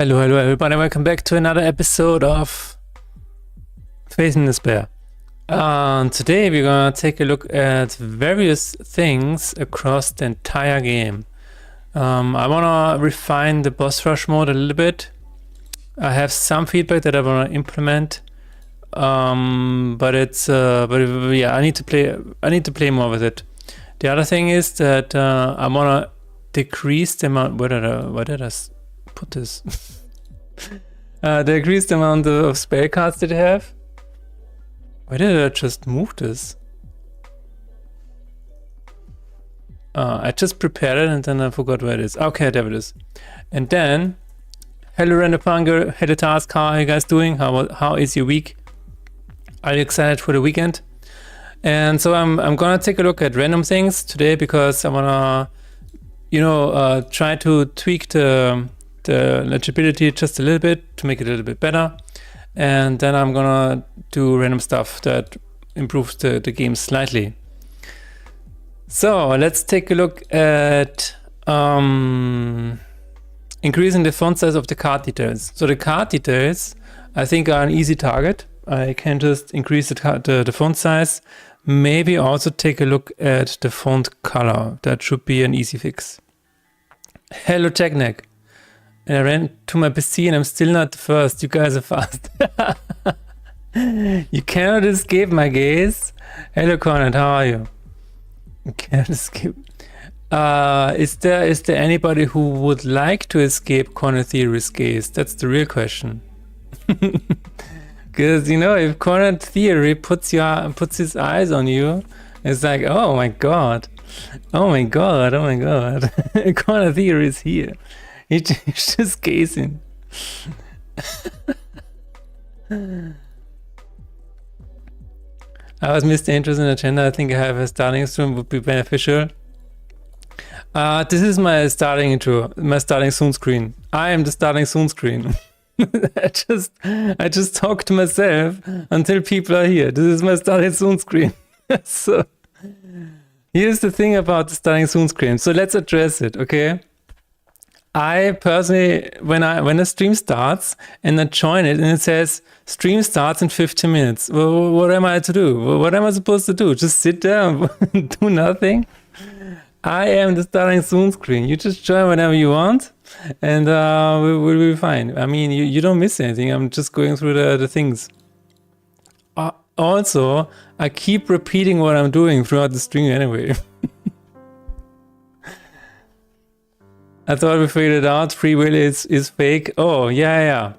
Hello everybody, welcome back to another episode of Facing Despair. Today we're gonna take a look at various things across the entire game. I wanna refine the boss rush mode a little bit. I have some feedback that I wanna implement, but yeah, I need to play more with it. The other thing is that I wanna decrease the amount. Where did I put this? Decrease the amount of spell cards that I have. Why did I just move this? I just prepared it and then I forgot where it is. Okay, there it is. And then, hello Renderpunger, hello Task, how are you guys doing? How is your week? Are you excited for the weekend? And so I'm gonna take a look at random things today because I wanna, try to tweak the legibility just a little bit to make it a little bit better. And then I'm gonna do random stuff that improves the game slightly. So let's take a look at increasing the font size of the card details. So the card details, I think, are an easy target. I can just increase the font size. Maybe also take a look at the font color. That should be an easy fix. Hello Techneck. And I ran to my PC and I'm still not the first. You guys are fast. You cannot escape my gaze. Hello Conrad, how are you? You cannot escape. Is there anybody who would like to escape Conrad Theory's gaze? That's the real question. Because if Conrad Theory puts his eyes on you, it's like, oh my god, oh my god, oh my god. Conrad Theory is here. He's just gazing. I was Mr. Interest in agenda. I think I have a starting soon would be beneficial. This is my starting intro, my starting soon screen. I am the starting soon screen. I just talk to myself until people are here. This is my starting soon screen. So here's the thing about the starting soon screen. So let's address it, okay? I personally, when a stream starts and I join it and it says stream starts in 15 minutes, well, what am I to do? What am I supposed to do? Just sit there and do nothing? I am the starting soon screen. You just join whenever you want and we'll be fine. I mean, you don't miss anything. I'm just going through the things. Also, I keep repeating what I'm doing throughout the stream anyway. I thought we figured it out. Free will is fake. Oh, yeah.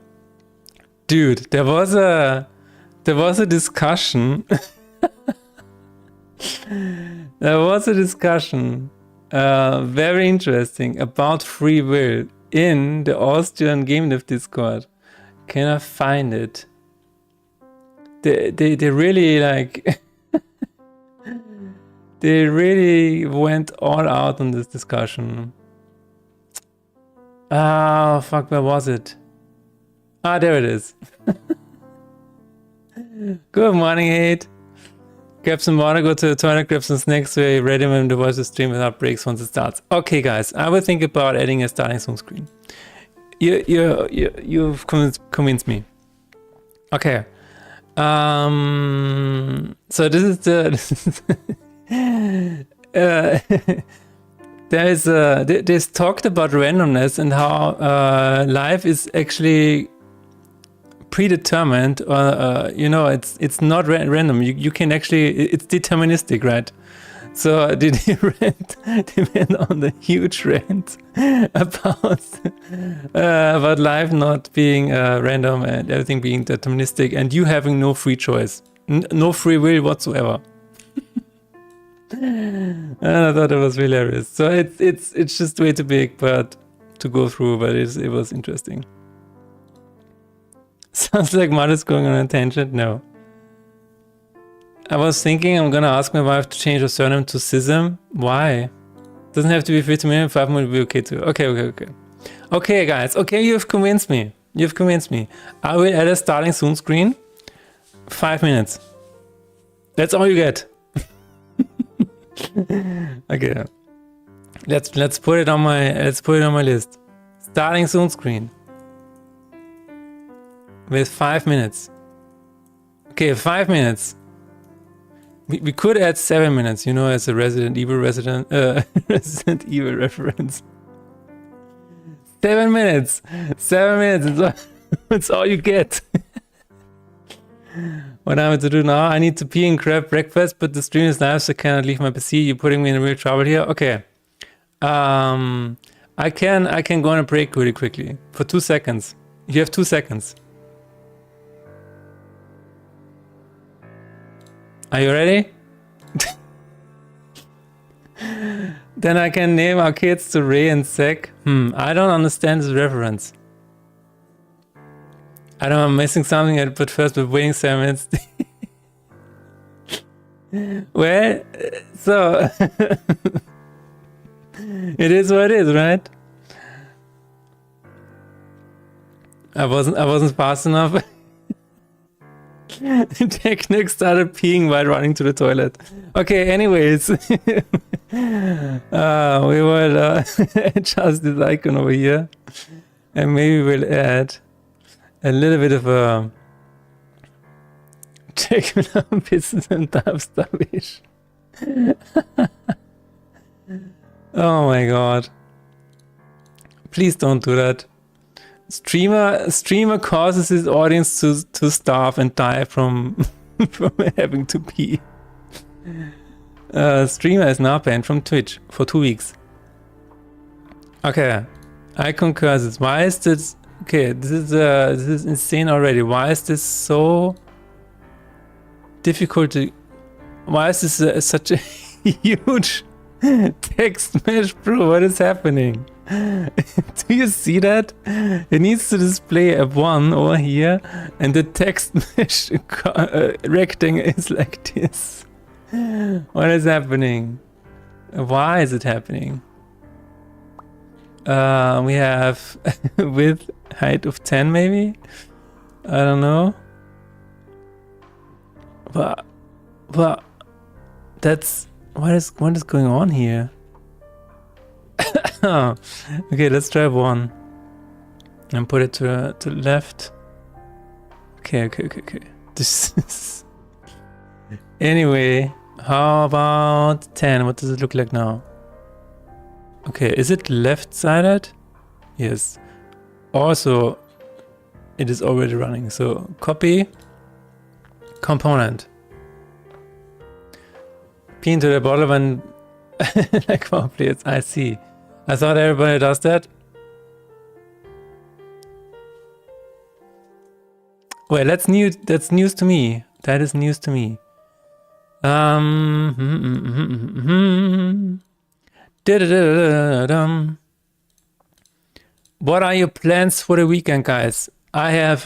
Dude, there was a discussion. There was a discussion, very interesting, about free will in the Austrian Game Dev Discord. Can I find it? They really like they really went all out on this discussion. Oh, fuck, where was it? There it is. Good morning, Hate. Grab some water, go to the toilet, grab some snacks, so you're ready when to watch the stream without breaks once it starts. Okay, guys, I will think about adding a starting soon screen. You've convinced me. Okay. So this is the... There's talked about randomness and how life is actually predetermined, or it's not random. You can actually, it's deterministic, right? So they went on the huge rant about life not being random and everything being deterministic, and you having no free choice, no free will whatsoever. And I thought it was hilarious. So it's just way too big, but to go through. But it was interesting. Sounds like Marty's going on a tangent. No. I was thinking I'm gonna ask my wife to change her surname to Sism. Why? Doesn't have to be 50 minutes. 5 minutes will be okay too. Okay. Okay, guys. Okay, you've convinced me. I will add a starting soon screen. 5 minutes. That's all you get. Okay, let's put it on my list. Starting soon screen. with 5 minutes. Okay, 5 minutes. We could add 7 minutes, you know, as a Resident Evil Resident Evil reference. 7 minutes. 7 minutes. It's all you get. What I have to do now? I need to pee and grab breakfast, but the stream is live, so I cannot leave my PC. You're putting me in real trouble here. Okay. I can go on a break really quickly for 2 seconds. You have 2 seconds. Are you ready? Then I can name our kids to Ray and Zach. I don't understand this reference. I know I'm missing something, but first we're waiting 7 minutes. Well, so it is what it is, right? I wasn't fast enough. Technic started peeing while running to the toilet. Okay, anyways. We will adjust this icon over here. And maybe we'll add a little bit of a check business and type stuff-ish. Oh my god. Please don't do that. Streamer causes his audience to starve and die from having to pee. Streamer is now banned from Twitch for 2 weeks. Okay, I concur this. Why is this? Okay, this is insane already. Why is this so difficult to? Why is this such a huge text mesh, bro? What is happening? Do you see that? It needs to display a 1 over here, and the text mesh rectangle is like this. What is happening? Why is it happening? We have width height of 10 maybe? I don't know. But that's what is going on here? Okay, let's try 1 and put it to the left. Okay. This is anyway. How about 10? What does it look like now? Okay, is it left-sided? Yes. Also, it is already running. So copy component. Pin to the bottom and like wow, please. I see. I thought everybody does that. Well, that's new. That's news to me. That is news to me. What are your plans for the weekend, guys? I have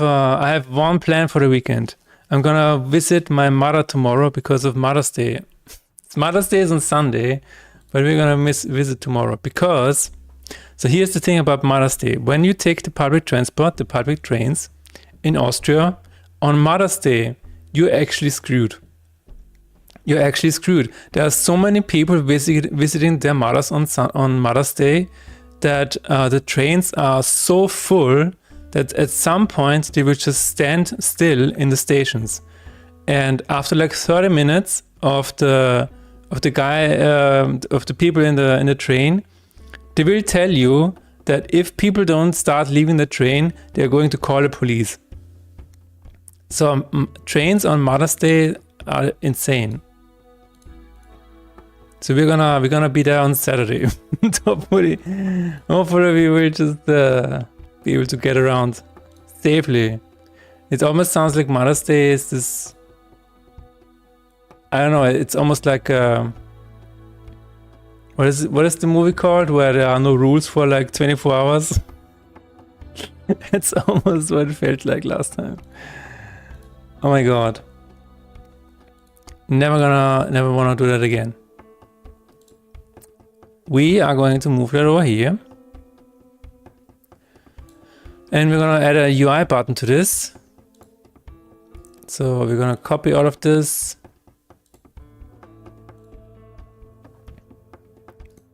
one plan for the weekend. I'm gonna visit my mother tomorrow because of Mother's Day. Mother's Day is on Sunday, but we're gonna visit tomorrow because. So here's the thing about Mother's Day: when you take the public transport, the public trains in Austria on Mother's Day, you're actually screwed. You're actually screwed. There are so many people visiting their mothers on Mother's Day that the trains are so full that at some point they will just stand still in the stations. And after like 30 minutes of the people in the train, they will tell you that if people don't start leaving the train, they're going to call the police. So trains on Mother's Day are insane. So we're gonna be there on Saturday. hopefully we will just be able to get around safely. It almost sounds like Mother's Day is this. I don't know. It's almost like what is the movie called where there are no rules for like 24 hours? It's almost what it felt like last time. Oh my god. Never wanna do that again. We are going to move that over here. And we're gonna add a UI button to this. So we're gonna copy all of this.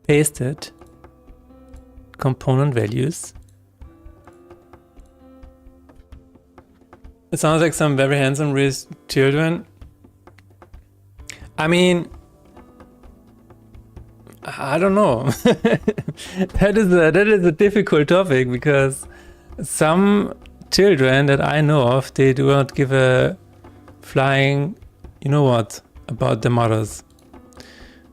Paste it. Component values. It sounds like some very handsome raised children. I mean, I don't know. That is a difficult topic because some children that I know of, they do not give a flying, you know what, about the mothers.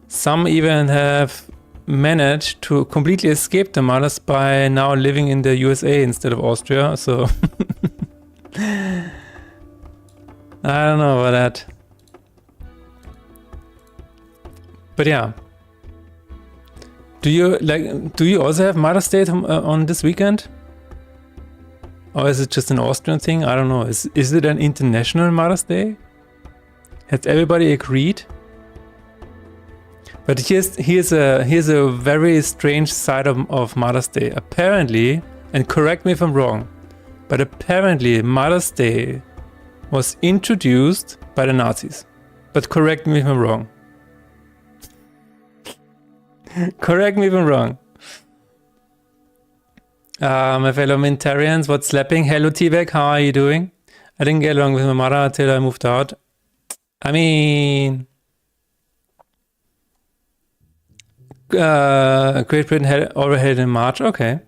Some even have managed to completely escape the mothers by now living in the USA instead of Austria. So I don't know about that. But yeah. Do you also have Mother's Day on this weekend? Or is it just an Austrian thing? I don't know. Is it an international Mother's Day? Has everybody agreed? But here's a very strange side of Mother's Day. Apparently, and correct me if I'm wrong, but apparently Mother's Day was introduced by the Nazis. But correct me if I'm wrong. Correct me if I'm wrong. My fellow Mintarians, what's slapping? Hello T-Bag, how are you doing? I didn't get along with my mother until I moved out. I mean, Great Britain already had it in March. Okay.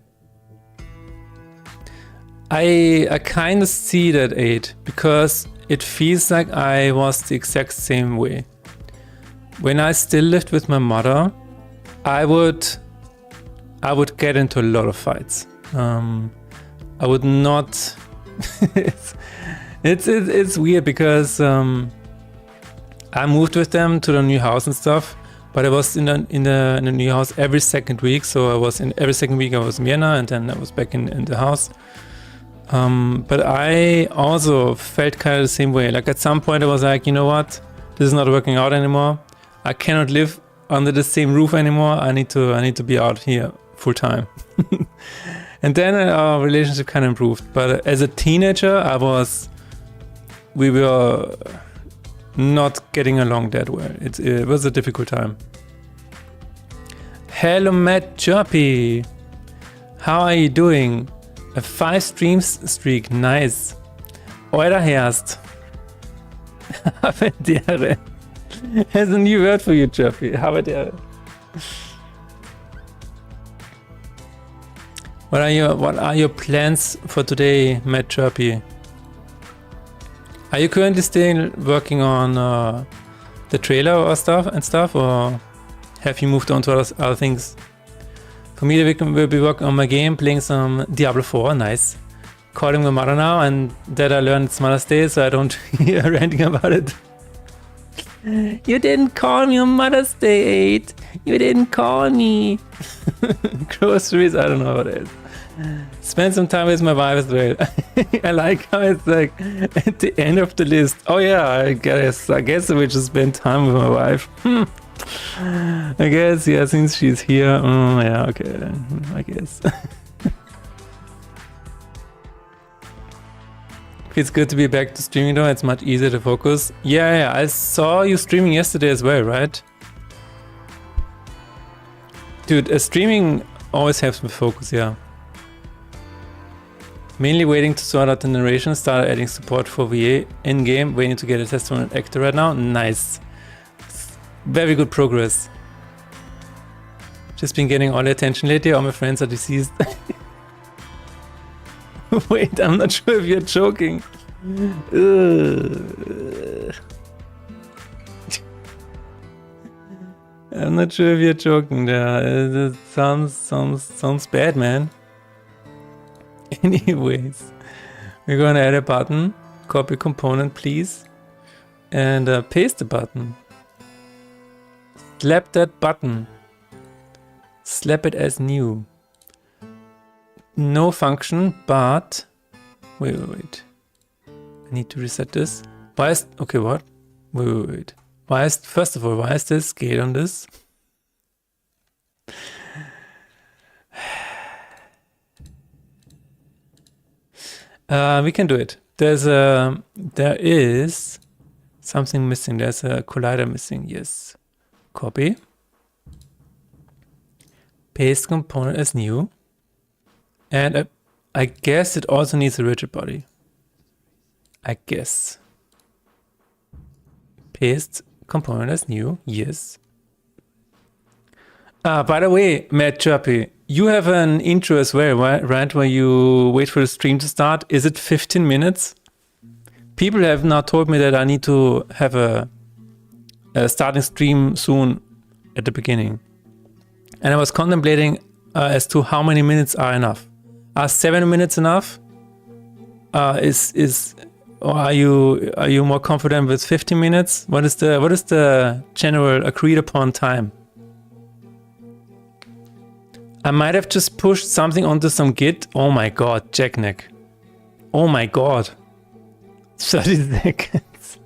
I kind of see that age because it feels like I was the exact same way. When I still lived with my mother, I would get into a lot of fights. I would not. it's weird because I moved with them to the new house and stuff, but I was in the new house every second week. So I was every second week I was in Vienna, and then I was back in the house. But I also felt kind of the same way. Like at some point I was like, you know what, this is not working out anymore. I cannot live under the same roof anymore. I need to be out here full time. And then our relationship kind of improved. But as a teenager, we were not getting along that well. It was a difficult time. Hello Matt Chirpy. How are you doing? A 5 streams streak, nice. Euer Herst. Havendere. Has a new word for you, Chirpy. Havendere. What are your plans for today, Matt Chirpy? Are you currently still working on the trailer or stuff, or have you moved on to other things? For me, the weekend will be working on my game, playing some Diablo 4, nice. Calling my mother now, and that I learned it's Mother's Day, so I don't hear ranting about it. You didn't call me on Mother's Day, 8. You didn't call me. Groceries, I don't know what it is. Spend some time with my wife as well. I like how it's like at the end of the list. Oh yeah, I guess I will just spend time with my wife. I guess, yeah, since she's here. Yeah, okay, then, I guess. It's good to be back to streaming though. It's much easier to focus. Yeah, I saw you streaming yesterday as well, right? Dude, streaming always helps me focus, yeah. Mainly waiting to sort out the narration, started adding support for VA in-game, waiting to get a test from an actor right now. Nice. Very good progress. Just been getting all the attention lately, all my friends are deceased. Wait, I'm not sure if you're joking. I'm not sure if you're joking there. It sounds bad, man. Anyways, we're gonna add a button, copy component please, and paste the button. Slap that button. Slap it as new. No function, but wait. I need to reset this. Why is okay? What? Wait. Why is first of all? Why is there scale on this? We can do it. There is something missing. There's a collider missing. Yes. Copy. Paste component as new. And I guess it also needs a rigid body. I guess. Paste component as new. Yes. By the way, Matt Chirpy, you have an intro as well, right? Where you wait for the stream to start. Is it 15 minutes? People have now told me that I need to have a starting stream soon at the beginning. And I was contemplating as to how many minutes are enough. Are 7 minutes enough? Or are you more confident with 15 minutes? What is the general agreed upon time? I might have just pushed something onto some Git. Oh my god, Jackneck. Oh my god. 30 seconds.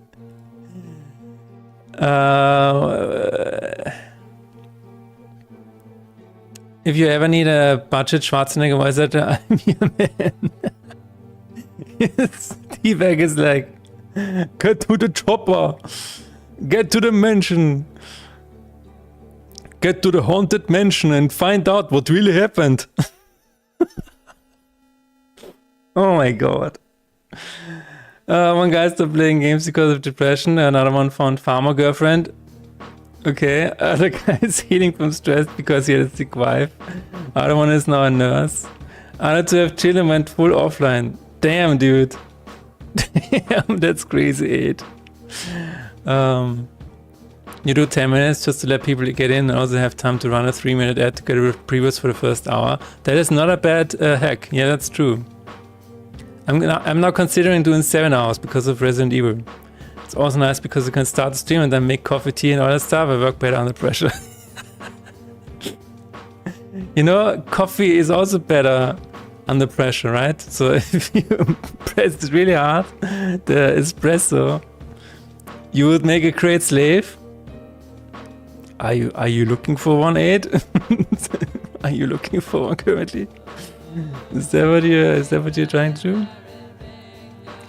If you ever need a budget Schwarzenegger voice actor, I'm your man. T-Bag is like, get to the chopper. Get to the mansion. Get to the haunted mansion and find out what really happened. Oh my god. One guy stopped playing games because of depression. Another one found farmer girlfriend. Okay. Other guy is healing from stress because he had a sick wife. Other one is now a nurse. Other two have chill and went full offline. Damn, dude. Damn, that's crazy, 8. You do 10 minutes just to let people get in and also have time to run a 3-minute ad to get rid of previews for the first hour. That is not a bad hack. Yeah, that's true. I'm now considering doing 7 hours because of Resident Evil. It's also nice because you can start the stream and then make coffee, tea and all that stuff. I work better under pressure. You know, coffee is also better under pressure, right? So if you press it really hard, the espresso, you would make a great slave. Are you looking for one, 8? Are you looking for one currently? Is that what you're trying to do?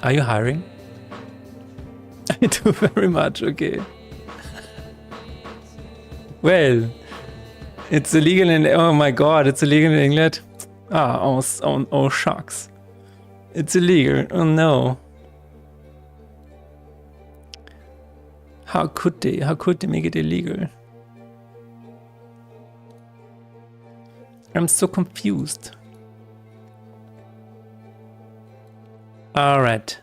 Are you hiring? I do very much, okay. Well, it's illegal in, oh my god, it's illegal in England. Oh shucks. It's illegal, oh no. How could they make it illegal? I'm so confused. All right.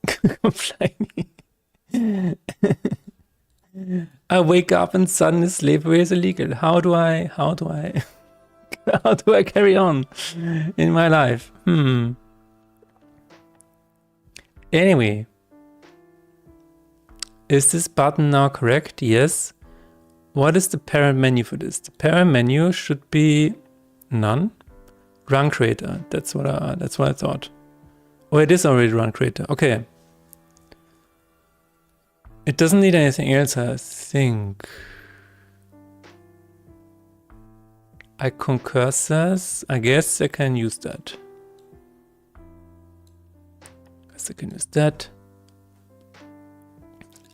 Come fly me. I wake up and suddenly slavery is illegal. How do I carry on in my life? Anyway. Is this button now correct? Yes. What is the parent menu for this? The parent menu should be none. Run creator. That's what I thought. Oh, it is already run creator. Okay. It doesn't need anything else, I think. Icon cursors. I guess I can use that.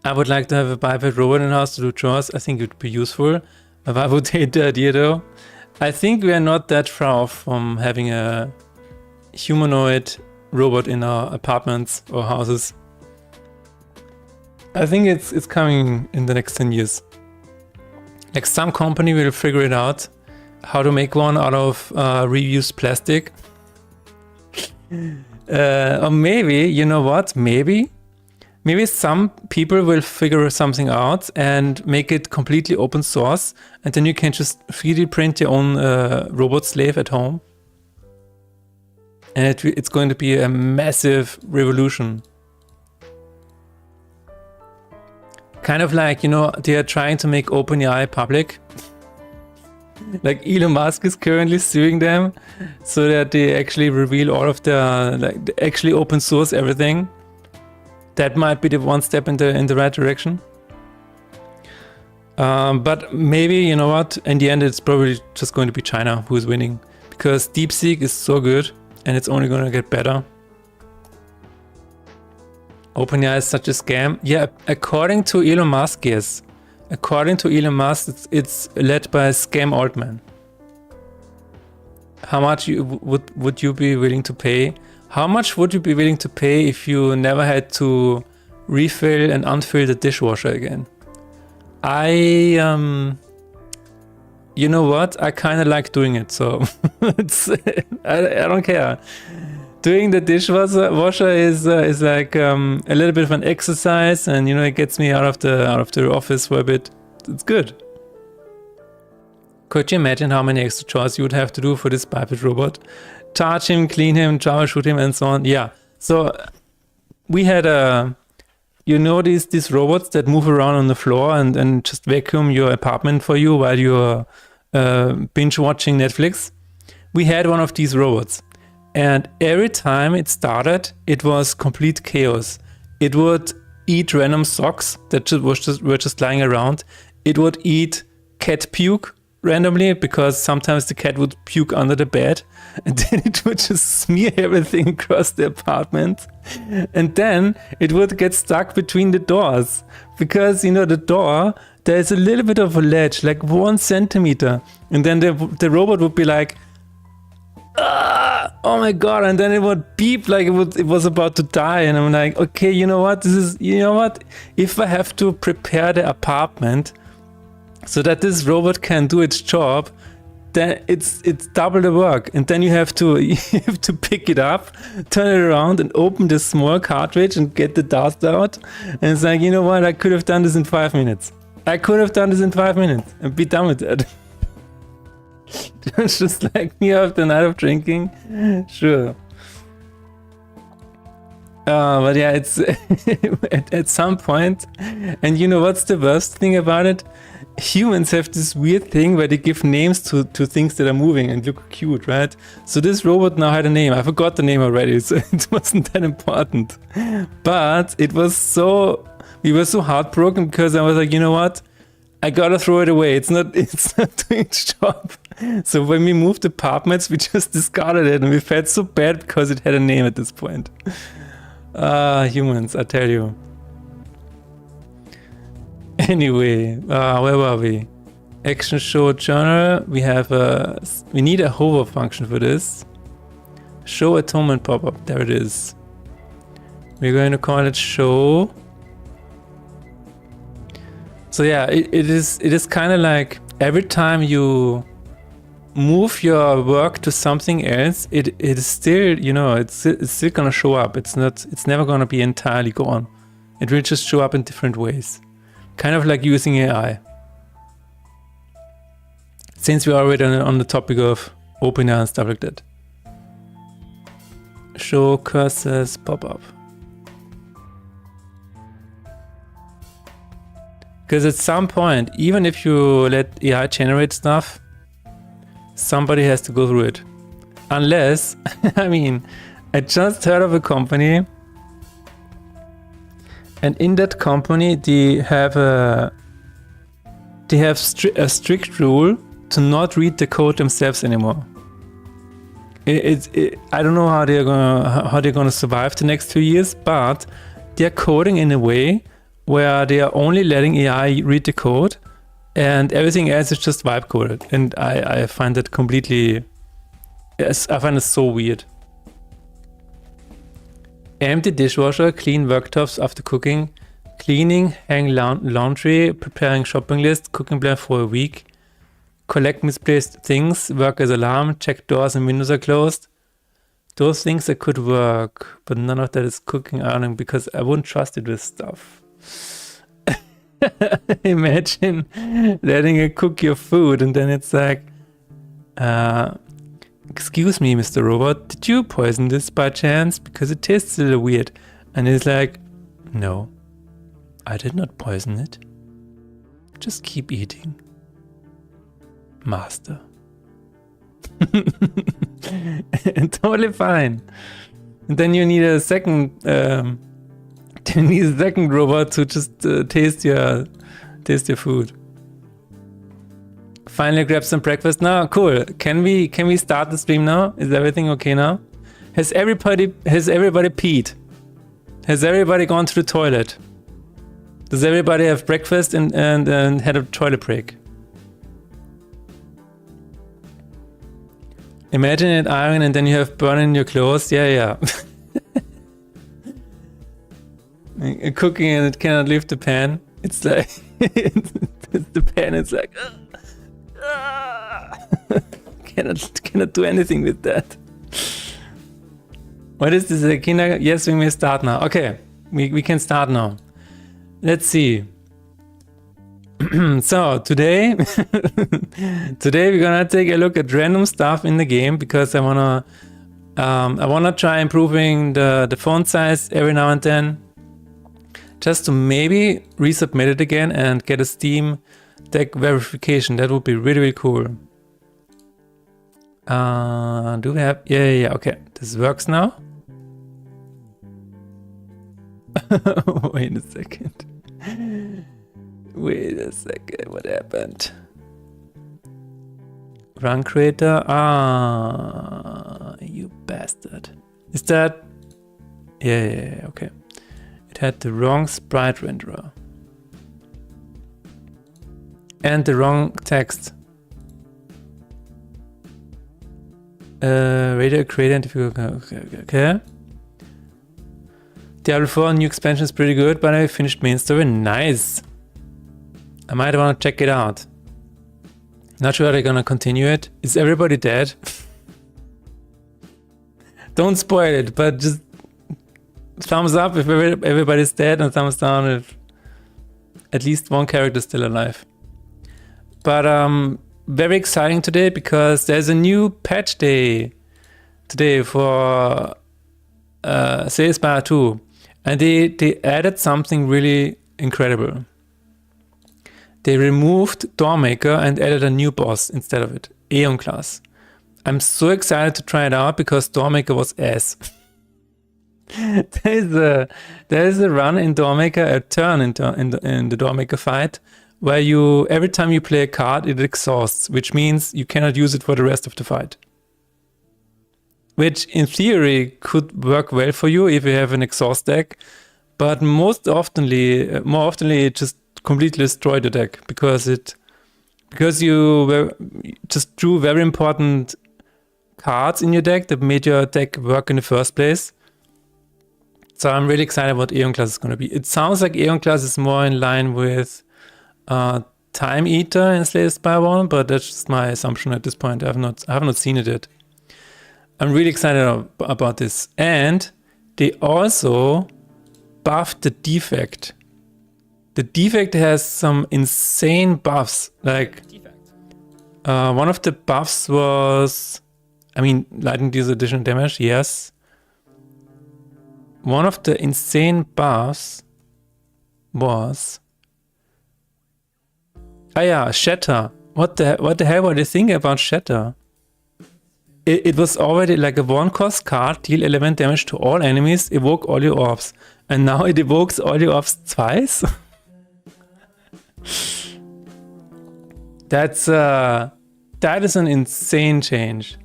I would like to have a biped robot in the house to do chores. I think it would be useful. I would hate the idea though. I think we are not that far off from having a humanoid robot in our apartments or houses. I think it's coming in the next 10 years. Like some company will figure it out how to make one out of reused plastic. Or maybe, you know what, maybe some people will figure something out and make it completely open source, and then you can just 3D print your own robot slave at home. And it's going to be a massive revolution. Kind of like, you know, they are trying to make OpenAI public. Like Elon Musk is currently suing them so that they actually reveal all of their, like, they actually open source everything. That might be the one step in the right direction. But maybe, you know what, in the end it's probably just going to be China who is winning. Because DeepSeek is so good and it's only going to get better. OpenAI is such a scam. Yeah, according to Elon Musk, yes. According to Elon Musk, it's led by a scam Altman. How much would you be willing to pay How much would you be willing to pay if you never had to refill and unfill the dishwasher again? You know what? I kind of like doing it, so I don't care. Doing the dishwasher is like a little bit of an exercise, and it gets me out of the office for a bit. It's good. Could you imagine how many extra chores you would have to do for this biped robot? Charge him, clean him, troubleshoot him, and so on. Yeah. So we had these robots that move around on the floor and just vacuum your apartment for you while you're binge watching Netflix. We had one of these robots, and every time it started, it was complete chaos. It would eat random socks that were just lying around. It would eat cat puke randomly, because sometimes the cat would puke under the bed, and then it would just smear everything across the apartment. And then it would get stuck between the doors, because the door, there's a little bit of a ledge, like 1 centimeter, and then the robot would be like, oh my god, and then it would beep like it was about to die. And I'm like, okay, if I have to prepare the apartment so that this robot can do its job, then it's double the work. And then you have to pick it up, turn it around, and open this small cartridge and get the dust out. And it's like, I could have done this in 5 minutes. I could have done this in 5 minutes and be done with it. Just like me after a night of drinking, sure. But yeah, it's at some point, and what's the worst thing about it? Humans have this weird thing where they give names to things that are moving and look cute, right? So this robot now had a name. I forgot the name already, so it wasn't that important. But we were so heartbroken, because I was like, what? I gotta throw it away. It's not doing its job. So when we moved apartments, we just discarded it, and we felt so bad because it had a name at this point. Humans, I tell you. Anyway, where were we? Action show journal. We need a hover function for this. Show atonement pop-up. There it is. We're going to call it show. So yeah, it is kind of like every time you move your work to something else, it is still, it's still gonna show up. It's never gonna be entirely gone. It will just show up in different ways. Kind of like using AI. Since we're already on the topic of opener and stuff like that. Show cursors pop-up. Because at some point, even if you let AI generate stuff, somebody has to go through it. Unless, I just heard of a company, and in that company they have a strict rule to not read the code themselves anymore. I don't know how they're gonna survive the next 2 years, but they're coding in a way where they are only letting AI read the code, and everything else is just vibe coded. And I find that completely, yes, I find it so weird. Empty dishwasher, clean worktops after cooking, cleaning, hang laundry, preparing shopping list, cooking plan for a week, collect misplaced things, work as alarm, check doors and windows are closed. Those things that could work, but none of that is cooking, ironing, because I wouldn't trust it with stuff. Imagine letting it cook your food and then it's like, excuse me, Mr. Robot, did you poison this by chance? Because it tastes a little weird. And it's like, no, I did not poison it. Just keep eating. Master. Totally fine. And then you need a second robot to just taste your food. Finally grab some breakfast now. Cool. Can we start the stream now? Is everything okay now? Has everybody peed? Has everybody gone to the toilet? Does everybody have breakfast and had a toilet break? Imagine it iron and then you have burn in your clothes. Yeah. Cooking and it cannot leave the pan. It's like the pan is like cannot do anything with that. What is this? Yes, we may start now. Okay, we can start now. Let's see. So today we're gonna take a look at random stuff in the game because I wanna try improving the font size every now and then, just to maybe resubmit it again and get a Steam deck verification. That would be really cool. Do we have? Yeah. Okay, this works now. Wait a second. What happened? Run creator. You bastard. Is that? Yeah, okay. It had the wrong sprite renderer. And the wrong text. Radar creator. Okay. Diablo 4 new expansion is pretty good, but I finished main story. Nice. I might want to check it out. Not sure they're gonna continue it. Is everybody dead? Don't spoil it, but just thumbs up if everybody's dead and thumbs down if at least one character is still alive. But very exciting today because there's a new patch day today for Spire 2. And they added something really incredible. They removed Doormaker and added a new boss instead of it, Aeon class. I'm so excited to try it out because Doormaker was ass. there is a run in Doormaker, a turn in the Doormaker fight, where every time you play a card, it exhausts, which means you cannot use it for the rest of the fight. Which in theory could work well for you if you have an exhaust deck, but more oftenly it just completely destroyed the deck because you just drew very important cards in your deck that made your deck work in the first place. So I'm really excited what Aeon class is going to be. It sounds like Aeon class is more in line with Time Eater in Spire 1, but that's just my assumption at this point. I have not seen it yet. I'm really excited about this. And they also buffed the defect. The defect has some insane buffs. Like, one of the buffs was, lightning deals additional damage, yes. One of the insane buffs was, Shatter. What the hell were they thinking about Shatter? It was already like a 1-cost card, deal 11 damage to all enemies, evoke all your orbs. And now it evokes all your orbs twice? That is an insane change.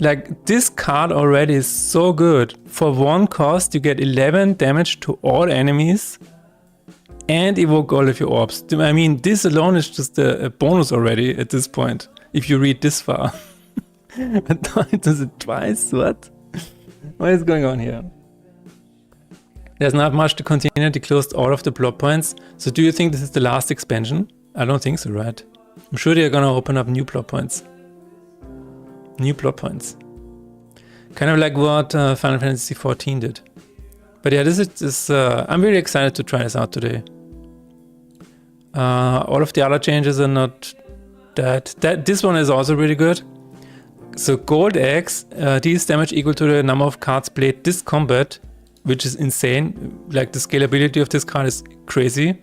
Like, this card already is so good. For 1 cost, you get 11 damage to all enemies and evoke all of your orbs. This alone is just a bonus already at this point, if you read this far. But now it does it twice? What? What is going on here? There's not much to continue. They closed all of the plot points. So do you think this is the last expansion? I don't think so, right? I'm sure they're gonna open up new plot points. New plot points. Kind of like what Final Fantasy XIV did. But yeah, this is I'm really excited to try this out today. All of the other changes are not that. This one is also really good. So Gold Axe deals damage equal to the number of cards played this combat, which is insane. Like, the scalability of this card is crazy.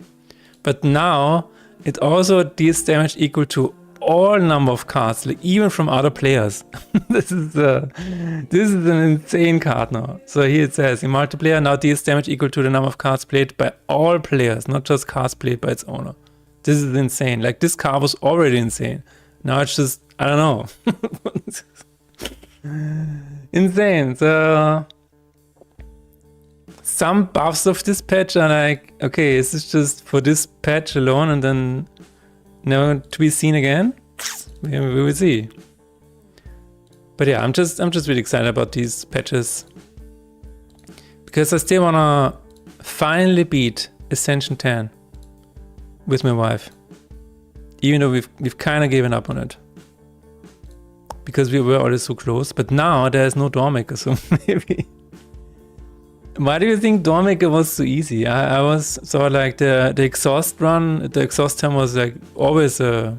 But now it also deals damage equal to all number of cards, like even from other players. This is an insane card now. So here it says in multiplayer now deals damage equal to the number of cards played by all players, not just cards played by its owner. This is insane. Like, this card was already insane. Now it's just, I don't know. Insane. So some buffs of this patch are like, okay, is this just for this patch alone and then never to be seen again? We will see. But yeah, I'm just really excited about these patches. Because I still wanna finally beat Ascension 10 with my wife. Even though we've kind of given up on it. Because we were already so close. But now there's no Doormaker, so maybe. Why do you think Doormaker was so easy? I was sort of like the exhaust run, the exhaust time was like always a...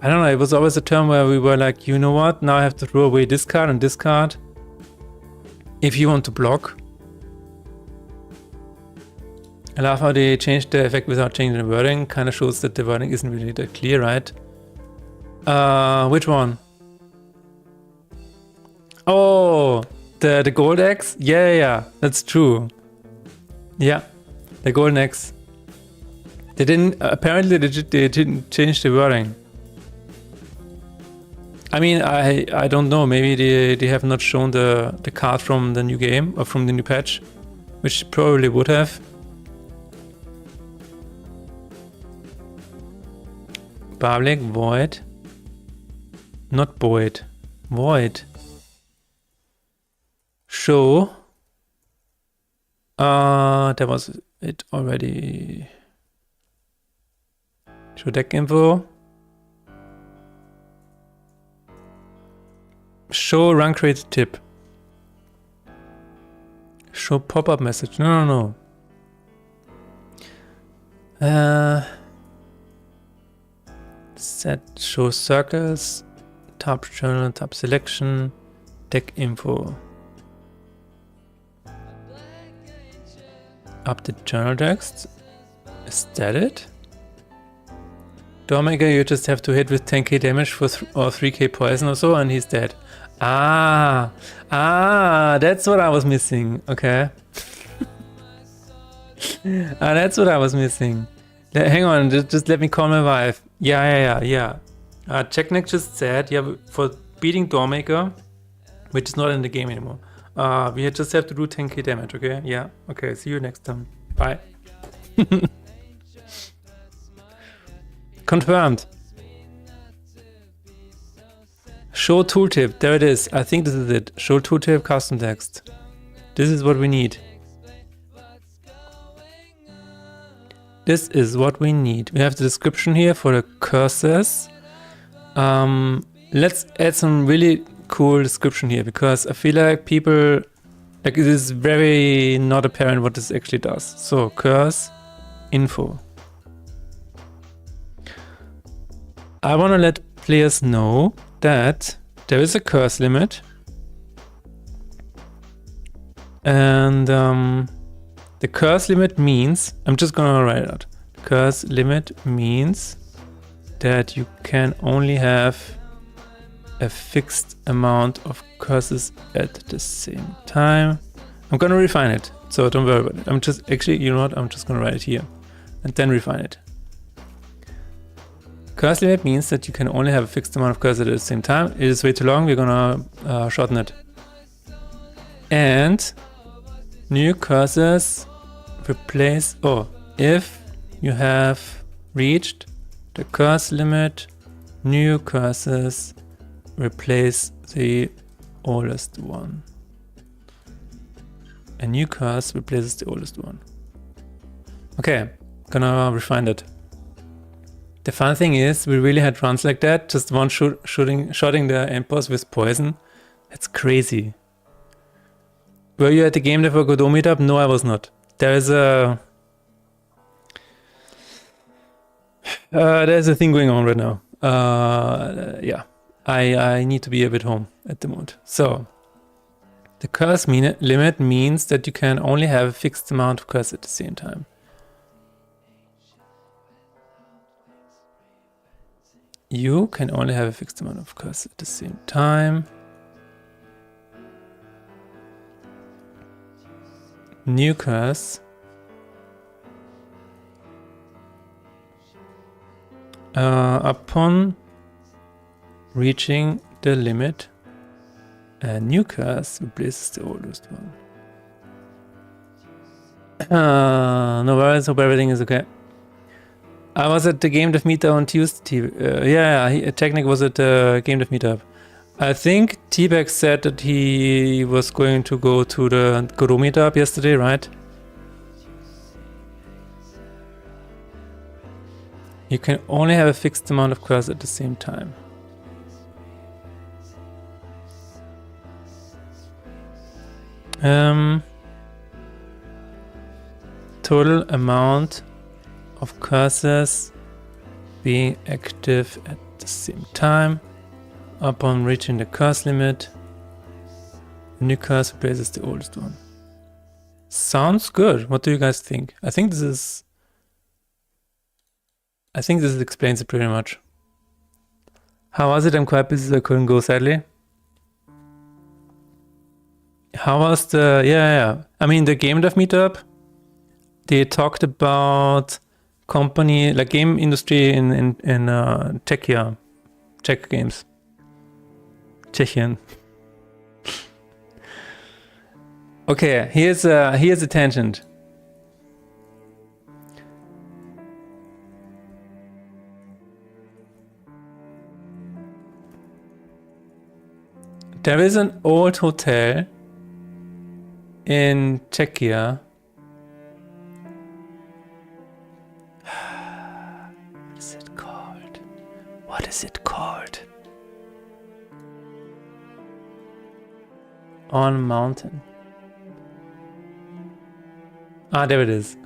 I don't know, it was always a term where we were like, you know what, now I have to throw away this card and this card. If you want to block. I love how they changed the effect without changing the wording. Kind of shows that the wording isn't really that clear, right? Which one? Oh, the gold X? Yeah, that's true. Yeah, the golden X. They didn't, apparently they didn't change the wording. I mean, I don't know, maybe they have not shown the card from the new game or from the new patch, which probably would have. Public, void, not void, void. Show. That was it already. Show deck info. Show run created tip. Show pop-up message. No. Set show circles. Tab journal, tab selection, deck info. Update journal text. Is that it? Doormaker, you just have to hit with 10k damage for or 3k poison or so, and he's dead. Ah, that's what I was missing. Okay. That's what I was missing. Hang on, just let me call my wife. Yeah. Checkneck just said, yeah, for beating Doormaker, which is not in the game anymore, we just have to do 10k damage, okay? Yeah, okay, see you next time. Bye. Confirmed. Show tooltip, there it is. I think this is it. Show tooltip custom text. This is what we need. This is what we need. We have the description here for the cursors. Let's add some really cool description here, because I feel like people, like, it is very not apparent what this actually does. So curse info. I want to let players know that there is a curse limit, and the curse limit means, I'm just gonna write it out. Curse limit means that you can only have a fixed amount of curses at the same time. I'm gonna refine it, so don't worry about it. I'm just, actually, you know what, I'm just gonna write it here and then refine it. Curse limit means that you can only have a fixed amount of curses at the same time. It is way too long, we're gonna shorten it. And new curses replace, if you have reached the curse limit, new curses replace the oldest one. A new curse replaces the oldest one. Okay, gonna refine it. The fun thing is, we really had runs like that, just one shooting the endboss with poison. That's crazy. Were you at the Game Dev for Godot meetup? No, I was not. There's a thing going on right now. Yeah, I need to be a bit home at the moment. So the curse limit means that you can only have a fixed amount of curse at the same time. You can only have a fixed amount of curse at the same time. New curse. Upon reaching the limit, a new curse replaces the oldest one. No worries, hope everything is okay. I was at the Game Dev Meetup on Tuesday. Technic was at the Game Dev Meetup. I think T-Bag said that he was going to go to the Godot Meetup yesterday, right? You can only have a fixed amount of cars at the same time. Total amount of cursors being active at the same time. Upon reaching the cursor limit, the new cursor replaces the oldest one. Sounds good. What do you guys think? I think this explains it pretty much. How was it? I'm quite busy, so I couldn't go, sadly. How was the... I mean, the Game Dev Meetup, they talked about company, like game industry in Czechia. Czech games. Tschechian. Okay, here's a tangent. There is an old hotel in Czechia. What is it called? What is it called? On a mountain. Ah, there it is.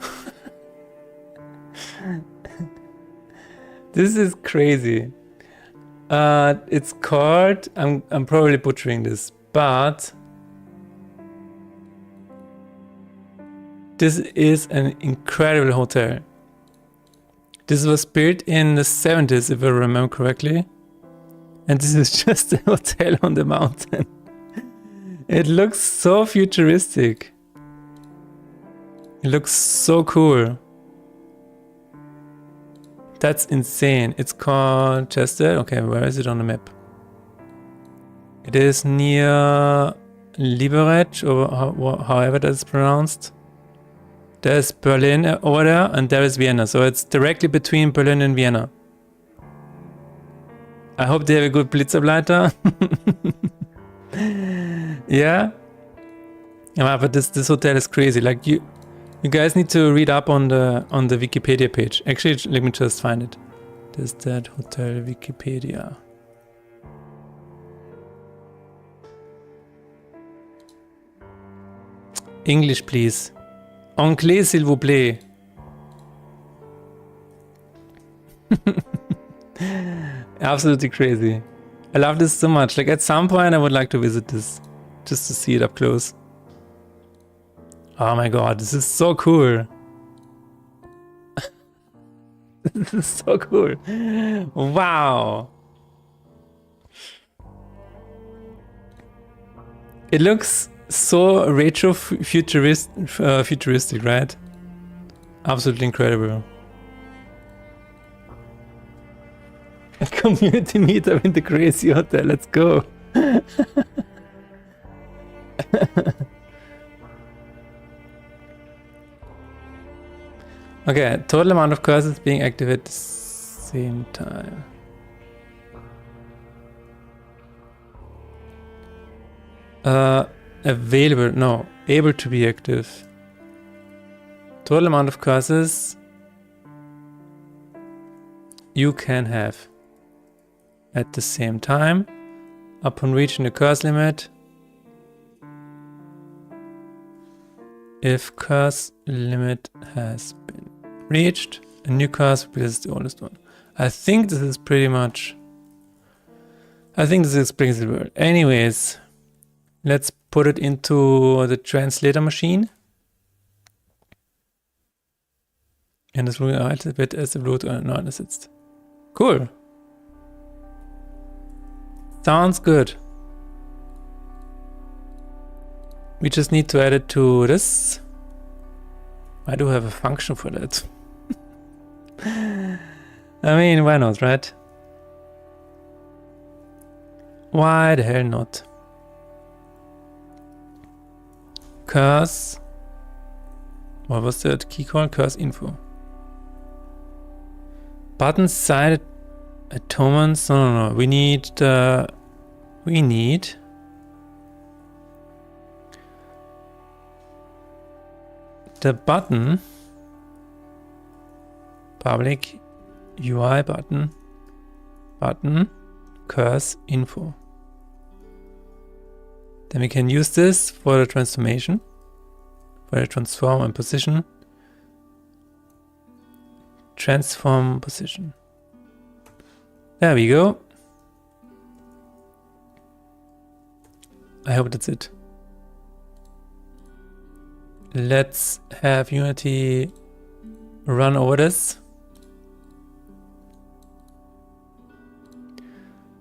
This is crazy. It's called, I'm probably butchering this, but this is an incredible hotel. This was built in the 70s, if I remember correctly. And this is just a hotel on the mountain. It looks so futuristic. It looks so cool. That's insane. It's called Chester. Okay, where is it on the map? It is near Liberec, or however that's pronounced. There's Berlin over there, and there is Vienna. So it's directly between Berlin and Vienna. I hope they have a good Blitzableiter. Yeah. Yeah, but this hotel is crazy. Like you guys need to read up on the Wikipedia page. Actually, let me just find it. There's that hotel Wikipedia. English, please. Anglais, s'il vous plaît. Absolutely crazy. I love this so much. Like at some point I would like to visit this just to see it up close. Oh my god, this is so cool. This is so cool. Wow. It looks so retro futuristic, right? Absolutely incredible. A community meetup in the crazy hotel. Let's go. Okay, total amount of cursors being activated at the same time. Available, no, able to be active. Total amount of cursors you can have at the same time upon reaching the cursor limit. If cursor limit has been reached, a new cursor replaces the oldest one. I think this is pretty much... I think this explains it well. Anyways, let's put it into the translator machine. And das Ruhe wird erst im Blut eingesetzt. Cool. Sounds good. We just need to add it to this. I do have a function for that. I mean, why not, right? Why the hell not? Curse. What was that key called? Curse info. Button side atonements. No. We need the button public UI button curse info. Then we can use this for the transformation, for the transform and position. Transform position. There we go. I hope that's it. Let's have Unity run over this.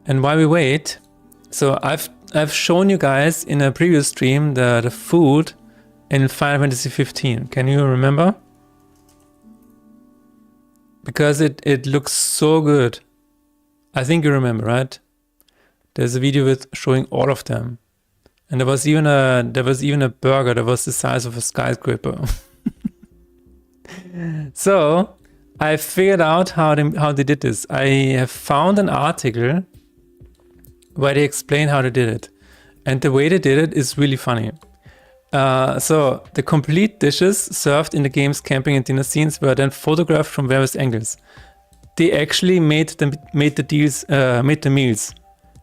And while we wait, so I've shown you guys in a previous stream the food in Final Fantasy 15. Can you remember? Because it looks so good. I think you remember, right? There's a video with showing all of them. And there was even a burger that was the size of a skyscraper. So I figured out how they did this. I have found an article where they explain how they did it. And the way they did it is really funny. So the complete dishes served in the game's camping and dinner scenes were then photographed from various angles. They actually made the meals.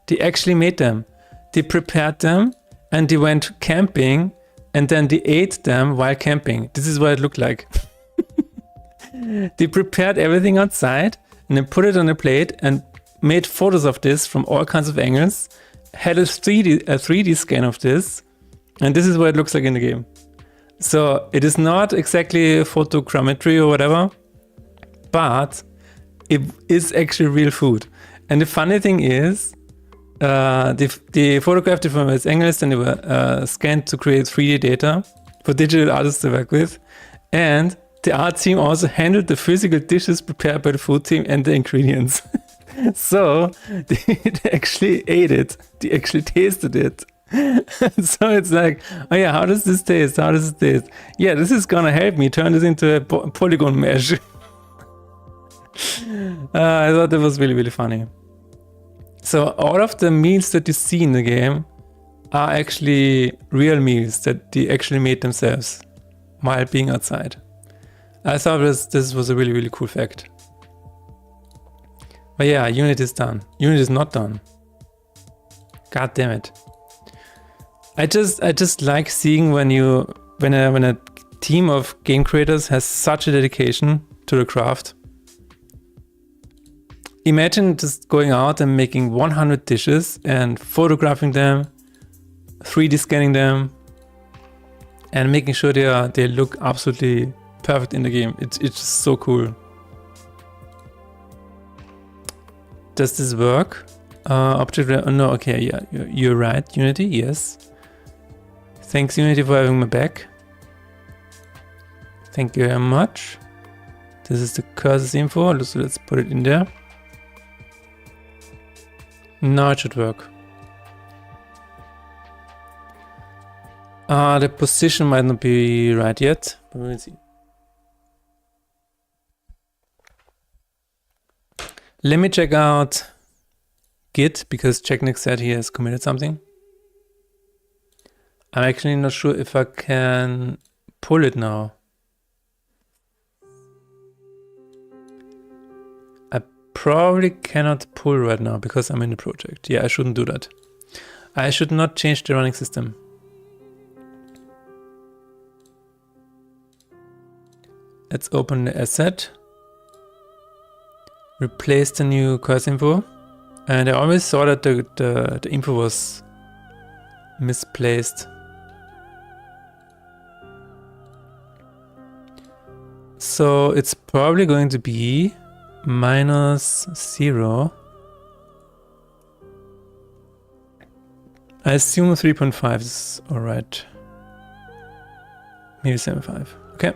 They actually made them. They prepared them and they went camping and then they ate them while camping. This is what it looked like. They prepared everything outside and then put it on a plate and made photos of this from all kinds of angles, had a 3D scan of this, and this is what it looks like in the game. So it is not exactly photogrammetry or whatever, but it is actually real food. And the funny thing is, they photographed it from its angles and they were scanned to create 3D data for digital artists to work with. And the art team also handled the physical dishes prepared by the food team and the ingredients. So they actually ate it. They actually tasted it. So it's like, oh yeah, how does this taste? How does it taste? Yeah, this is gonna help me turn this into a polygon mesh. I thought that was really, really funny. So all of the meals that you see in the game are actually real meals that they actually made themselves while being outside. I thought this was a really, really cool fact. But yeah, Unity is done. Unity is not done. God damn it. I just like seeing when a team of game creators has such a dedication to the craft. Imagine just going out and making 100 dishes and photographing them, 3D scanning them, and making sure they look absolutely perfect in the game. It's just so cool. Does this work? Object, no, okay, yeah, you're right, Unity, yes. Thanks, Unity, for having my back. Thank you very much. This is the curses info, so let's put it in there. Now it should work. The position might not be right yet, but we'll see. Let me check out Git, because Checknick said he has committed something. I'm actually not sure if I can pull it now. I probably cannot pull right now because I'm in the project. Yeah, I shouldn't do that. I should not change the running system. Let's open the asset. Replace the new curse info. And I always saw that the info was misplaced. So it's probably going to be -0. I assume 3.5 is alright. Maybe 7.5. Okay.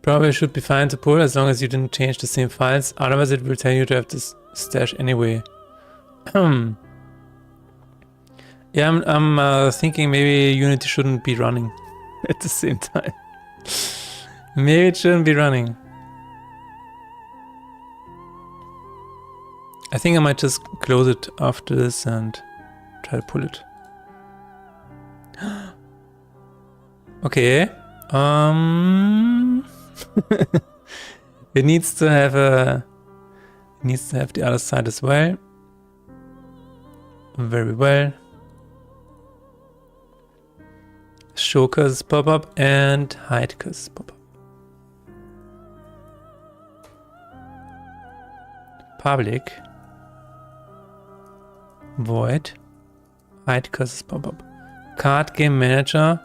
Probably should be fine to pull as long as you didn't change the same files. Otherwise it will tell you to have this stash anyway. Yeah, I'm thinking maybe Unity shouldn't be running at the same time. Maybe it shouldn't be running. I think I might just close it after this and try to pull it. Okay. It needs to have the other side as well. Very well. Show curses pop up and hide curses pop up. Public. Void. Hide curses pop up. Card game manager.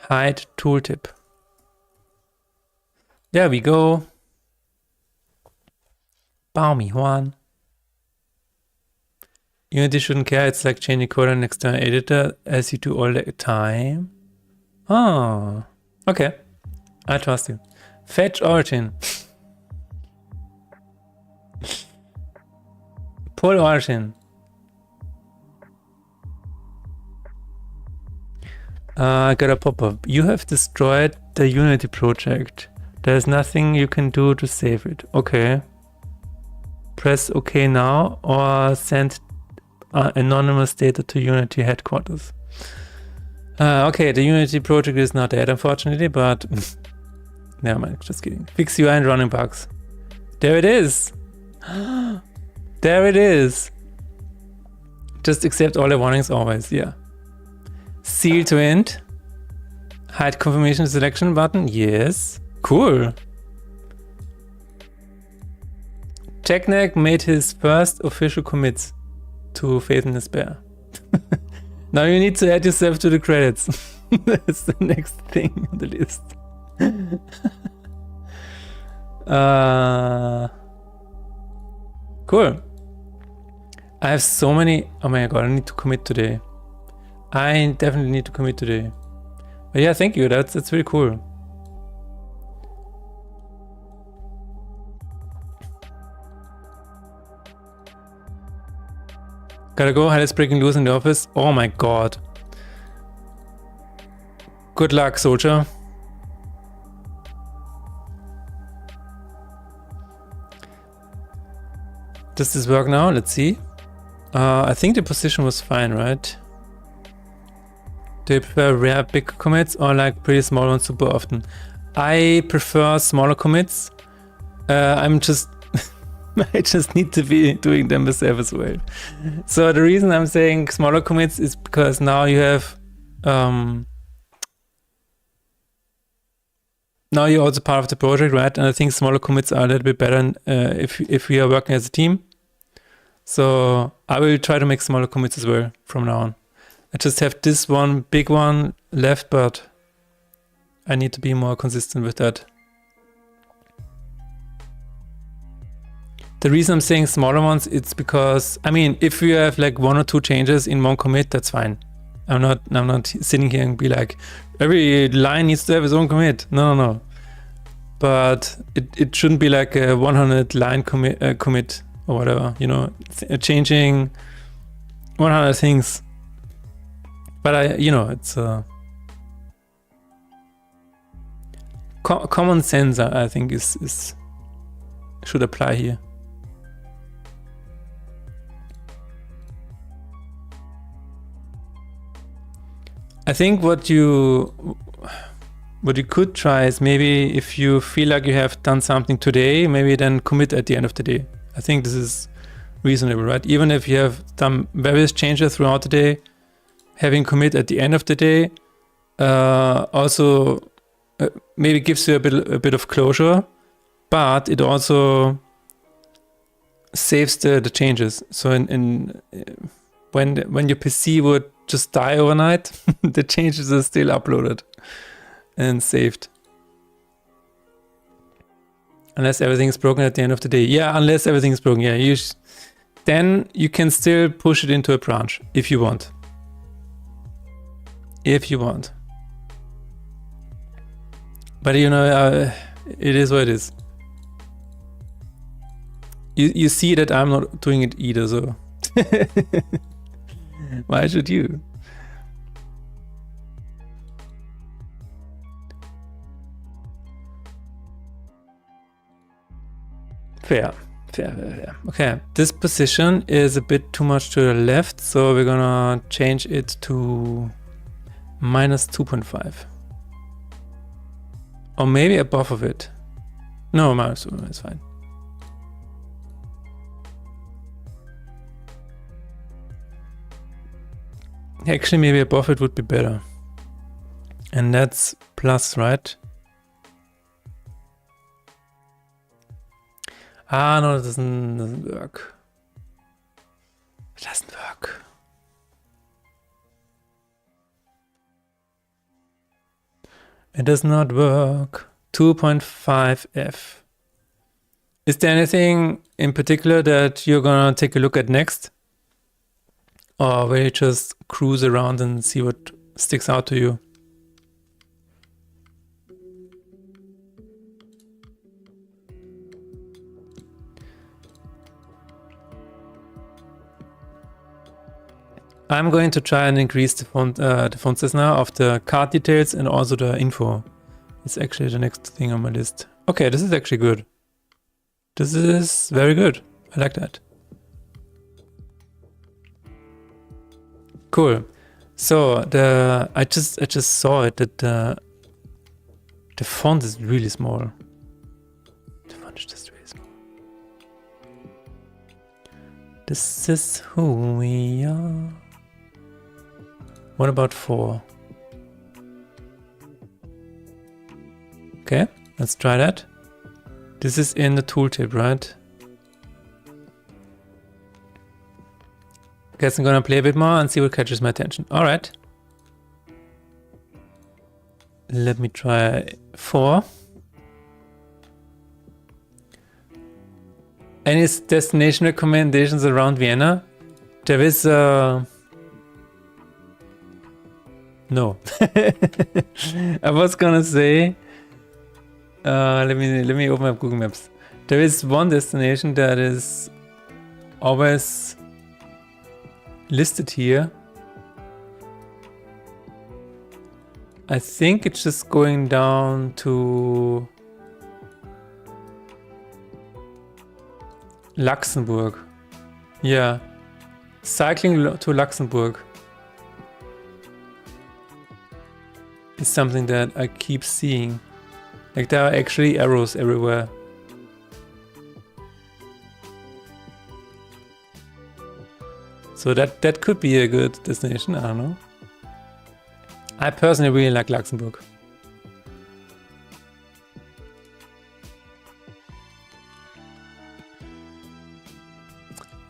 Hide tooltip. There we go. Baumi Juan. Unity shouldn't care, it's like changing code in an external editor as you do all the time. Oh, okay. I trust you. Fetch origin. Pull origin. I got a pop-up. You have destroyed the Unity project. There's nothing you can do to save it. Okay. Press OK now or send anonymous data to Unity headquarters. Okay, the Unity project is not dead, unfortunately, but never mind, just kidding. Fix UI and running bugs. There it is. There it is. Just accept all the warnings always, yeah. Seal to end. Hide confirmation selection button, yes. Cool. Jackneck made his first official commits to Faith in Despair. Now you need to add yourself to the credits. That's the next thing on the list. Cool. I have so many. Oh my god, I need to commit today. I definitely need to commit today. But yeah, thank you. That's really cool. Gotta go, hell is breaking loose in the office. Oh my god. Good luck, soldier. Does this work now? Let's see. I think the position was fine, right? Do you prefer rare big commits or like pretty small ones super often? I prefer smaller commits. I'm just I just need to be doing them myself as well. So the reason I'm saying smaller commits is because now you have now you're also part of the project, right? And I think smaller commits are a little bit better if we are working as a team. So I will try to make smaller commits as well from now on. I just have this one big one left, but I need to be more consistent with that. The reason I'm saying smaller ones, it's because, I mean, if you have like 1 or 2 changes in one commit, that's fine. I'm not sitting here and be like, every line needs to have its own commit. No. But it shouldn't be like a 100 line commit or whatever, you know, changing 100 things. But it's common sense, I think is should apply here. I think what you could try is maybe if you feel like you have done something today, maybe then commit at the end of the day. I think this is reasonable, right? Even if you have done various changes throughout the day, having commit at the end of the day also maybe gives you a bit of closure, but it also saves the changes. So when your PC would just die overnight, the changes are still uploaded and saved. Unless everything is broken at the end of the day. Yeah, unless everything is broken. Yeah, then you can still push it into a branch if you want. If you want. But it is what it is. You see that I'm not doing it either, so why should you? Fair. Okay, this position is a bit too much to the left, so we're gonna change it to minus 2.5. Or maybe above of it. No, minus 2 is fine. Actually, maybe above it would be better. And that's plus, right? Ah, no, it doesn't work. It doesn't work. It does not work. 2.5 F. Is there anything in particular that you're gonna take a look at next? Or will you just cruise around and see what sticks out to you? I'm going to try and increase the font size now of the card details and also the info. It's actually the next thing on my list. Okay, this is actually good. This is very good. I like that. Cool. So I just saw it that the font is really small. The font is just really small. This is who we are. What about 4? Okay, let's try that. This is in the tooltip, right? Guess I'm gonna play a bit more and see what catches my attention. All right. Let me try 4. Any destination recommendations around Vienna? There is no. I was gonna say, let me open up Google Maps. There is one destination that is always listed here. I think it's just going down to Luxembourg. Yeah, cycling to Luxembourg is something that I keep seeing. Like there are actually arrows everywhere. So that could be a good destination, I don't know. I personally really like Luxembourg.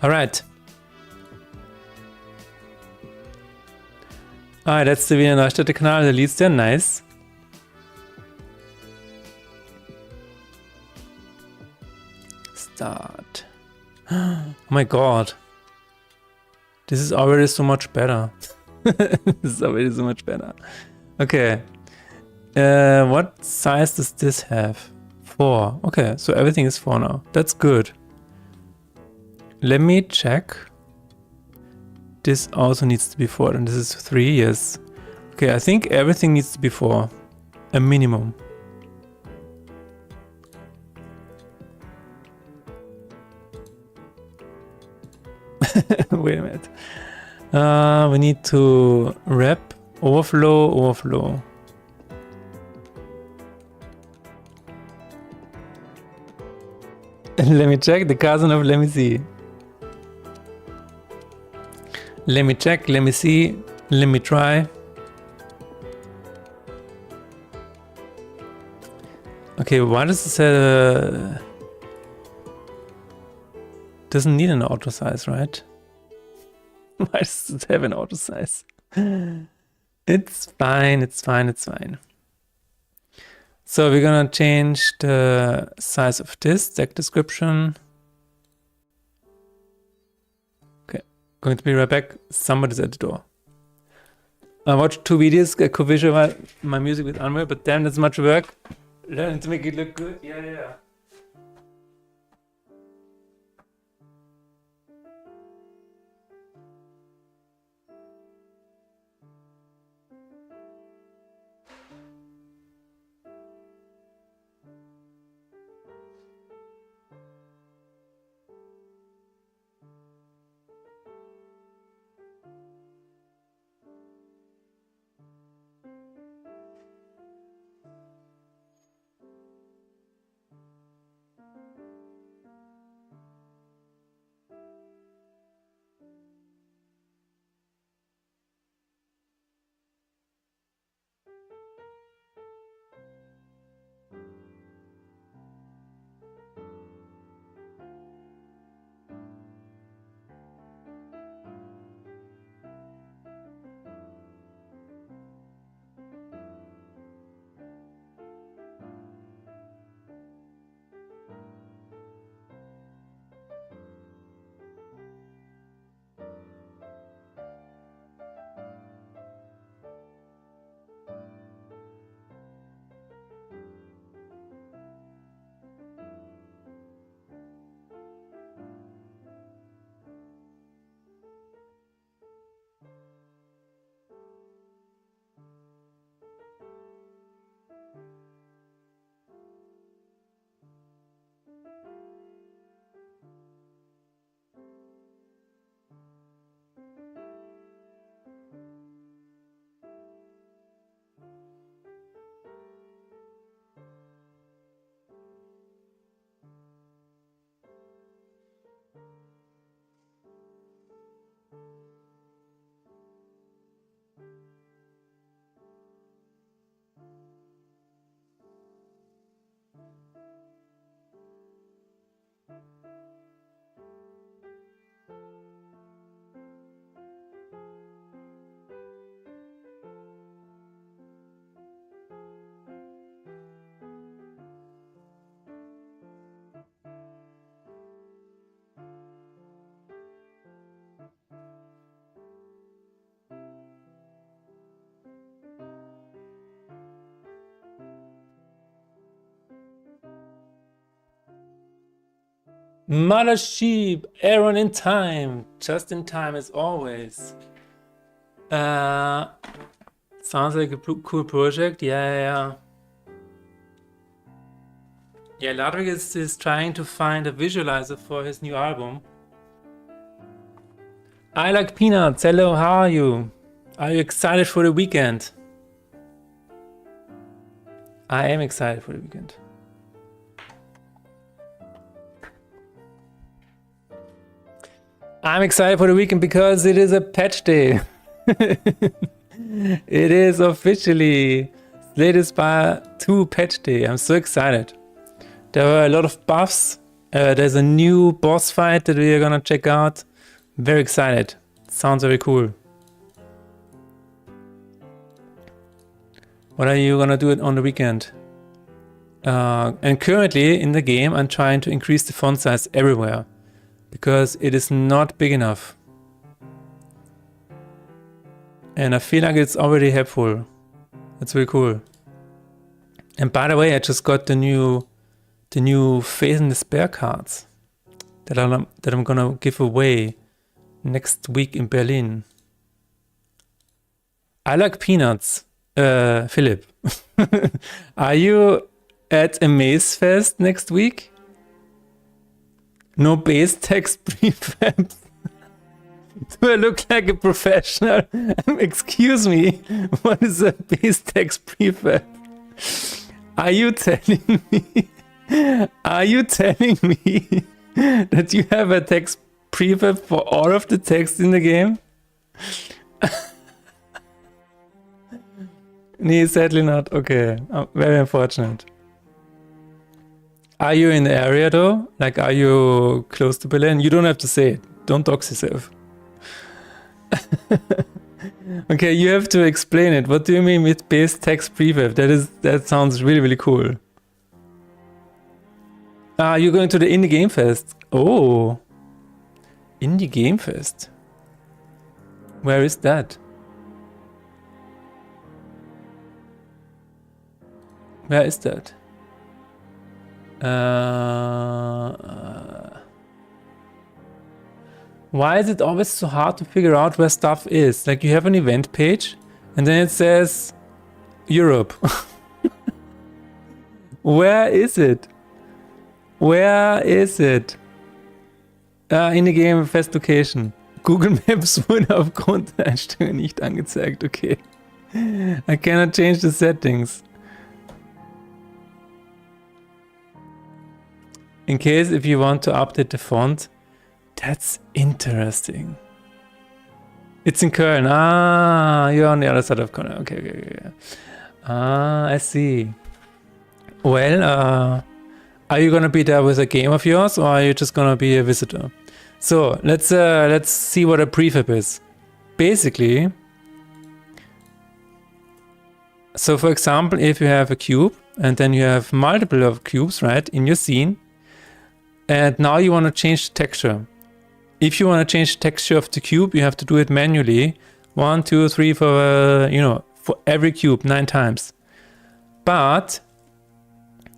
All right. Alright, that's the Wiener Neustädter Kanal, der leads there, nice. Start. Oh my god. This is already so much better. This is already so much better. Okay. What size does this have? 4. Okay, so everything is 4 now. That's good. Let me check. This also needs to be 4, and this is 3, yes. Okay, I think everything needs to be 4. A minimum. Wait a minute. We need to wrap, overflow. Let me check the cousin of, let me see. Let me check, let me see, let me try. Okay, why does it say doesn't need an auto size, right? Why does it have an auto size? It's fine, it's fine, it's fine. So we're gonna change the size of this deck description. Going to be right back. Somebody's at the door. I watched 2 videos, I could visualize my music with Unreal, but damn, that's much work. Learning to make it look good. Yeah. Mother sheep, Aaron in time, just in time as always. Sounds like a cool project. Yeah. Yeah, Ludwig is trying to find a visualizer for his new album. I like peanuts. Hello, how are you? Are you excited for the weekend? I am excited for the weekend. I'm excited for the weekend because it is a patch day. It is officially latest Spire 2 patch day. I'm so excited. There were a lot of buffs. There's a new boss fight that we are gonna check out. Very excited. Sounds very cool. What are you gonna do on the weekend? And currently in the game, I'm trying to increase the font size everywhere because it is not big enough. And I feel like it's already helpful. That's really cool. And by the way, I just got the new Phase in the Spare cards that I'm gonna give away next week in Berlin. I like peanuts. Philip, are you at a Maze Fest next week? No base text prefabs. Do I look like a professional? Excuse me, what is a base text prefab? Are you telling me that you have a text prefab for all of the text in the game? Nee, sadly not. Okay, very unfortunate. Are you in the area though? Like, are you close to Berlin? You don't have to say it. Don't dox yourself. Okay, you have to explain it. What do you mean with base text prefab? That sounds really, really cool. You're going to the Indie Game Fest. Oh, Indie Game Fest. Where is that? Where is that? Why is it always so hard to figure out where stuff is? Like, you have an event page and then it says Europe. Where is it? Where is it? In the Game Fest Location. Google Maps wurde aufgrund der Einstellung nicht angezeigt. Okay. I cannot change the settings. In case if you want to update the font. That's interesting. It's in Köln. You're on the other side of Köln. Okay. I see. Well, are you gonna be there with a game of yours, or are you just gonna be a visitor? So let's see what a prefab is. Basically, so for example, if you have a cube and then you have multiple of cubes, right, in your scene, and now you want to change the texture. If you want to change the texture of the cube, you have to do it manually. 1, 2, 3, for for every cube 9 times. But,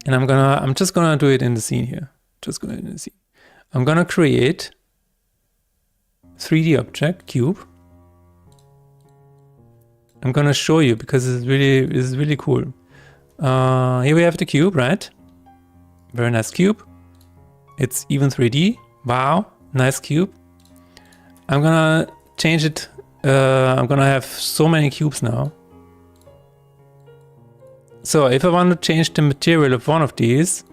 and I'm just gonna do it in the scene here. I'm gonna create 3D object cube. I'm gonna show you because this is really cool. Here we have the cube, right? Very nice cube. It's even 3D. Wow, nice cube. I'm gonna change it. I'm gonna have so many cubes now. So if I want to change the material of one of these,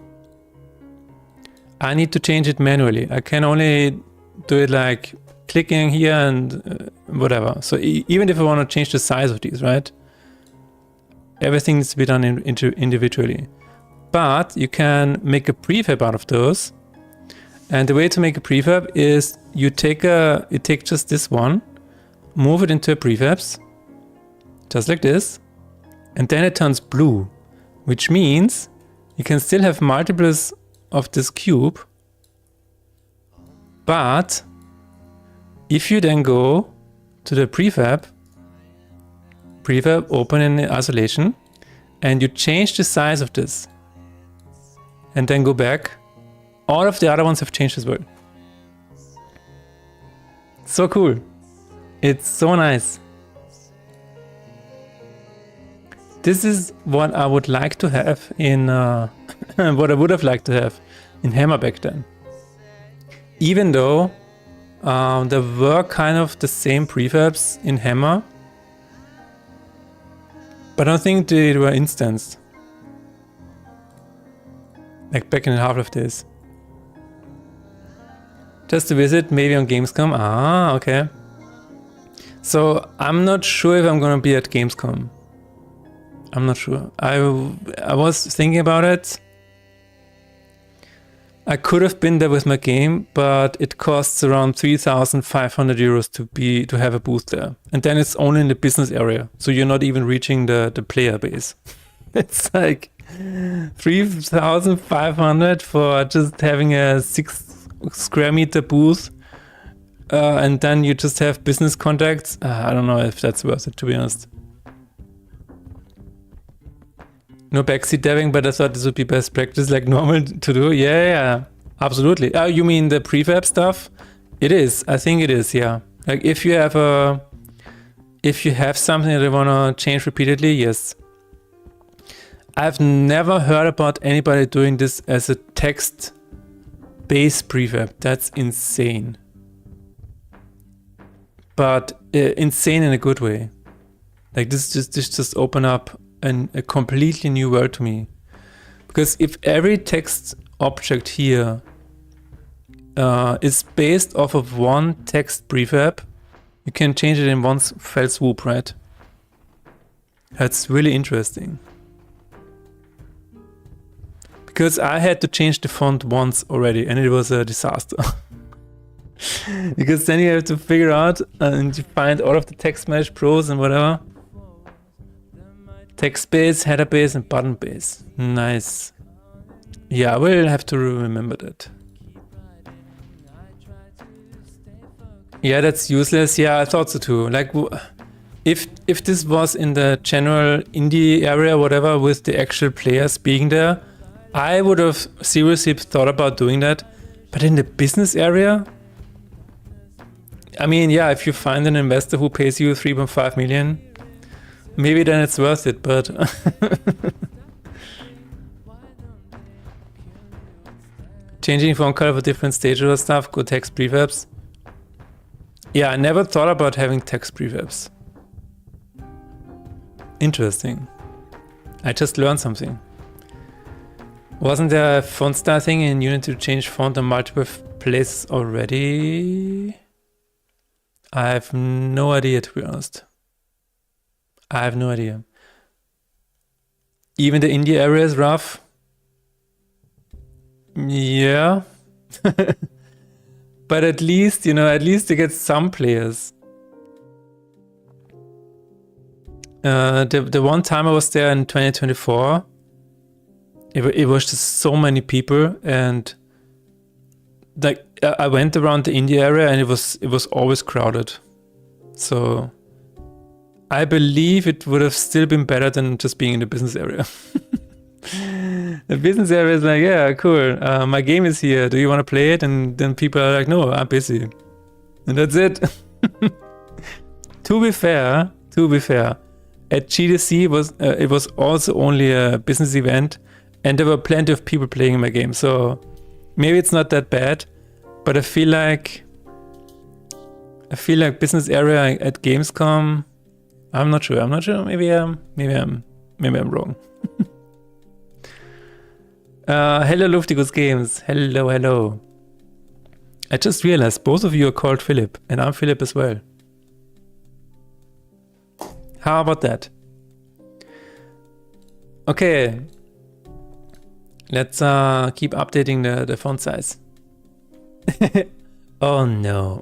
I need to change it manually. I can only do it like clicking here and whatever. So even if I want to change the size of these, right? Everything needs to be done individually. But you can make a prefab out of those. And the way to make a prefab is you take just this one, move it into a prefabs, just like this, and then it turns blue, which means you can still have multiples of this cube, but if you then go to the prefab, open in isolation, and you change the size of this, and then go back, all of the other ones have changed as well. So cool. It's so nice. This is what I would like to have in what I would have liked to have in Hammer back then. Even though there were kind of the same prefabs in Hammer, but I don't think they were instanced. Like back in the Half-Life days. Just to visit, maybe on Gamescom. Ah, okay. So I'm not sure if I'm gonna be at Gamescom. I'm not sure. I was thinking about it. I could have been there with my game, but it costs around 3,500 euros to have a booth there. And then it's only in the business area. So you're not even reaching the player base. It's like 3,500 for just having a 6 square meter booth. And then you just have business contacts. I don't know if that's worth it, to be honest. No backseat deving, but I thought this would be best practice, like normal to do. Yeah, absolutely. Oh, you mean the prefab stuff? It is. I think it is. Yeah. Like if you have something that you wanna change repeatedly, yes. I've never heard about anybody doing this as a text-based prefab. That's insane. But insane in a good way. Like this just open up a completely new world to me. Because if every text object here is based off of one text prefab, you can change it in one fell swoop, right? That's really interesting. Because I had to change the font once already and it was a disaster. Because then you have to figure out and you find all of the text mesh pros and whatever. Text base, header base, and button base. Nice. Yeah, I will have to remember that. Yeah, that's useless. Yeah, I thought so too. Like, if this was in the general indie area, whatever, with the actual players being there, I would have seriously thought about doing that. But in the business area, I mean, yeah, if you find an investor who pays you 3.5 million. Maybe then it's worth it, but changing font color for different stages or stuff, go text prefabs. Yeah, I never thought about having text prefabs. Interesting. I just learned something. Wasn't there a font style thing in Unity to change font on multiple places already? I have no idea, to be honest. I have no idea. Even the indie area is rough. Yeah. But at least, you know, at least they get some players. The one time I was there in 2024, it was just so many people, and like I went around the indie area and it was always crowded. So I believe it would have still been better than just being in the business area. The business area is like, yeah, cool. My game is here. Do you want to play it? And then people are like, no, I'm busy. And that's it. To be fair, at GDC it was also only a business event, and there were plenty of people playing my game. So maybe it's not that bad, but I feel like business area at Gamescom. I'm not sure. Maybe I'm wrong. Hello, Luftigus Games. Hello. I just realized both of you are called Philip, and I'm Philip as well. How about that? Okay. Let's keep updating the font size. Oh no.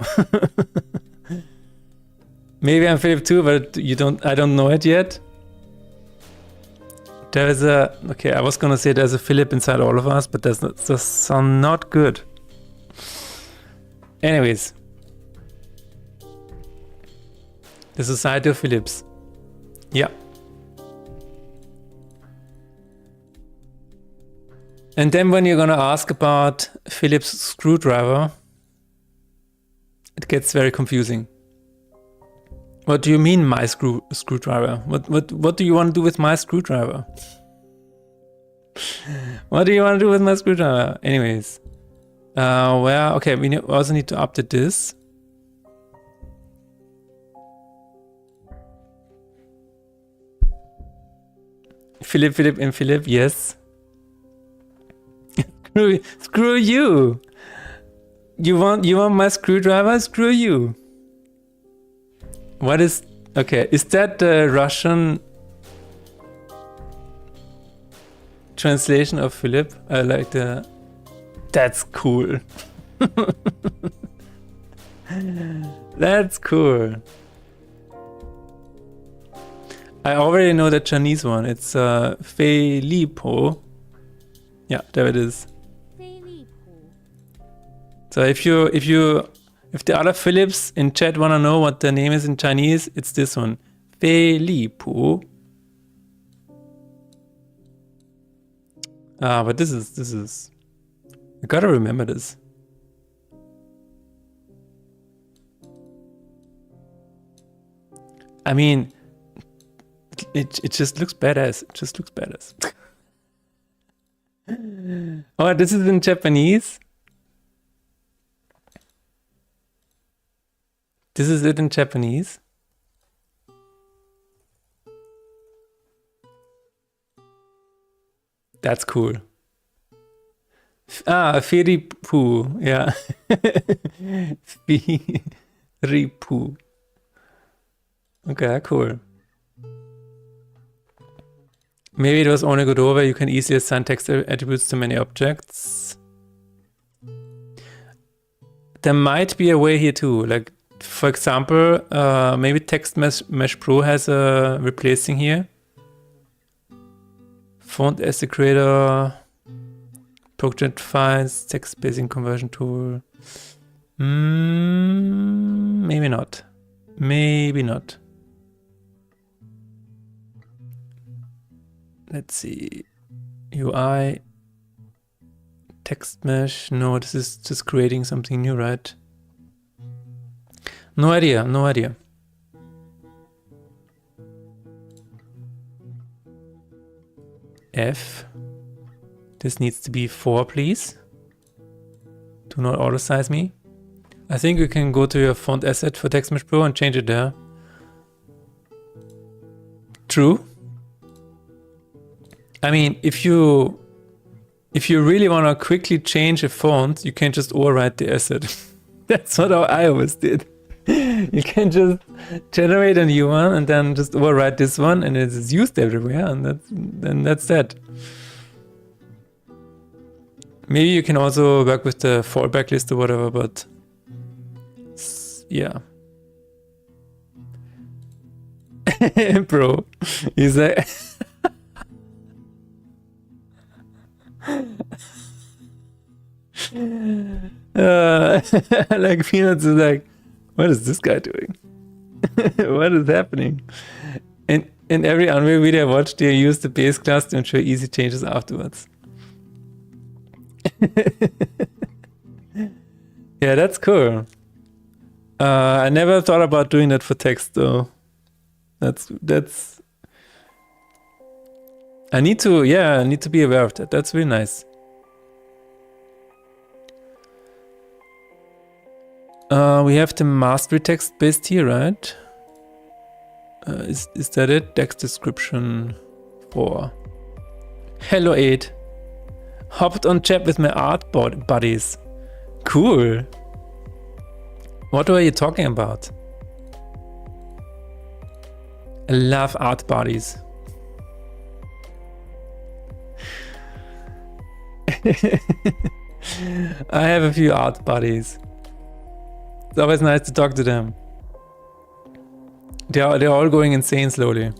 Maybe I'm Philip too, but I don't know it yet. There's okay, I was gonna say there's a Philip inside all of us, but that's not good. Anyways. The Society of Philips. Yeah. And then when you're gonna ask about Phillips screwdriver, it gets very confusing. What do you mean my screwdriver? What do you want to do with my screwdriver? What do you want to do with my screwdriver? Anyways, okay, we also need to update this. Philip, and Philip, yes. Screw you. You want my screwdriver? Screw you. What is... Okay, is that the Russian translation of Philip? I like the... That's cool. That's cool. I already know the Chinese one. It's Felipo. Yeah, there it is. So if the other Philips in chat wanna know what the name is in Chinese, it's this one. Felipo. But this is I gotta remember this. I mean, it just looks badass. It just looks badass. Oh, this is in Japanese. This is it in Japanese. That's cool. Firipu, yeah. Firipu. Okay, cool. Maybe it was only Godot, you can easily assign text attributes to many objects. There might be a way here too, like for example, maybe Text Mesh Pro has a replacing here. Font as the creator, project files, text spacing conversion tool. Maybe not. Maybe not. Let's see. UI. Text mesh. No, this is just creating something new, right? No idea. No idea. F. This needs to be 4, please. Do not auto size me. I think you can go to your font asset for Text Mesh Pro and change it there. True. I mean, if you really want to quickly change a font, you can just override the asset. That's what I always did. You can just generate a new one and then just override this one, and it is used everywhere, and that's that. Maybe you can also work with the fallback list or whatever, but yeah. Bro, he's like like Peanuts is like, what is this guy doing? What is happening? And in every Unreal video I watched, they use the base class to ensure easy changes afterwards. Yeah, that's cool. I never thought about doing that for text though. That's I need to be aware of that. That's really nice. We have the mastery text based here, right? Is that it? Text description 4. Hello 8. Hopped on chat with my art buddies. Cool. What were you talking about? I love art buddies. I have a few art buddies. It's always nice to talk to them. They're all going insane slowly.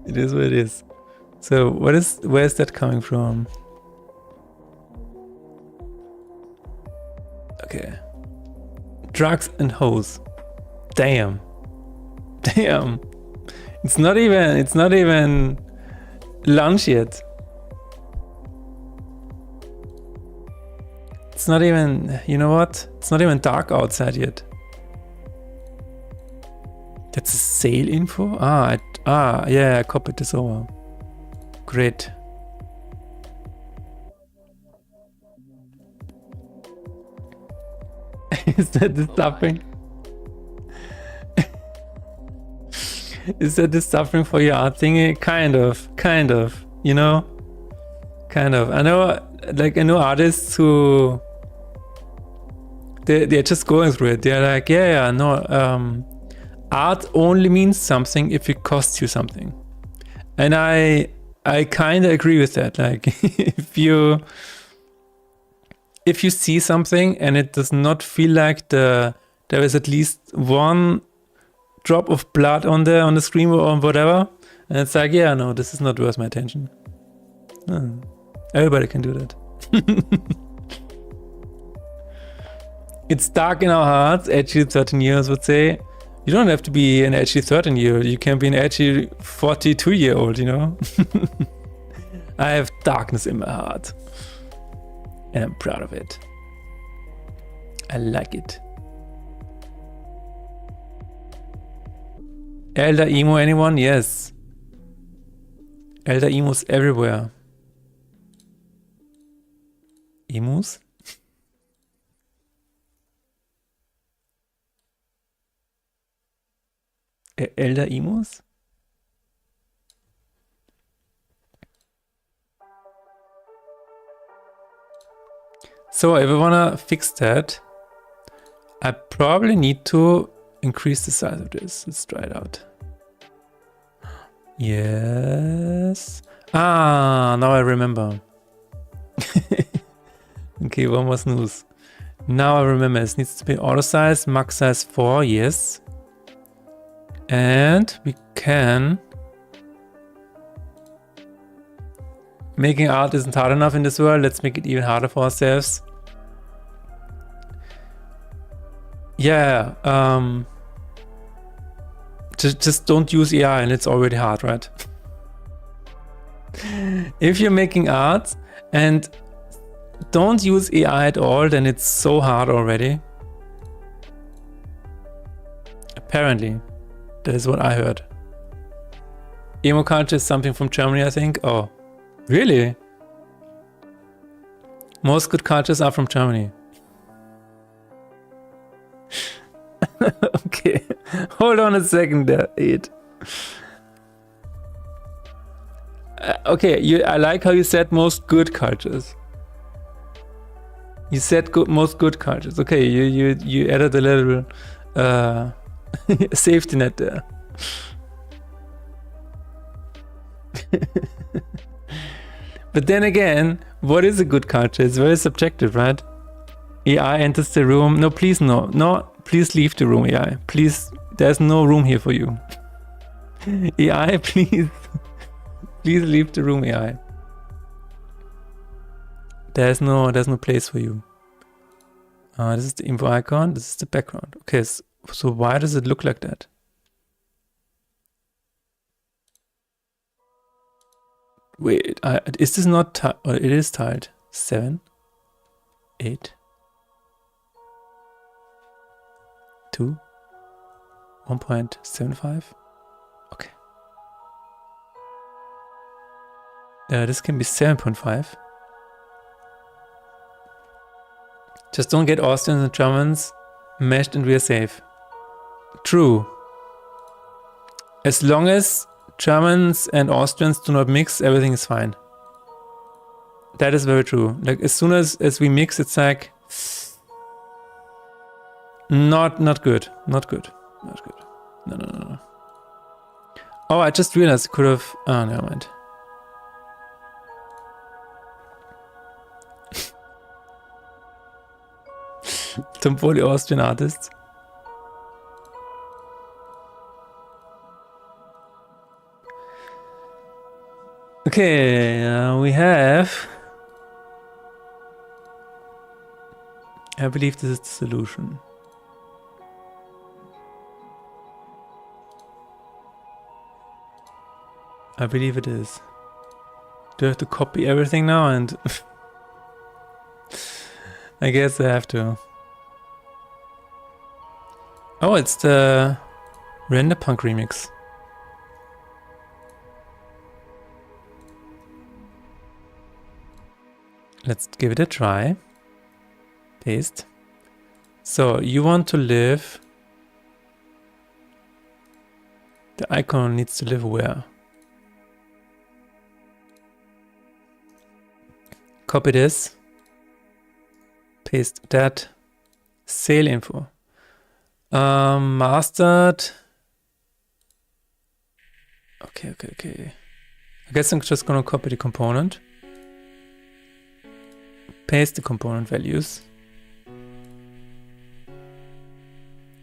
It is what it is. So where is that coming from? Okay. Drugs and hoes. Damn. Damn. It's not even lunch yet. It's not even, you know what? It's not even dark outside yet. That's a sale info? Yeah, I copied this over. Great. Is that the stuffing? Is that the stuffing for your art thingy? Kind of, you know? Kind of. I know artists who they're just going through it. They're like, art only means something if it costs you something. And I kind of agree with that. Like if you see something and it does not feel like there is at least one drop of blood on the screen or whatever, and it's like, yeah, no, this is not worth my attention. Everybody can do that. It's dark in our hearts, edgy 13-year-olds would say. You don't have to be an edgy 13-year-old. You can be an edgy 42-year-old, you know? I have darkness in my heart. And I'm proud of it. I like it. Elder emo, anyone? Yes. Elder emos everywhere. Emus? Elder emus? So if I wanna fix that, I probably need to increase the size of this. Let's try it out. Yes. Now I remember. Okay, one more snooze. Now I remember, it needs to be auto size, max size 4, yes. And we can... Making art isn't hard enough in this world, let's make it even harder for ourselves. Yeah, just don't use AI and it's already hard, right? If you're making art and don't use AI at all, then it's so hard already. Apparently, that is what I heard. Emo culture is something from Germany, I think. Oh, really? Most good cultures are from Germany. Okay, hold on a second there, Ed. Okay, I like how you said most good cultures. You said most good cultures. Okay, you added a little safety net there. But then again, what is a good culture? It's very subjective, right? AI enters the room. No, please, no, please leave the room, AI. Please, there's no room here for you. AI, please, please leave the room, AI. There's no place for you. This is the info icon. This is the background. Okay, so why does it look like that? Wait, is this not tiled? Oh, it is tiled. 7, 8, 2, 1.75. Okay. This can be 7.5. Just don't get Austrians and Germans meshed and we're safe. True. As long as Germans and Austrians do not mix, everything is fine. That is very true. Like as soon as we mix, it's like not good. Not good. Not good. No. Oh, I just realized I could have. Oh, never mind. Tomboli Austrian artists. Okay, we have... I believe this is the solution. I believe it is. Do I have to copy everything now? And I guess I have to. Oh, it's the Render Punk remix. Let's give it a try. Paste. So you want to live. The icon needs to live where? Copy this. Paste that. Sale info. Mastered. Okay. I guess I'm just gonna copy the component. Paste the component values.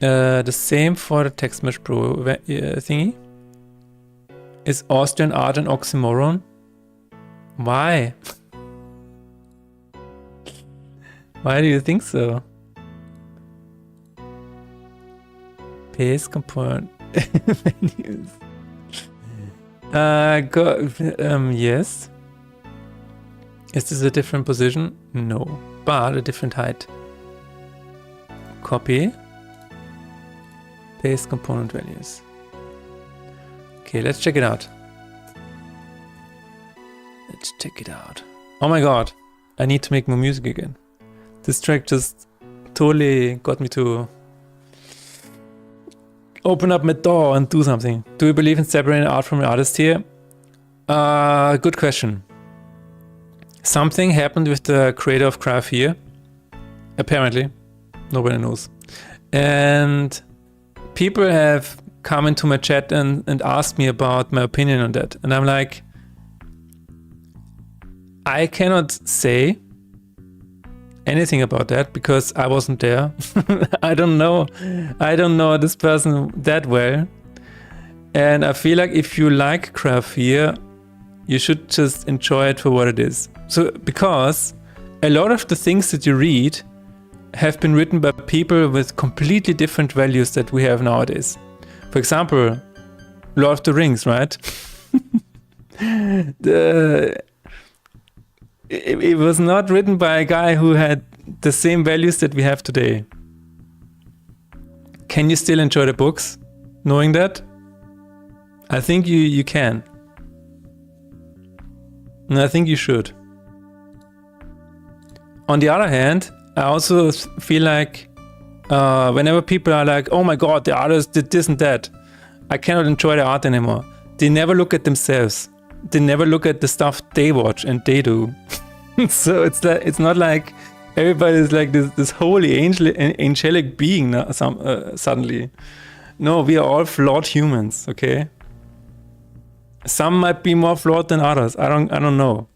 The same for the Text Mesh Pro thingy. Is Austrian art an oxymoron? Why? Why do you think so? Paste component values. Yes. Is this a different position? No, but a different height. Copy. Paste component values. Okay, let's check it out. Let's check it out. Oh my god, I need to make more music again. This track just totally got me to open up my door and do something. Do you believe in separating art from the artist here? Good question. Something happened with the creator of Craft here. Apparently. Nobody knows. And people have come into my chat and asked me about my opinion on that. And I'm like, I cannot say anything about that because I wasn't there. I don't know this person that well. And I feel like if you like Craft here, you should just enjoy it for what it is. So, because a lot of the things that you read have been written by people with completely different values that we have nowadays. For example, Lord of the Rings, right? It was not written by a guy who had the same values that we have today. Can you still enjoy the books knowing that? I think you can. And I think you should. On the other hand, I also feel like whenever people are like, oh my god, the artist did this and that, I cannot enjoy the art anymore. They never look at themselves. They never look at the stuff they watch and they do. So it's not like everybody is like this holy angelic being now, suddenly. No, we are all flawed humans, okay? Some might be more flawed than others. I don't know.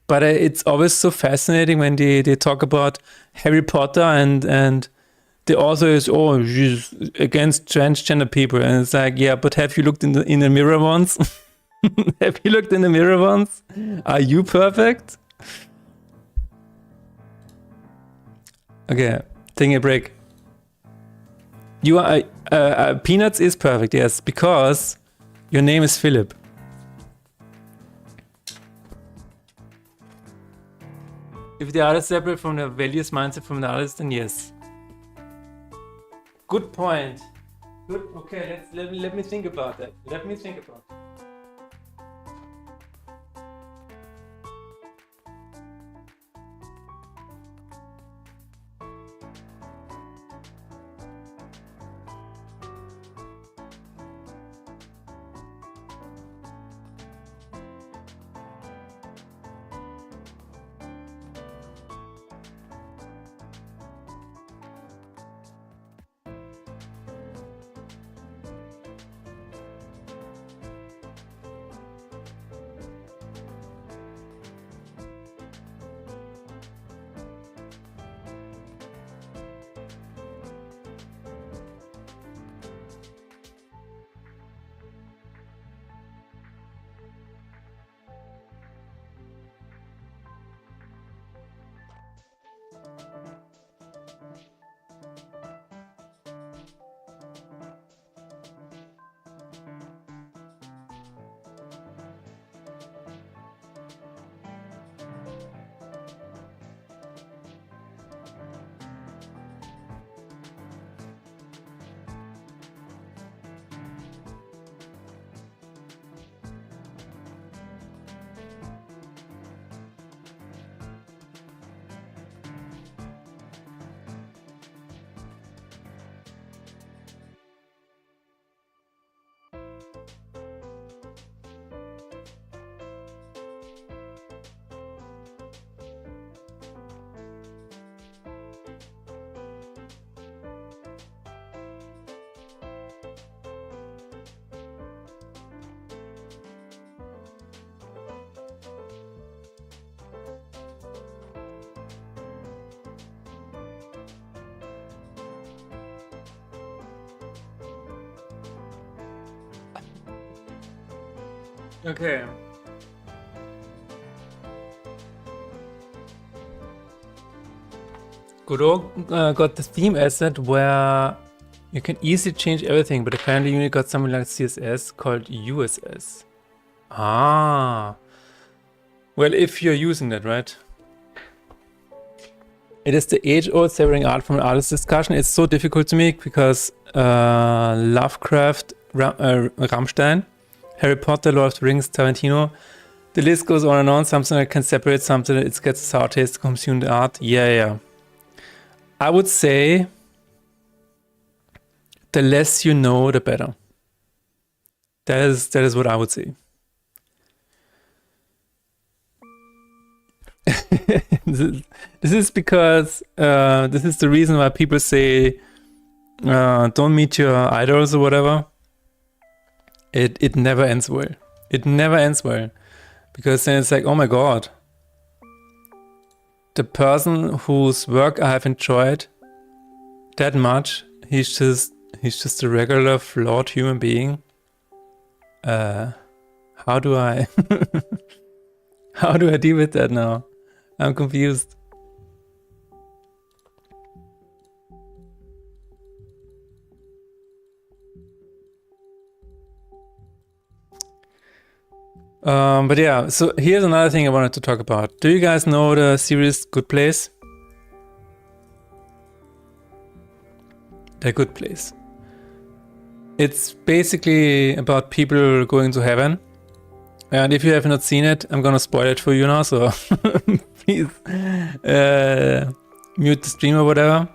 But it's always so fascinating when they talk about Harry Potter and the author is, oh, she's against transgender people. And it's like, yeah, but have you looked in the mirror once? Have you looked in the mirror once? Are you perfect? Okay, taking a break. You are Peanuts is perfect, yes, because your name is Philip. If the artist is separate from the values mindset from the artist, then yes. Good point. Good. Okay, let me think about that. Let me think about it. Okay. Godot got the theme asset where you can easily change everything, but apparently you got something like CSS called USS. Ah. Well, if you're using that, right? It is the age-old separating art from an artist discussion. It's so difficult to make because Lovecraft, Rammstein, Harry Potter, Lord of the Rings, Tarantino. The list goes on and on. Something that can separate, something that it gets a sour taste to consume the art. Yeah. I would say the less you know, the better. That is what I would say. This is because this is the reason why people say don't meet your idols or whatever. It never ends well. It never ends well. Because then it's like, oh my god. The person whose work I have enjoyed that much, he's just a regular flawed human being. How do I how do I deal with that now? I'm confused. But yeah, so here's another thing I wanted to talk about. Do you guys know the series Good Place? The Good Place. It's basically about people going to heaven. And if you have not seen it, I'm gonna spoil it for you now, so please mute the stream or whatever.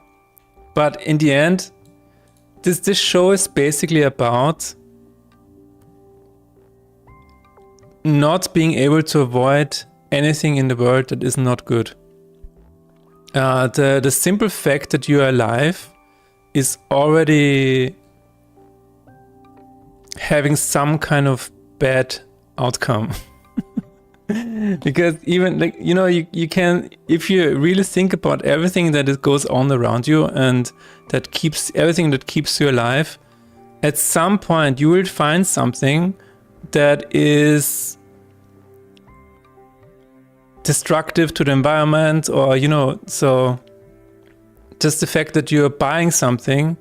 But in the end, this show is basically about not being able to avoid anything in the world that is not good. The simple fact that you are alive is already having some kind of bad outcome. Because even like, you know, you can, if you really think about everything that goes on around you and that keeps everything that keeps you alive, at some point you will find something that is destructive to the environment, or you know, so just the fact that you're buying something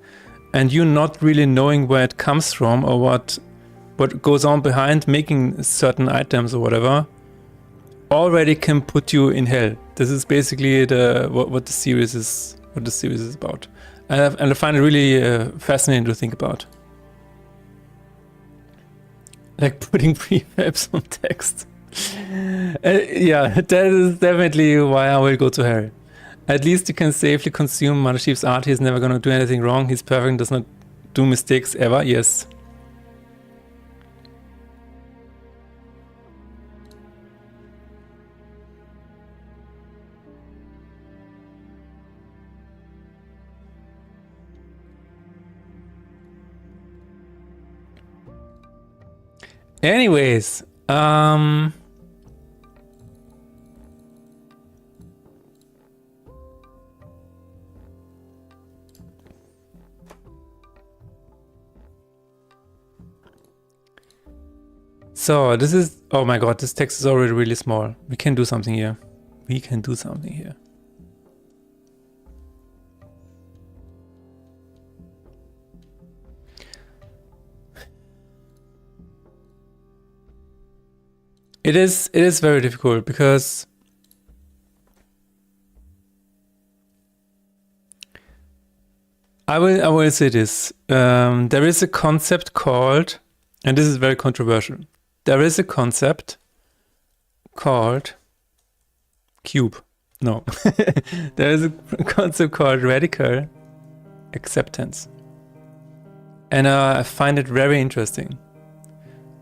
and you're not really knowing where it comes from or what goes on behind making certain items or whatever already can put you in hell. This is basically what the series is about, and I find it really fascinating to think about. Like putting prefabs on text. Yeah, that is definitely why I will go to Harry. At least you can safely consume Mother Chief's art. He's never gonna do anything wrong. He's perfect, does not do mistakes ever. Yes. Anyways, so this is, oh my god, this text is already really small. We can do something here. It is very difficult because I will say this. There is a concept called, and this is very controversial. There is a concept called cube. No. There is a concept called radical acceptance. And I find it very interesting.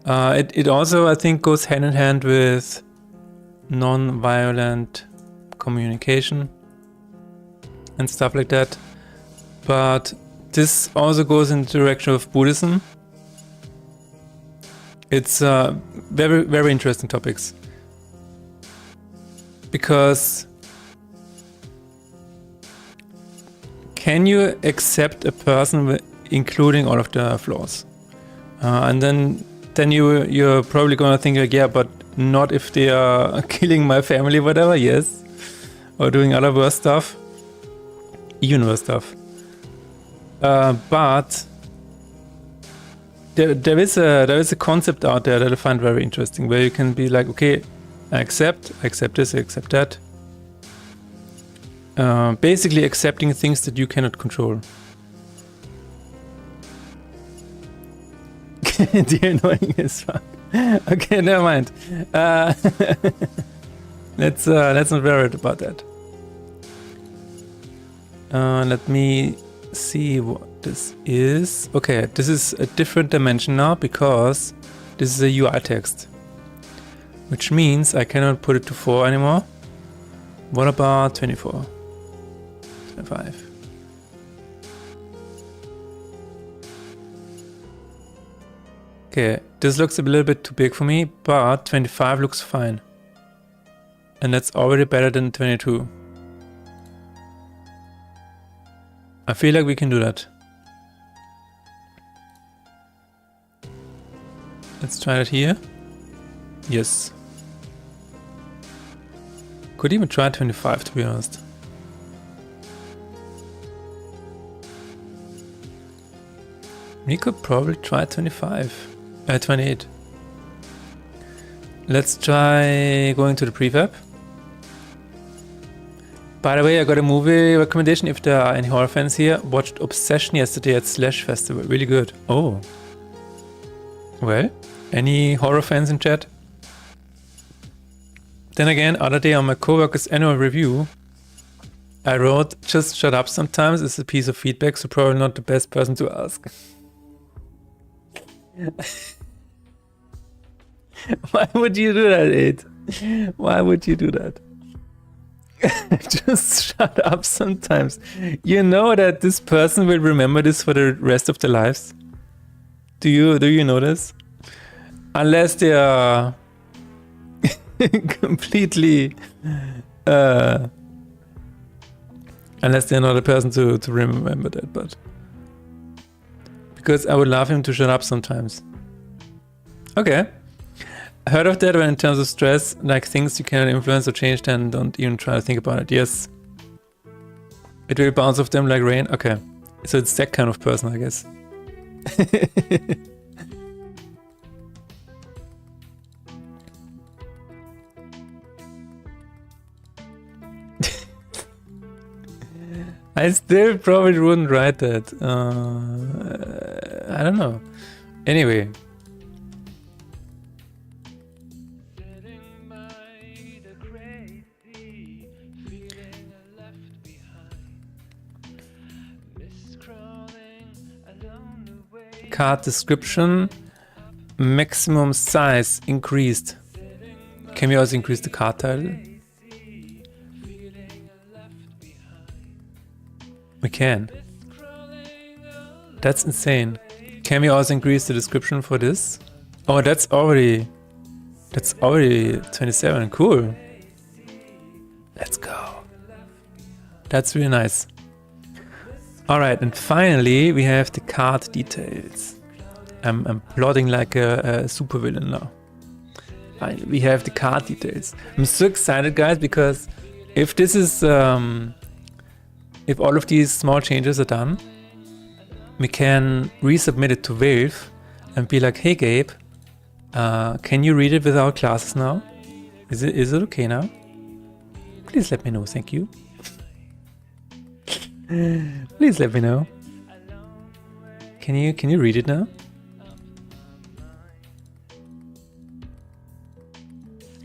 It also, I think, goes hand in hand with non-violent communication and stuff like that. But this also goes in the direction of Buddhism. It's very, very interesting topics. Because can you accept a person including all of the flaws? And then then you're probably gonna think like, yeah, but not if they are killing my family, whatever. Yes, or doing other worse stuff, even worse stuff. But there is a concept out there that I find very interesting, where you can be like, okay, I accept this, I accept that. Basically accepting things that you cannot control. They're annoying as fuck. Okay, never mind. Let's not worry about that. Let me see what this is. Okay, this is a different dimension now because this is a UI text, which means I cannot put it to 4 anymore. What about 24? 25. Okay, this looks a little bit too big for me, but 25 looks fine. And that's already better than 22. I feel like we can do that. Let's try it here. Yes. Could even try 25, to be honest. We could probably try 25. 28. Let's try going to the prefab. By the way, I got a movie recommendation if there are any horror fans here. Watched Obsession yesterday at Slash Festival. Really good. Oh. Well, any horror fans in chat? Then again, other day on my coworker's annual review, I wrote, just shut up sometimes. It's a piece of feedback, so probably not the best person to ask. Why would you do that, Ed? Why would you do that? Just shut up sometimes. You know that this person will remember this for the rest of their lives. Do you know this? Unless they are completely unless they're not a person to remember that, but because I would love him to shut up sometimes. Okay. Heard of that when in terms of stress, like things you cannot influence or change, then don't even try to think about it. Yes. It will bounce off them like rain. Okay. So it's that kind of person, I guess. I still probably wouldn't write that. I don't know. Anyway. Card description, maximum size increased. Can we also increase the card title? We can. That's insane. Can we also increase the description for this? Oh, that's already 27. Cool. Let's go. That's really nice. All right, and finally we have the card details. I'm plotting like a supervillain now. Finally, we have the card details. I'm so excited, guys, because if this is if all of these small changes are done, we can resubmit it to Valve and be like, hey Gabe, can you read it without classes now? Is it okay now? Please let me know, thank you. Please let me know. Can you read it now?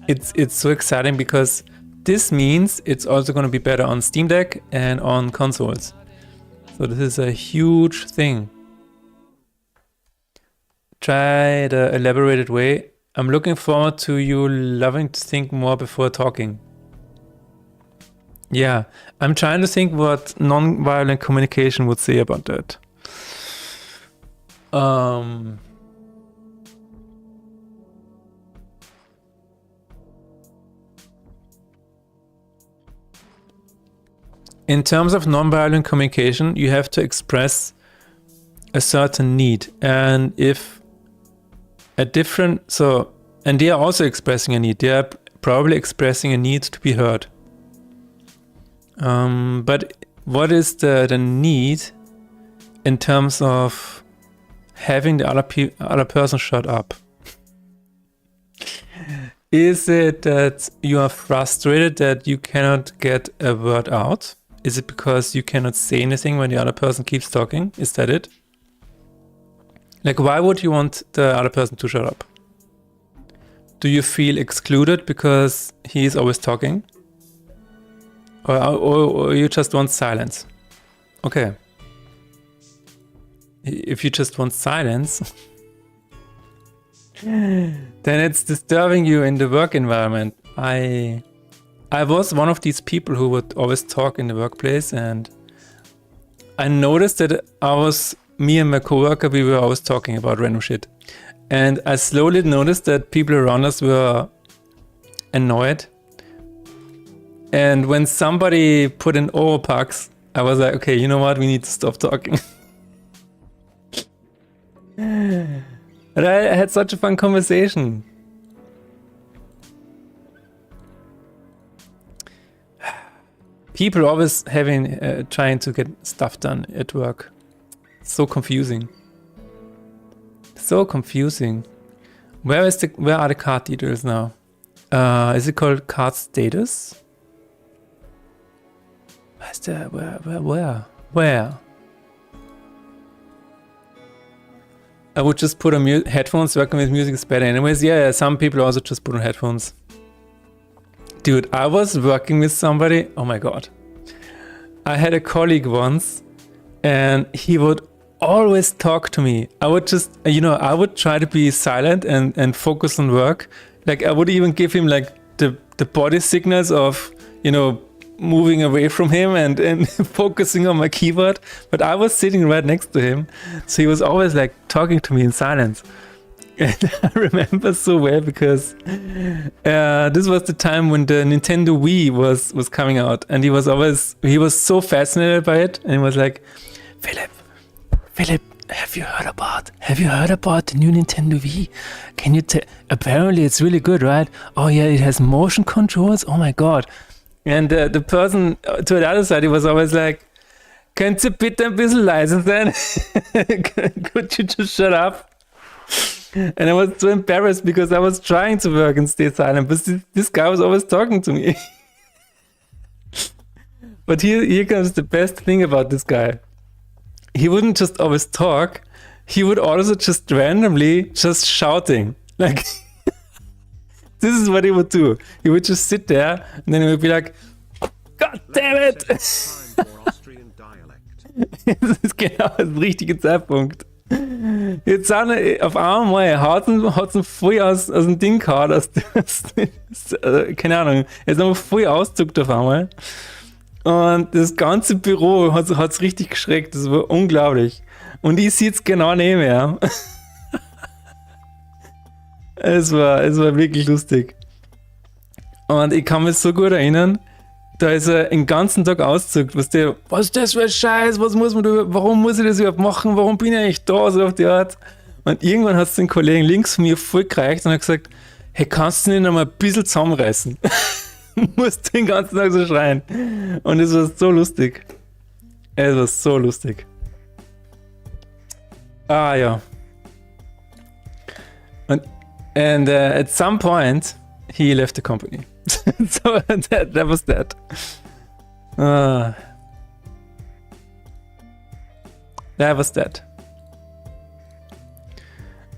It's so exciting because this means it's also going to be better on Steam Deck and on consoles. So this is a huge thing. Try the elaborated way. I'm looking forward to you loving to think more before talking. Yeah, I'm trying to think what non-violent communication would say about that. In terms of non-violent communication, you have to express a certain need. And if a different, so, and they are also expressing a need. They are probably expressing a need to be heard. But what is the need in terms of having the other person shut up? Is it that you are frustrated that you cannot get a word out? Is it because you cannot say anything when the other person keeps talking? Is that it? Like, why would you want the other person to shut up? Do you feel excluded because he is always talking? Or you just want silence? Okay. If you just want silence, then it's disturbing you in the work environment. I was one of these people who would always talk in the workplace, and I noticed that me and my coworker, we were always talking about random shit. And I slowly noticed that people around us were annoyed. And when somebody put in overpax, I was like, okay, you know what? We need to stop talking. But I had such a fun conversation. People always trying to get stuff done at work. So confusing. So confusing. Where are the card details now? Is it called card status? Where? I would just put on headphones. Working with music is better anyways. Yeah, some people also just put on headphones. Dude, I was working with somebody. Oh my god. I had a colleague once, and he would always talk to me. I would just, I would try to be silent and focus on work. Like, I would even give him like the body signals of, moving away from him and focusing on my keyboard. But I was sitting right next to him, so he was always like talking to me in silence. And I remember so well because this was the time when the Nintendo Wii was coming out, and he was so fascinated by it, and he was like, Philip, have you heard about the new Nintendo Wii? Can you apparently it's really good, right? Oh yeah, it has motion controls. Oh my god. And the person to the other side, he was always like, "Könnt ihr bitte ein bisschen leise sein? Could you just shut up?" And I was so embarrassed because I was trying to work and stay silent, but this guy was always talking to me. But here comes the best thing about this guy. He wouldn't just always talk, he would also just randomly just shouting. Like, this is what he would do. He would just sit there and then he would be like, "God damn it!" Das ist genau der richtige Zeitpunkt. Jetzt auf einmal hat es voll aus dem Ding gehauen, keine Ahnung, er ist einfach voll auszuckt auf einmal. Und das ganze Büro hat es richtig geschreckt, das war unglaublich. Und ich sitze genau neben ihm. Es war wirklich lustig. Und ich kann mich so gut erinnern, da ist er den ganzen Tag ausgezuckt. Was ist das für ein Scheiß? Warum muss ich das überhaupt machen? Warum bin ich eigentlich da? So auf die Art. Und irgendwann hat es den Kollegen links von mir voll gereicht und hat gesagt, hey, kannst du nicht noch mal ein bisschen zusammenreißen? Musst den ganzen Tag so schreien. Und es war so lustig. Es war so lustig. Ah ja. And at some point, he left the company. So that was that. That was that.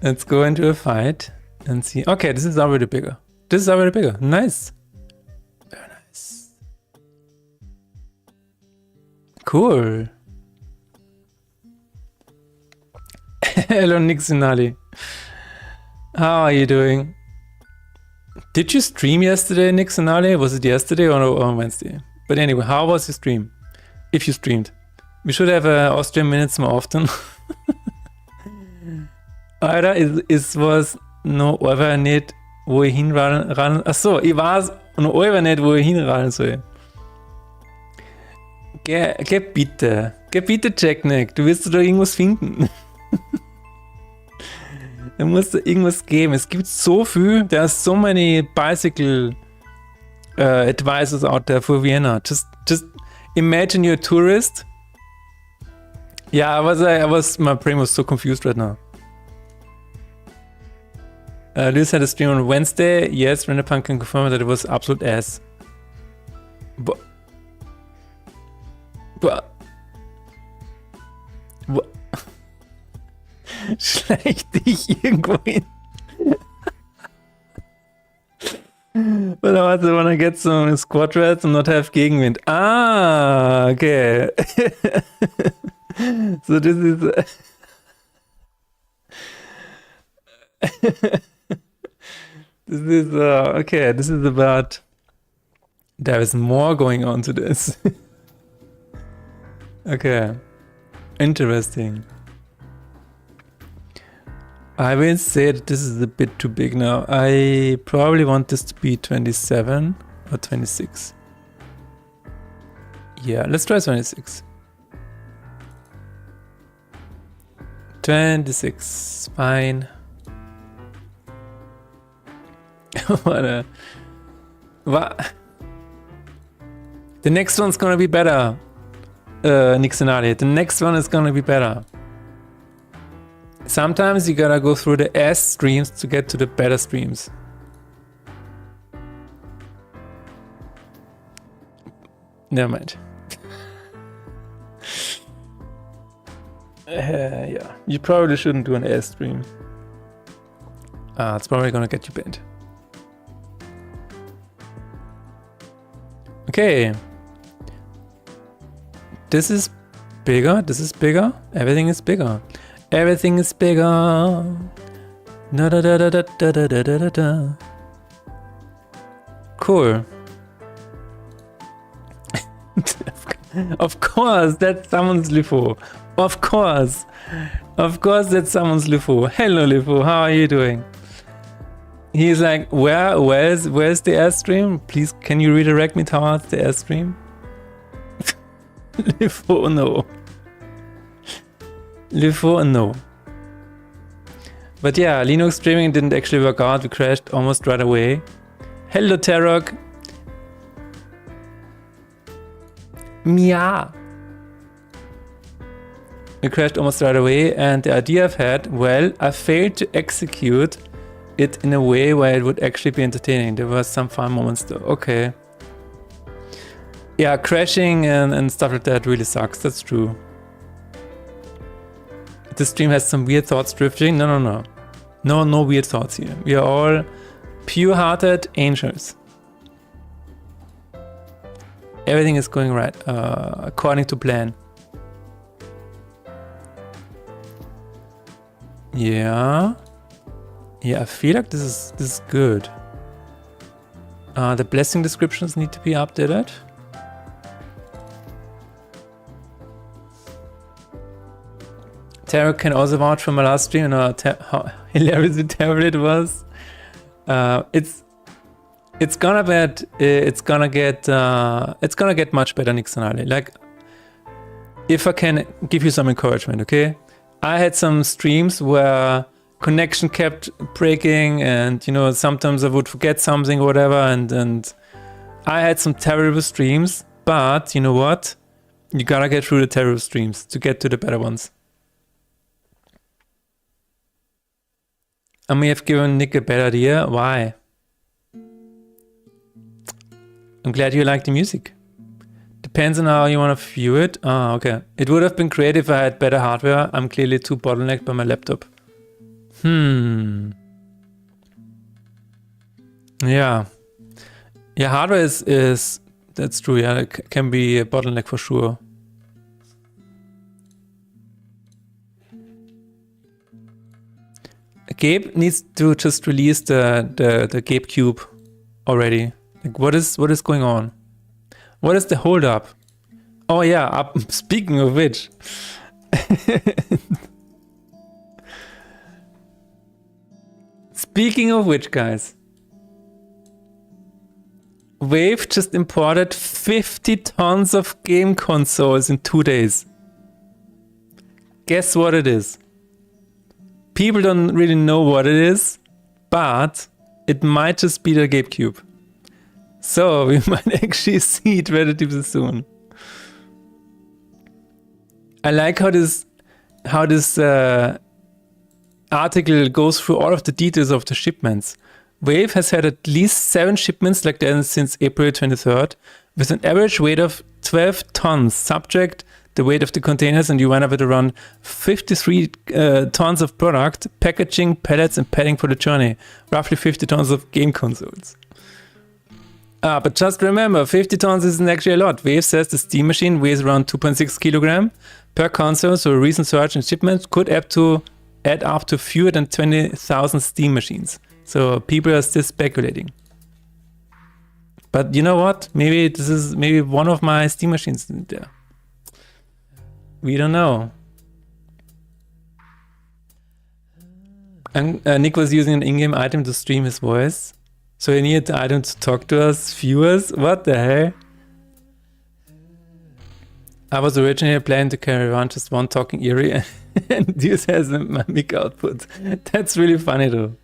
Let's go into a fight and see. Okay, this is already bigger. Nice. Very nice. Cool. Hello, Nixonali. How are you doing? Did you stream yesterday, Nixonali? Was it yesterday or on Wednesday? But anyway, how was your stream? If you streamed. We should have Austrian minutes more often. Alter, es was noch einfach nicht, wo ich hinrennen. Achso, ich weiß noch einfach nicht, wo ich hinrennen soll. Geh bitte, Jackneck, du wirst da irgendwas finden. Da muss da irgendwas geben. Es gibt so viel. There are so many bicycle advisors out there for Vienna. Just imagine you're a tourist. Yeah, my brain was so confused right now. Liz had a stream on Wednesday. Yes, Renderpunk can confirm that it was absolute ass. But schleich dich irgendwo hin. But I also wanna get some squad rats and not have Gegenwind. Ah, okay. So this is okay. This is about. There is more going on to this. Okay, interesting. I will say that this is a bit too big now. I probably want this to be 27 or 26. Yeah, let's try 26. 26, fine. What? The next one's gonna be better, Nixonali. The next one is gonna be better. Sometimes you gotta go through the S streams to get to the better streams. Never mind. Yeah, you probably shouldn't do an S stream. It's probably gonna get you banned. Okay. This is bigger. This is bigger. Everything is bigger. Everything is bigger. Da da da da da da da da da da. Cool. Of course, that's someone's Lifo. Of course. Of course, that's someone's Lifo. Hello, Lifo. How are you doing? He's like, where's the Airstream? Please, can you redirect me towards the Airstream? Lifo, no. Lifo, no. But yeah, Linux streaming didn't actually work out. We crashed almost right away. Hello, Tarok. Mia. We crashed almost right away, and the idea I've had, well, I failed to execute it in a way where it would actually be entertaining. There were some fun moments though. Okay. Yeah, crashing and stuff like that really sucks. That's true. This stream has some weird thoughts drifting. No. No weird thoughts here. We are all pure-hearted angels. Everything is going right, according to plan. Yeah. Yeah, I feel like this is good. The blessing descriptions need to be updated. Tarot can also vouch for my last stream and how hilarious and terrible it was. It's gonna get much better, Nixonali. Like, if I can give you some encouragement, okay? I had some streams where connection kept breaking, and you know, sometimes I would forget something or whatever, and I had some terrible streams. But you know what? You gotta get through the terrible streams to get to the better ones. I may have given Nick a better idea. Why? I'm glad you like the music. Depends on how you want to view it. Ah, okay. It would have been great if I had better hardware. I'm clearly too bottlenecked by my laptop. Yeah. Yeah, hardware is that's true. Yeah, it can be a bottleneck for sure. Gabe needs to just release the Gabe Cube already. Like, what is going on? What is the hold up? Oh yeah, speaking of which. Speaking of which, guys. Wave just imported 50 tons of game consoles in 2 days. Guess what it is? People don't really know what it is, but it might just be the GameCube. So we might actually see it relatively soon. I like how this article goes through all of the details of the shipments. Wave has had at least 7 shipments like that since April 23rd, with an average weight of 12 tons, subject the weight of the containers, and you wind up with around 53 tons of product, packaging, pallets, and padding for the journey. Roughly 50 tons of game consoles. But just remember, 50 tons isn't actually a lot. Wave says the Steam machine weighs around 2.6 kilogram per console, so a recent surge in shipments could add up to fewer than 20,000 Steam machines. So people are still speculating. But you know what? Maybe this is one of my Steam machines there. We don't know. And Nick was using an in-game item to stream his voice. So he needed the item to talk to us viewers. What the hell? I was originally planning to carry around just one talking Eerie and this has a mic output. That's really funny though.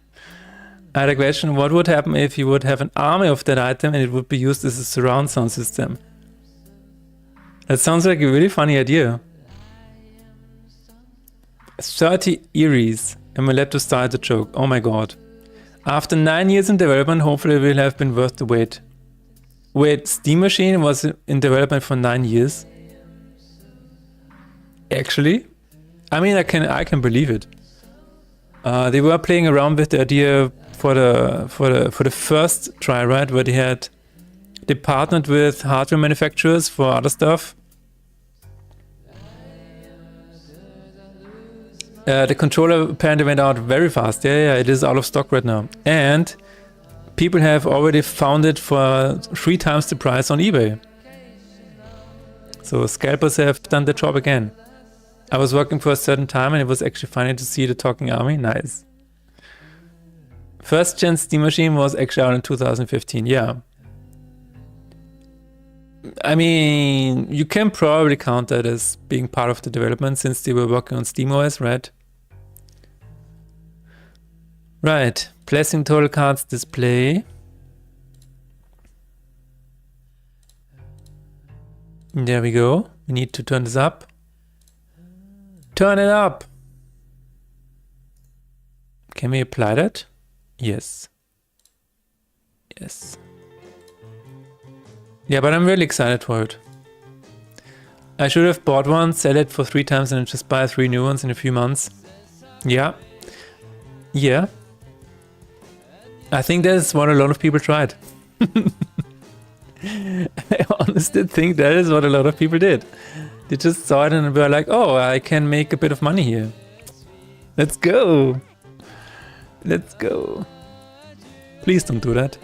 I had a question, what would happen if you would have an army of that item and it would be used as a surround sound system? That sounds like a really funny idea. 30 Eries. Am I allowed to start the joke? Oh my god. After 9 years in development, hopefully it will have been worth the wait. Wait, Steam Machine was in development for 9 years? Actually? I mean, I can believe it. They were playing around with the idea for the first try, right? Where they partnered with hardware manufacturers for other stuff. The controller apparently went out very fast. Yeah, it is out of stock right now. And people have already found it for 3 times the price on eBay. So scalpers have done the job again. I was working for a certain time and it was actually funny to see the talking army. Nice. First gen Steam Machine was actually out in 2015. Yeah. I mean, you can probably count that as being part of the development since they were working on SteamOS, right? Right. Blessing total cards display. There we go. We need to turn this up. Turn it up! Can we apply that? Yes. Yes. Yeah, but I'm really excited for it. I should have bought one, sell it for 3 times and then just buy 3 new ones in a few months. Yeah. Yeah. I think that's what a lot of people tried. I honestly think that is what a lot of people did. They just saw it and were like, oh, I can make a bit of money here. Let's go. Let's go. Please don't do that.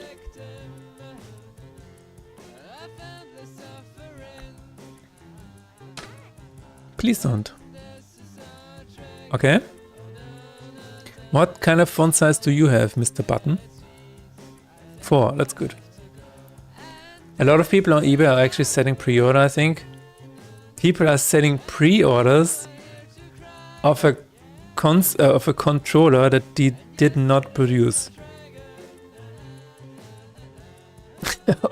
Please don't. Okay. What kind of font size do you have, Mr. Button? 4, that's good. A lot of people on eBay are actually setting pre-order, I think. People are setting pre-orders of a controller that they did not produce.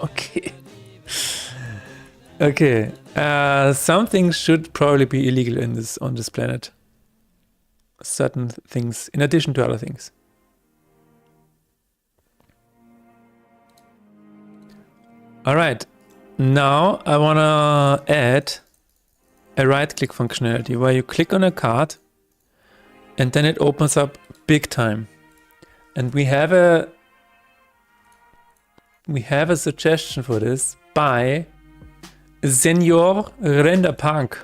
Okay. Okay. Some things should probably be illegal on this planet. Certain things, in addition to other things. Alright. Now I wanna add a right-click functionality where you click on a card and then it opens up big time. And we have a suggestion for this by Senor Renderpunk.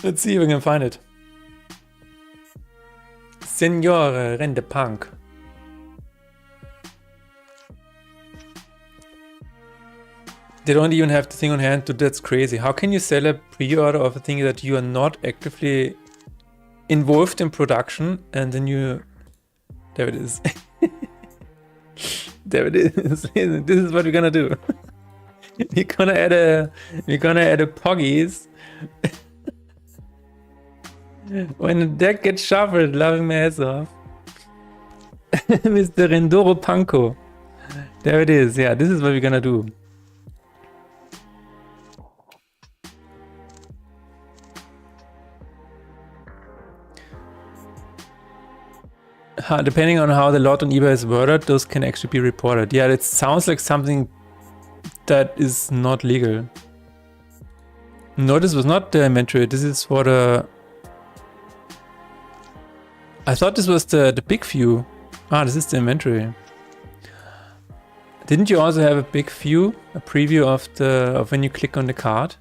Let's see if we can find it. Senor Renderpunk. They don't even have the thing on hand. Dude, that's crazy. How can you sell a pre-order of a thing that you are not actively involved in production and then you... There it is. There it is. This is what we're gonna do. We're gonna add a Poggies. When the deck gets shuffled, laughing my ass off. Mr. Rendoro Panko. There it is. Yeah, this is what we're gonna do. Depending on how the lot on eBay is worded, those can actually be reported. Yeah, it sounds like something that is not legal. No, this was not the inventory. This is for the... I thought this was the big view. Ah, this is the inventory. Didn't you also have a big view, a preview of when you click on the card?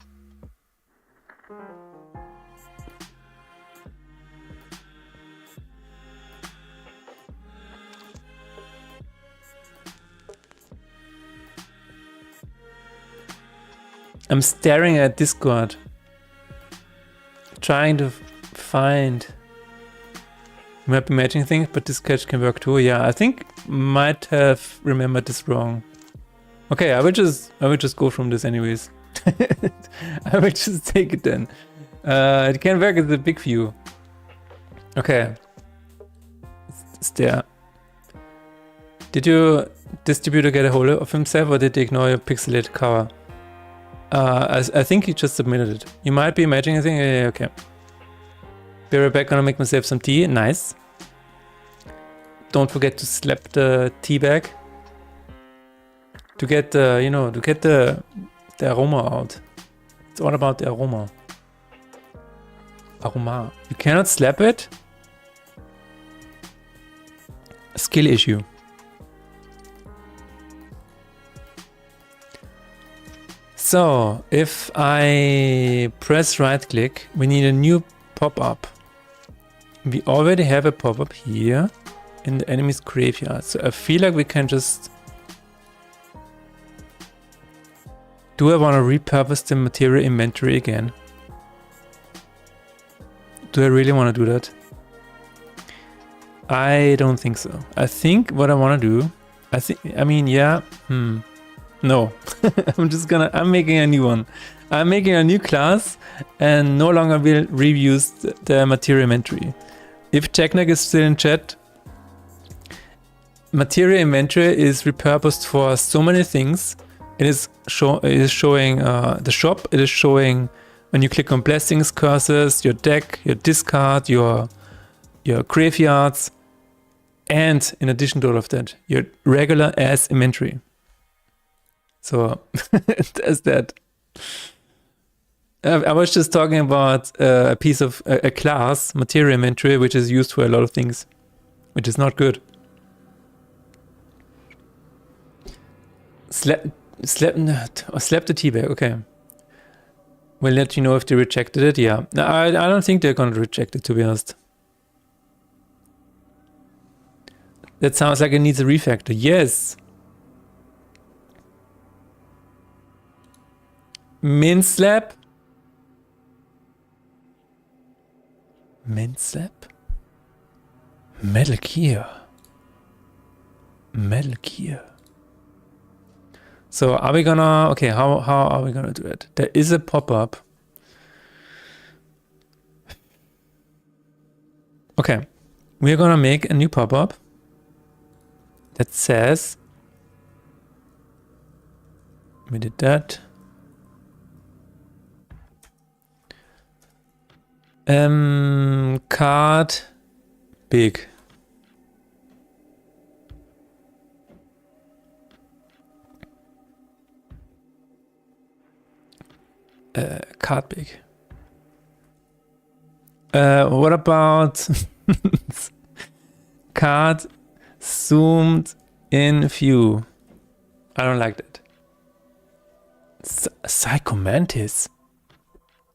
I'm staring at Discord, trying to find. You might be matching things, but this catch can work too. Yeah, I think might have remembered this wrong. Okay, I will just go from this anyways. I will just take it then. It can work as a big view. Okay, it's there. Did your distributor get a hold of himself, or did they ignore your pixelated cover? I think he just submitted it. You might be imagining a thing. Yeah, okay. Be right back. Gonna make myself some tea. Nice. Don't forget to slap the tea bag to get the, you know, to get the aroma out. It's all about the aroma. Aroma. You cannot slap it. A skill issue. So, if I press right click, we need a new pop-up. We already have a pop-up here in the enemy's graveyard. So I feel like we can just... Do I want to repurpose the material inventory again? Do I really want to do that? I don't think so. I think what I want to do... No, I'm making a new one. I'm making a new class and no longer will reuse the material inventory. If Technic is still in chat, material inventory is repurposed for so many things. It is showing the shop. It is showing when you click on blessings, curses, your deck, your discard, your graveyards, and in addition to all of that, your regular ass inventory. So there's that. I was just talking about a piece of a class, material inventory, which is used for a lot of things, which is not good. Slap the tea bag. Okay. We'll let you know if they rejected it. Yeah. I don't think they're gonna reject it, to be honest. That sounds like it needs a refactor. Yes. Min slap? Min slap? Metal Gear. Metal Gear. So are we gonna... Okay, how are we gonna do it? There is a pop-up. Okay. We're gonna make a new pop-up that says... We did that. Card big. Card big. What about card zoomed in view? I don't like that. Psychomantis.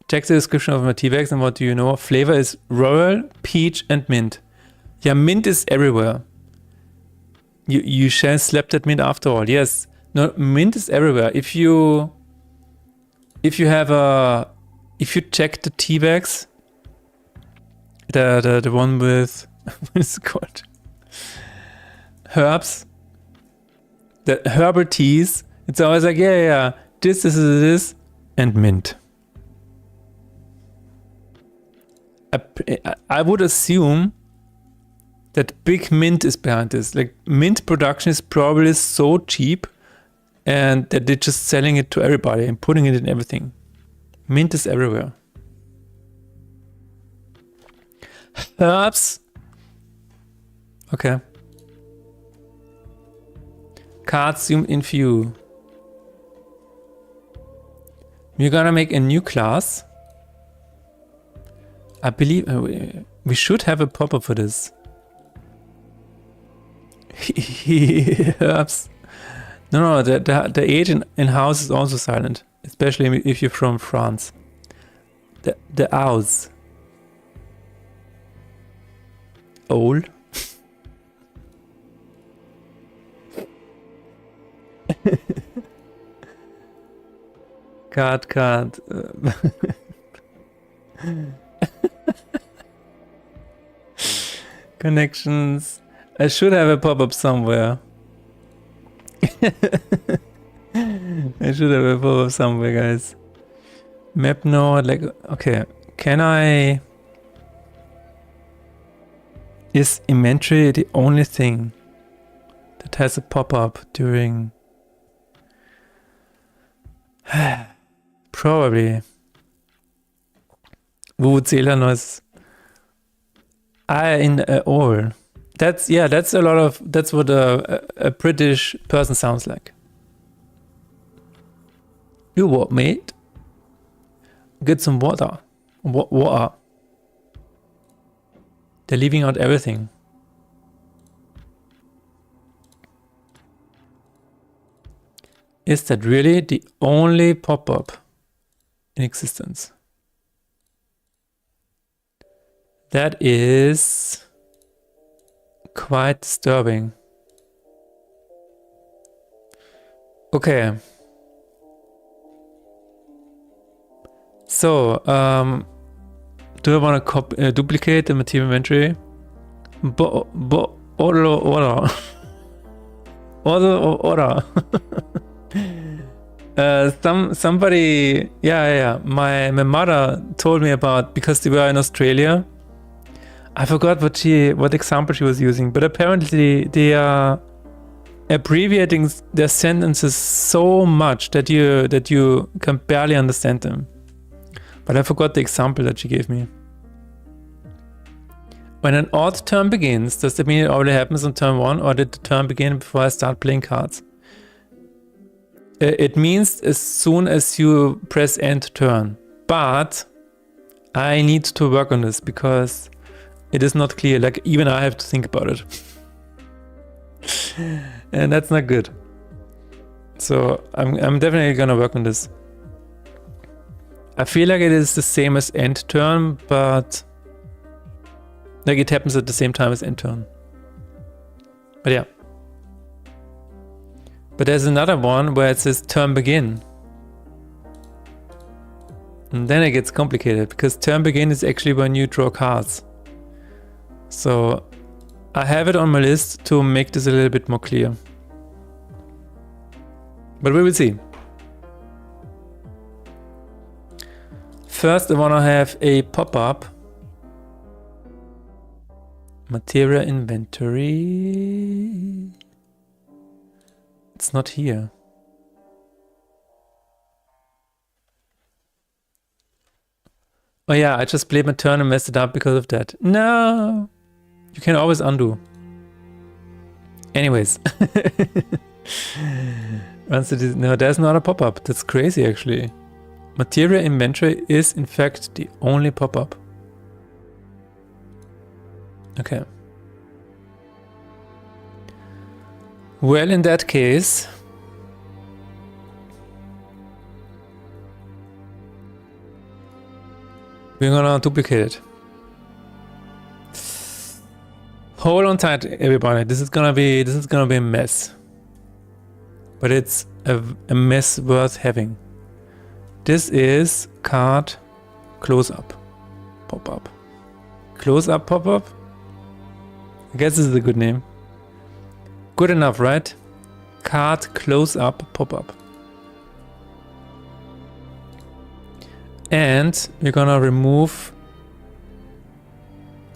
Check the description of my tea bags and what do you know? Flavor is royal, peach and mint. Yeah, mint is everywhere. You shall slap that mint after all. Yes. No, mint is everywhere. If you check the tea bags, the one with what is it called? Herbs. The herbal teas. It's always like, yeah, this, and mint. I would assume that big Mint is behind this. Like Mint production is probably so cheap and that they're just selling it to everybody and putting it in everything. Mint is everywhere. Herbs. Okay. Cards zoom in view. We're gonna make a new class. I believe we should have a pop-up for this. Herbs. No, the age in house is also silent, especially if you're from France. The owls. Owl. Card. Connections. I should have a pop-up somewhere. I should have a pop-up somewhere, guys. Map node, like, okay. Can I... Is inventory the only thing that has a pop-up during... Probably. Vuvuzela noise. In all. That's a lot of, that's what a British person sounds like. You what, mate? Get some water. Water. They're leaving out everything. Is that really the only pop-up in existence? That is quite disturbing. Okay. So, do I want to duplicate the material inventory? Order. Somebody, my mother told me about, because they were in Australia. I forgot what example she was using, but apparently they are abbreviating their sentences so much that you can barely understand them. But I forgot the example that she gave me. When an odd turn begins, does that mean it already happens on turn 1, or did the turn begin before I start playing cards? It means as soon as you press end turn. But I need to work on this because it is not clear. Like, even I have to think about it. And that's not good. So I'm definitely gonna work on this. I feel like it is the same as end turn, but like it happens at the same time as end turn. But yeah. But there's another one where it says turn begin. And then it gets complicated because turn begin is actually when you draw cards. So I have it on my list to make this a little bit more clear. But we will see. First, I want to have a pop-up. Material inventory. It's not here. Oh yeah, I just played my turn and messed it up because of that. No! You can always undo. Anyways. No, there's not a pop-up. That's crazy, actually. Material inventory is, in fact, the only pop-up. Okay. Well, in that case... we're gonna duplicate it. Hold on tight, everybody. This is gonna be a mess. But it's a mess worth having. This is card close-up pop-up. Close-up pop-up? I guess this is a good name. Good enough, right? Card close-up pop-up. And we're gonna remove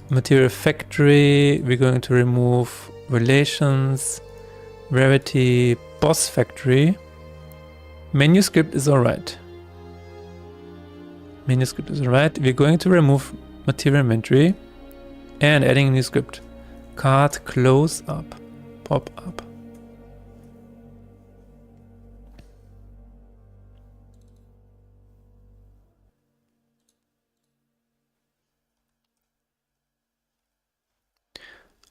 Material factory, we're going to remove relations, rarity, boss factory. Menu script is alright. Menu script is alright. We're going to remove material inventory and adding a new script. Card close up, pop up.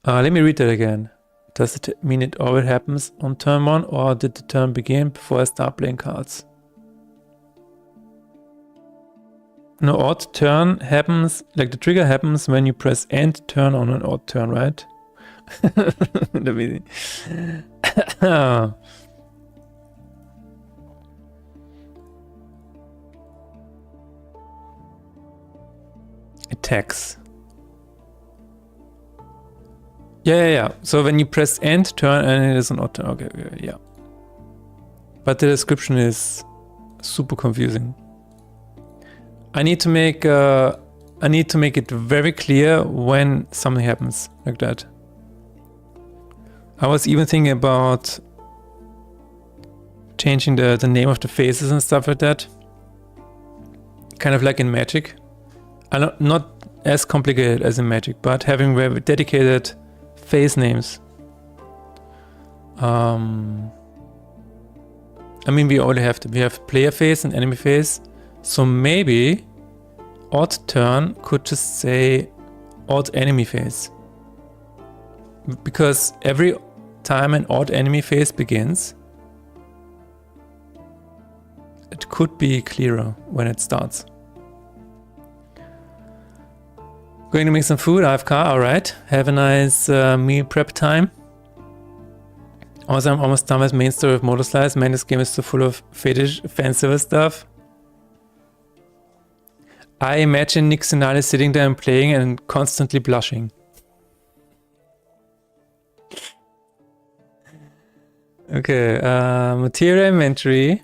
Let me read that again. Does it mean it always happens on turn 1, or did the turn begin before I start playing cards? No, odd turn happens, like the trigger happens when you press end turn on an odd turn, right? Let me see. Attacks. Yeah. So when you press end turn and it is an odd turn. Okay, yeah. But the description is super confusing. I need to make it very clear when something happens like that. I was even thinking about changing the name of the phases and stuff like that. Kind of like in Magic. Not as complicated as in Magic, but having very dedicated phase names. I mean, we already have we have player phase and enemy phase. So maybe odd turn could just say odd enemy phase. Because every time an odd enemy phase begins, it could be clearer when it starts. Going to make some food, AFK, alright. Have a nice meal prep time. Also, I'm almost done with main story of Motor Slice. Man, this game is so full of fetish, fanciful stuff. I imagine Nick Sinali sitting there and playing and constantly blushing. Okay, material inventory.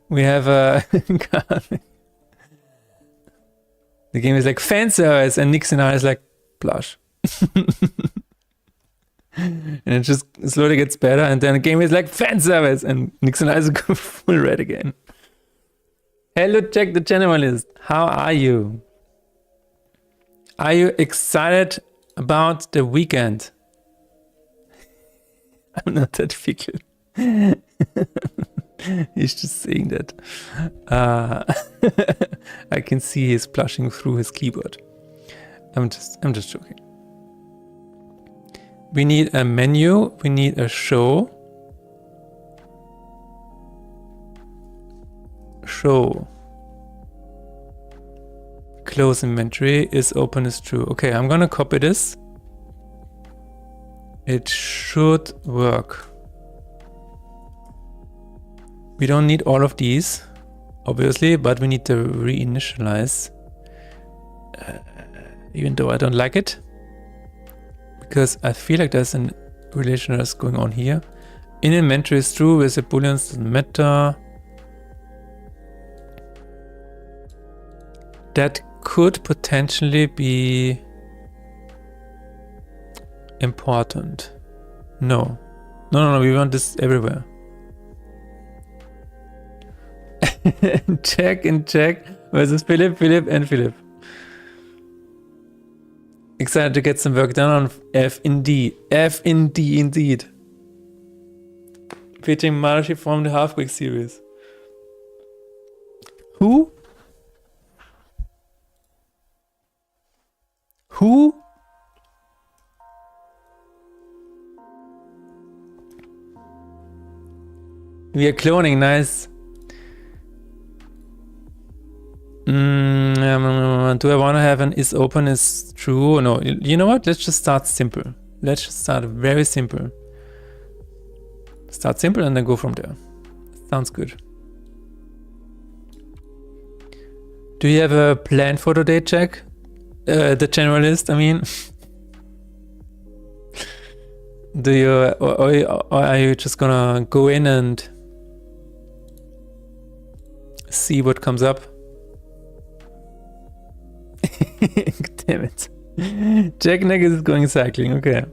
We have a... The game is like fan service and Nick Sinali is like blush. And it just slowly gets better, and then the game is like fan service and Nick Sinali is full red again. Hello, Jack the Generalist. How are you? Are you excited about the weekend? I'm not that fickle. He's just saying that. I can see he's blushing through his keyboard. I'm just joking. We need a menu. We need a show. Close inventory is open is true. Okay, I'm gonna copy this. It should work. We don't need all of these, obviously, but we need to reinitialize. Even though I don't like it. Because I feel like there's a relationalness going on here. In inventory is true, with the booleans doesn't matter. That could potentially be important. No, we want this everywhere. Check versus Philip and Philip. Excited to get some work done on F in D indeed. Featuring Marushi from the Half-Quick series. Who? We are cloning, nice. Do I want to have an is open is true? No, you know what? Let's just start simple. Let's just start very simple. Start simple and then go from there. Sounds good. Do you have a plan for today, Jack? The generalist, I mean. Do you, or are you just gonna go in and see what comes up? Damn it. Jack Negus is going cycling, okay.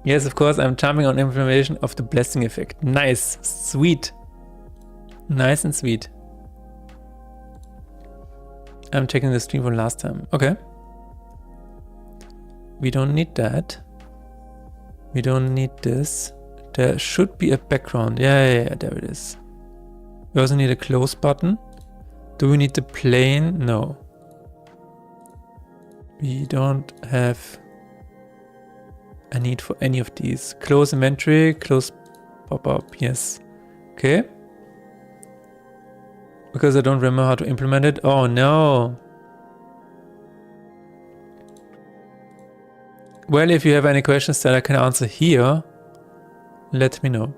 Yes, of course, I'm jumping on information of the blessing effect. Nice, sweet. Nice and sweet. I'm checking the stream from last time. Okay. We don't need that. We don't need this. There should be a background. Yeah, there it is. We also need a close button. Do we need the plane? No. We don't have a need for any of these. Close inventory, close pop-up, yes. Okay. Because I don't remember how to implement it. Oh no. Well, if you have any questions that I can answer here, let me know.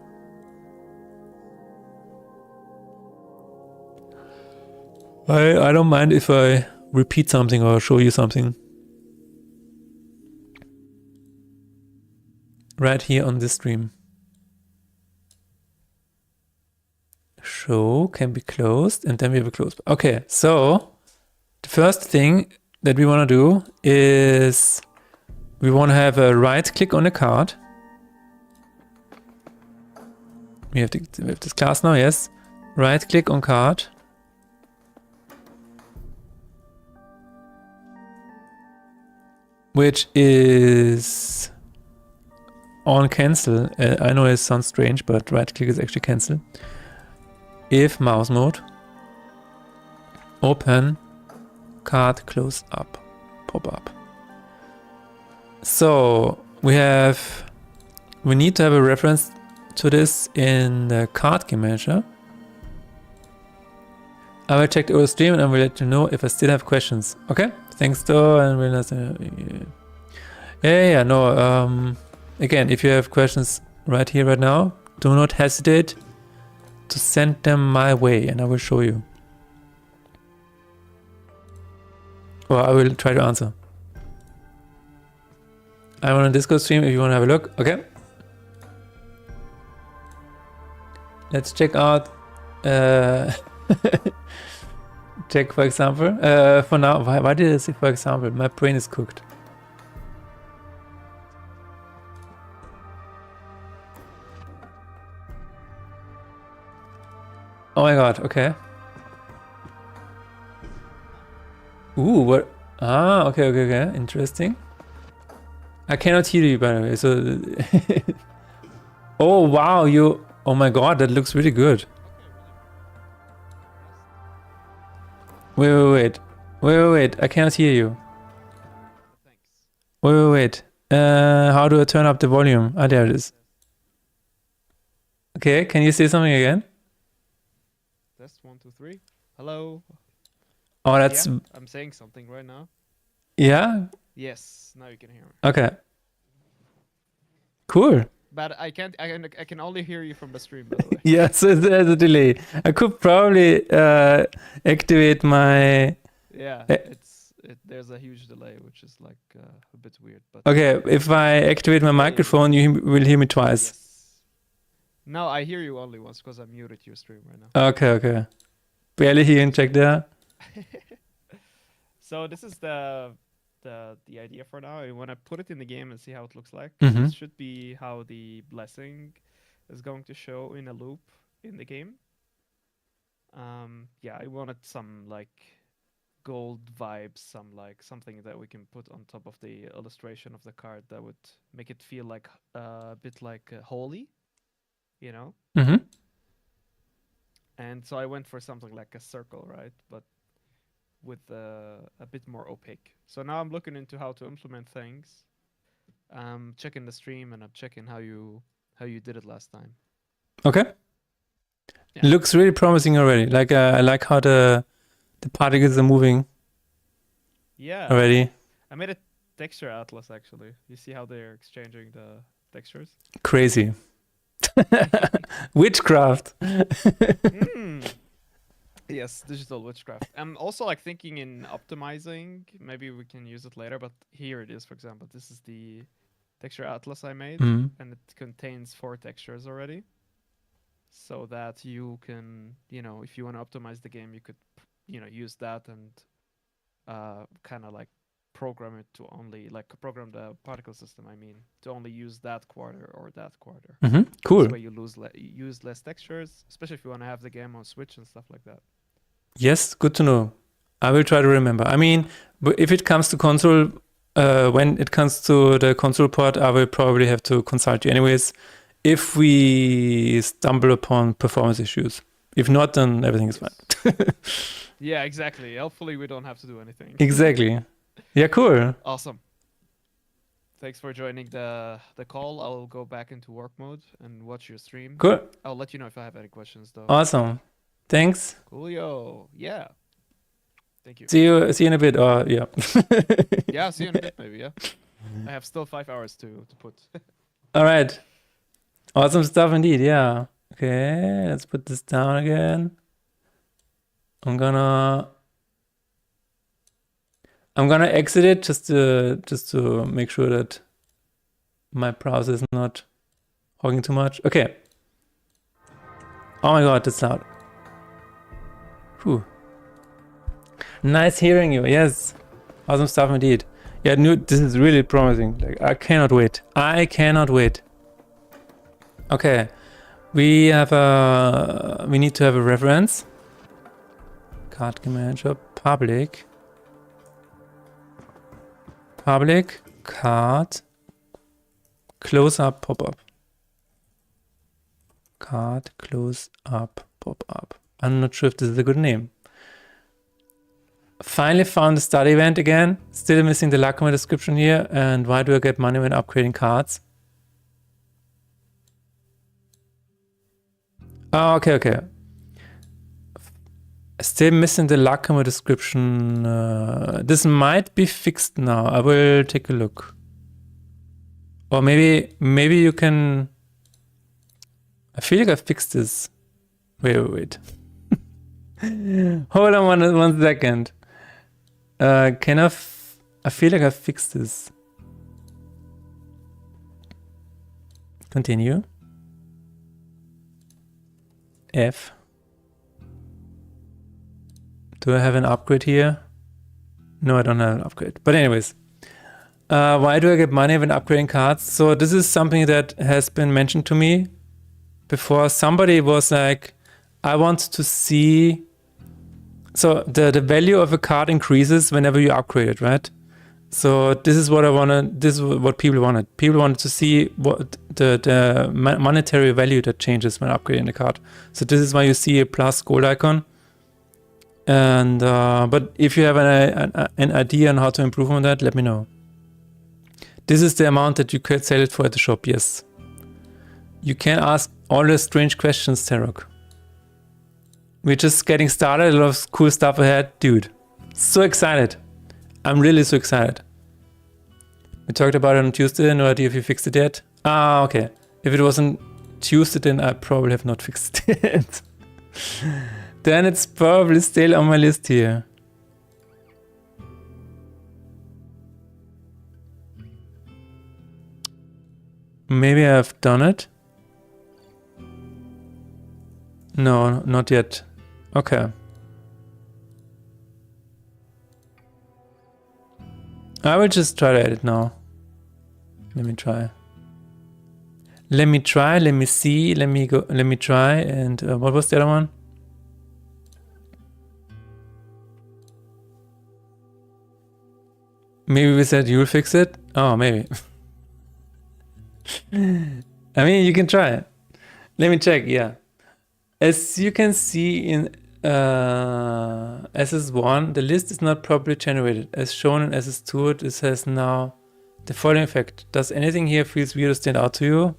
I don't mind if I repeat something or show you something. Right here on this stream. Show can be closed and then we have a close. Okay, so the first thing that we want to do is we want to have a right click on the card. We have this class now, yes. Right click on card. Which is on cancel. I know it sounds strange, but right click is actually cancel. If mouse mode, open, card close up, pop up. So we need to have a reference to this in the card game manager. I will check the old stream and I will let you know if I still have questions. Okay? Thanks though, and we'll no. Again, if you have questions right here, right now, do not hesitate to send them my way and I will show you. Or I will try to answer. I'm on a Discord stream if you want to have a look. Okay. Let's check out check for example. For now, why did I say for example? My brain is cooked. Oh my god, okay. Ooh, what? Ah, okay. Interesting. I cannot hear you, by the way, so... Oh, wow, you... Oh my god, that looks really good. Wait. I cannot hear you. Wait. How do I turn up the volume? Ah, there it is. Okay, can you say something again? Test 1, 2, 3. Hello. Oh, that's... Yeah, I'm saying something right now. Yeah? Yes, now you can hear me. Okay. Cool. But I can only hear you from the stream, by the way. Yeah, so there's a delay. I could probably activate my... Yeah, there's a huge delay, which is like a bit weird. But okay, if I activate my microphone, you will hear me twice. Yes. No, I hear you only once because I muted your stream right now. Okay. Barely hearing, check there. So this is the idea for now. I want to put it in the game and see how it looks like. Mm-hmm. This should be how the blessing is going to show in a loop in the game. Yeah, I wanted some like gold vibes, something that we can put on top of the illustration of the card that would make it feel like a bit like holy, you know? Mm-hmm. And so I went for something like a circle, right? But with a bit more opaque. So now I'm looking into how to implement things. Checking the stream and I'm checking how you did it last time. Okay. Yeah. Looks really promising already. Like I like how the particles are moving. Yeah. Already. I made a texture atlas actually. You see how they're exchanging the textures? Crazy. Witchcraft. Yes, digital witchcraft. I'm also like thinking in optimizing. Maybe we can use it later, but here it is, for example. This is the texture atlas I made, and it contains 4 textures already. So that you can, if you want to optimize the game, you could, use that and kind of like program it to only program the particle system. I mean, to only use that quarter or that quarter. Cool. This way you use less textures, especially if you want to have the game on Switch and stuff like that. Yes, good to know. I will try to remember. I mean, if it comes to console, when it comes to the console port, I will probably have to consult you anyways. If we stumble upon performance issues, if not, then everything is fine. Yeah, exactly. Hopefully, we don't have to do anything. Exactly. Yeah, cool. Awesome. Thanks for joining the call. I'll go back into work mode and watch your stream. Cool. I'll let you know if I have any questions, though. Awesome. Thanks. Coolio. Yeah. Thank you. See you in a bit. Or yeah. Yeah, see you in a bit, maybe. Yeah. I have still 5 hours to put. All right. Awesome stuff indeed. Yeah. Okay. Let's put this down again. I'm gonna exit it just to make sure that my browser is not hogging too much. Okay. Oh my god, that's loud. Whew. Nice hearing you. Yes. Awesome stuff indeed. Yeah, this is really promising. Like, I cannot wait. I cannot wait. Okay. We need to have a reference. Card game manager public card close up pop-up. Card close up pop-up. I'm not sure if this is a good name. Finally found the study event again. Still missing the Lacoma description here. And why do I get money when upgrading cards? Oh, okay. Still missing the Lacoma description. This might be fixed now. I will take a look. Or maybe you can... I feel like I fixed this. Wait. Hold on one second. I feel like I fixed this. Continue. F. Do I have an upgrade here? No, I don't have an upgrade. But anyways, why do I get money when upgrading cards? So this is something that has been mentioned to me before. Somebody was like, I want to see... So the value of a card increases whenever you upgrade it, right? So this is what I wanted. This is what people wanted. People wanted to see what the monetary value that changes when upgrading the card. So this is why you see a plus gold icon. And but if you have an idea on how to improve on that, let me know. This is the amount that you could sell it for at the shop. Yes. You can ask all the strange questions, Tarok. We're just getting started. A lot of cool stuff ahead, dude. So excited. I'm really so excited. We talked about it on Tuesday. No idea if you fixed it yet. Ah, okay. If it wasn't Tuesday, then I probably have not fixed it. Then it's probably still on my list here. Maybe I've done it. No, not yet. Okay. I will just try to edit now. Let me try. Let me see, let me try, and what was the other one? Maybe we said you'll fix it? Oh, maybe. I mean, you can try it. Let me check, yeah. As you can see in SS1, the list is not properly generated. As shown in SS2, this has now the following effect. Does anything here feels weird or stand out to you?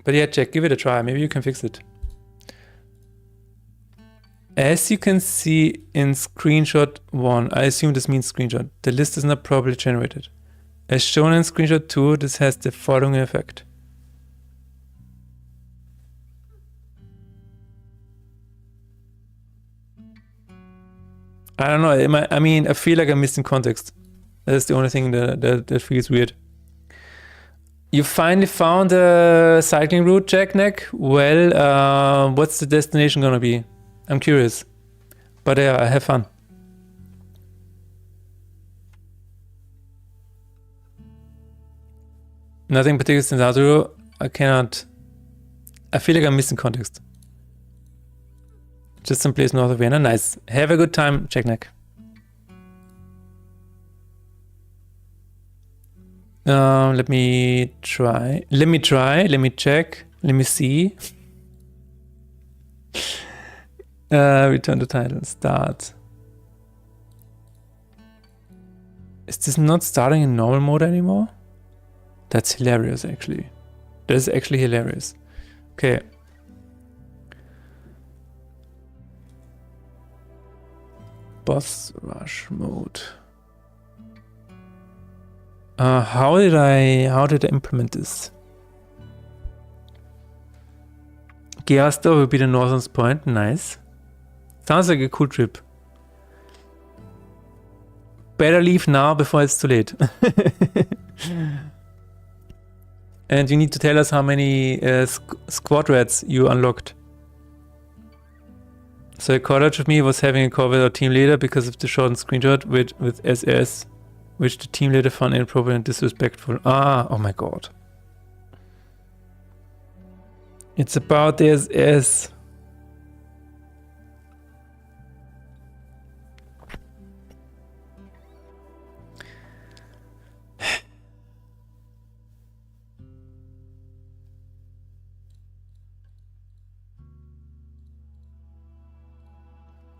But yeah, check, give it a try. Maybe you can fix it. As you can see in screenshot 1, I assume this means screenshot, the list is not properly generated. As shown in screenshot 2, this has the following effect. I don't know, I mean, I feel like I'm missing context. That's the only thing that feels weird. You finally found a cycling route, Jack Neck? Well, what's the destination gonna be? I'm curious. But yeah, have fun. Nothing particular stands out to you. I cannot... I feel like I'm missing context. Just some place north of Vienna. Nice. Have a good time, Jack Neck. Let me try. Let me check. Let me see. Return to title. Start. Is this not starting in normal mode anymore? That's hilarious, actually. That is actually hilarious. Okay. Boss rush mode. How did I implement this? Geasto will be the northernmost point. Nice. Sounds like a cool trip. Better leave now before it's too late. And you need to tell us how many squad rats you unlocked. So a college of me was having a call with our team leader because of the shortened screenshot with SS, which the team leader found inappropriate and disrespectful. Ah, oh my god. It's about the SS.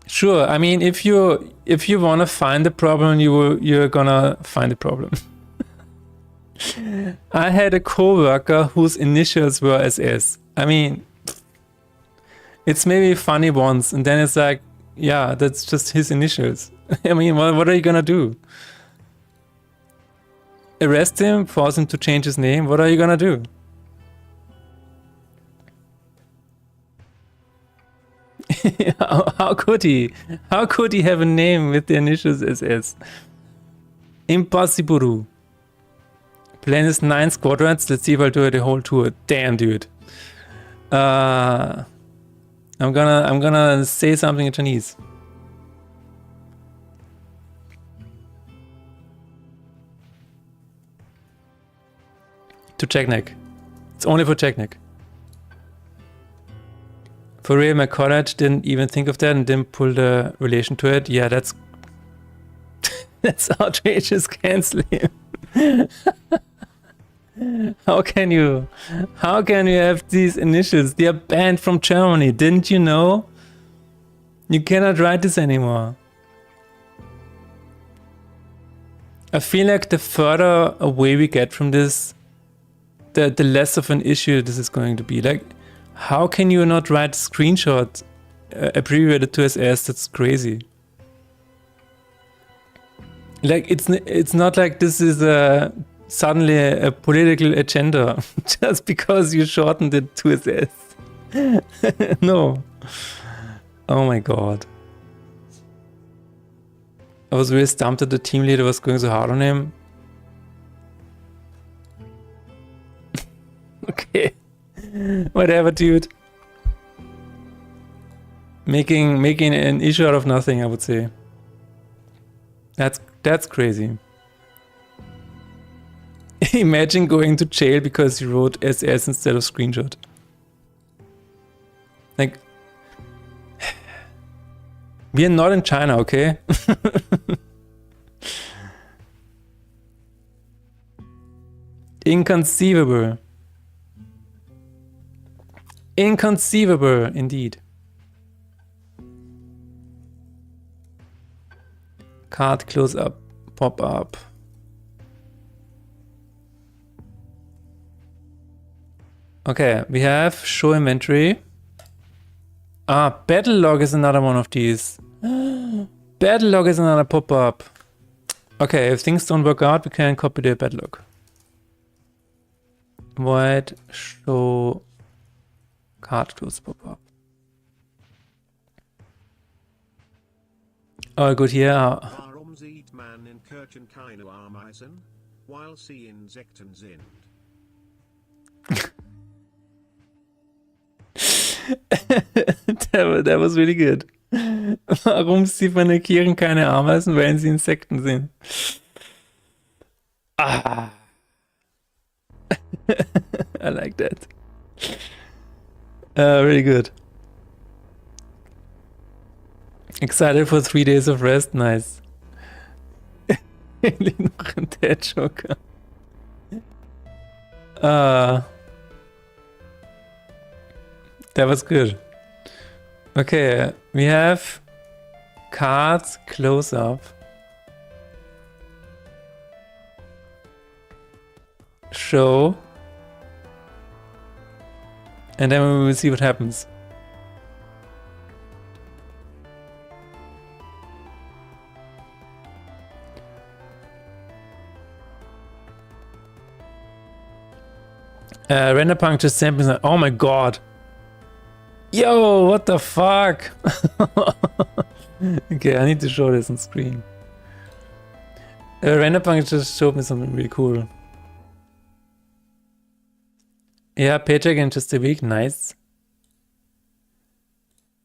Sure, I mean, if you want to find the problem, you're gonna find the problem. I had a coworker whose initials were SS. I mean, it's maybe funny once, and then it's like, yeah, that's just his initials. I mean, what are you gonna do? Arrest him, force him to change his name? What are you gonna do? How could he? How could he have a name with the initials SS? Impossible. Plan is 9 squadrons. Let's see if I'll do it the whole tour. Damn, dude. I'm gonna say something in Chinese. To Checkneck. It's only for Checkneck. For real, my college didn't even think of that and didn't pull the relation to it. Yeah, that's that's outrageous. Cancel him. How can you have these initials? They are banned from Germany. Didn't you know? You cannot write this anymore. I feel like the further away we get from this, the less of an issue this is going to be. Like, how can you not write screenshot abbreviated to SS? That's crazy. Like, it's not like this is suddenly a political agenda just because you shortened it to SS. No. Oh my god. I was really stumped that the team leader was going so hard on him. Okay. Whatever, dude. Making an issue out of nothing, I would say. That's crazy. Imagine going to jail because you wrote SS instead of screenshot. Like, we are not in China, okay? Inconceivable. Inconceivable, indeed. Card close up, pop up. Okay, we have show inventory. Ah, battle log is another one of these. Battle log is another pop-up. Okay, if things don't work out, we can copy the battle log. Void show card close pop-up. All good here. Warum sieht man in Kirchen keine Ameisen, while sie Insekten sind? that was really good. Warum sie frankieren keine Ameisen? Weil sie Insekten sind. Ah. I like that. Really good. Excited for 3 days of rest. Nice. Noch ein Dead Joker. That was good. Okay, we have cards close up. Show. And then we will see what happens. Render puncture sampling. Oh my god. Yo, what the fuck? Okay, I need to show this on screen. Render puncture just showed me something really cool. Yeah, paycheck in just a week. Nice.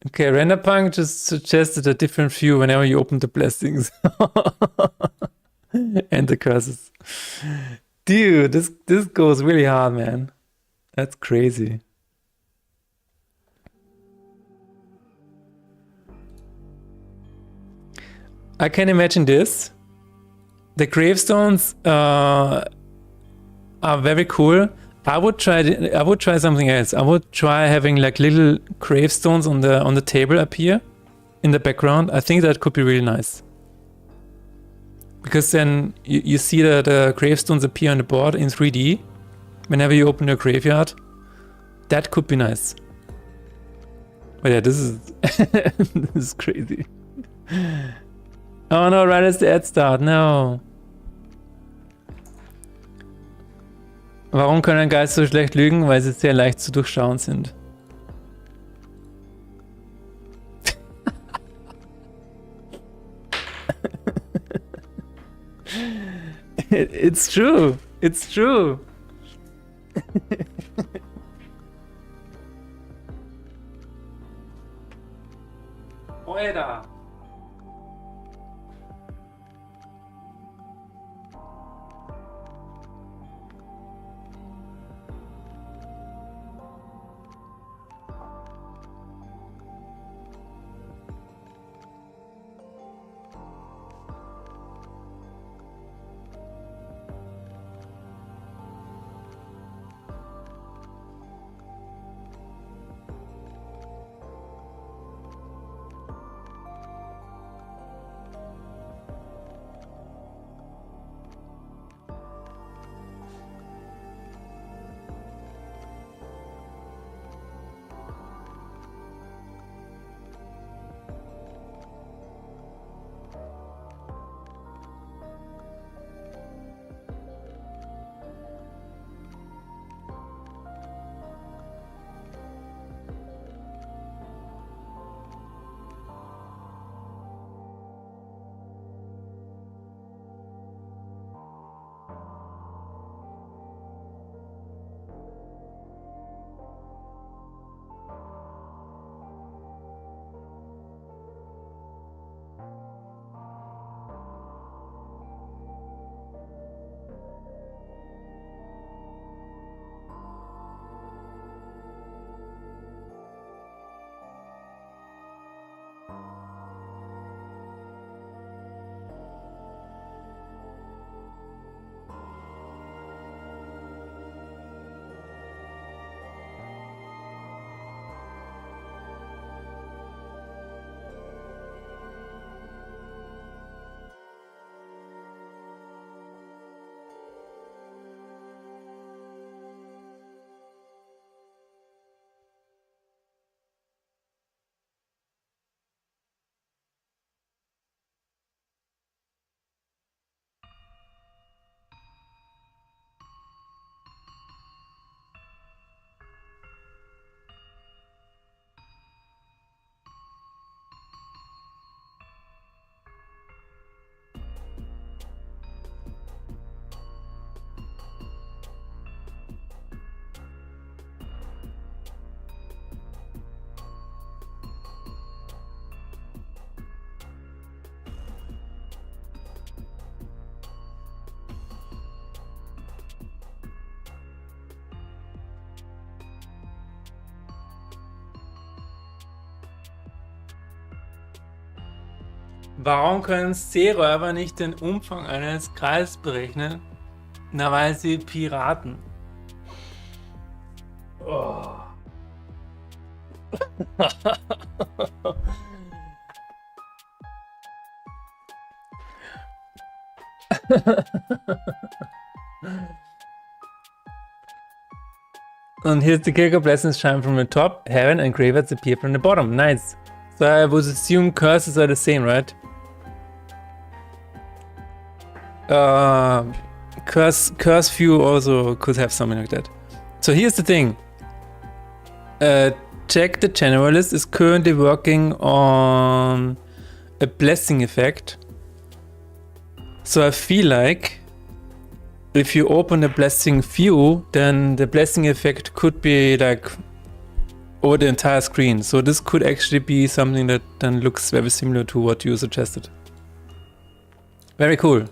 Okay, RenderPunk just suggested a different view whenever you open the blessings. And the curses. Dude, this goes really hard, man. That's crazy. I can imagine this. The gravestones are very cool. I would try something else. I would try having like little gravestones on the table up here in the background. I think that could be really nice. Because then you see the gravestones appear on the board in 3D whenever you open your graveyard. That could be nice. But yeah, this is this is crazy. Oh no, right as the ad start, no. Warum können Geister so schlecht lügen? Weil sie sehr leicht zu durchschauen sind. It's true. It's true. Alter. Warum können Seeräuber nicht den Umfang eines Kreises berechnen? Na, weil sie Piraten. Oh. And here's the kicker: blessings shine from the top, heaven, and graveyards appear from the bottom. Nice. So I would assume curses are the same, right? Curse view also could have something like that. So here's the thing. Jack the Generalist is currently working on a blessing effect. So I feel like if you open the blessing view, then the blessing effect could be like over the entire screen. So this could actually be something that then looks very similar to what you suggested. Very cool.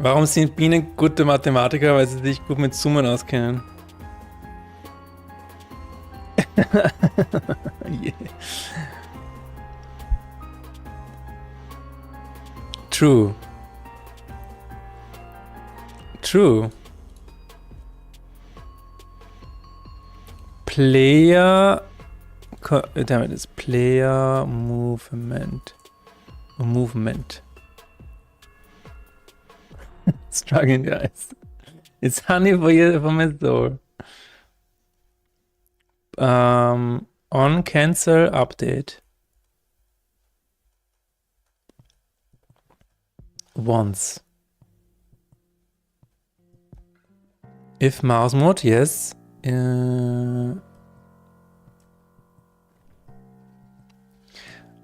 Warum sind Bienen gute Mathematiker? Weil sie sich gut mit Summen auskennen. Yeah. True. True. Player. Damn it, it's player movement. Movement. Struggling, guys. It's honey for my soul. On cancel update. Once. If mouse mode, yes.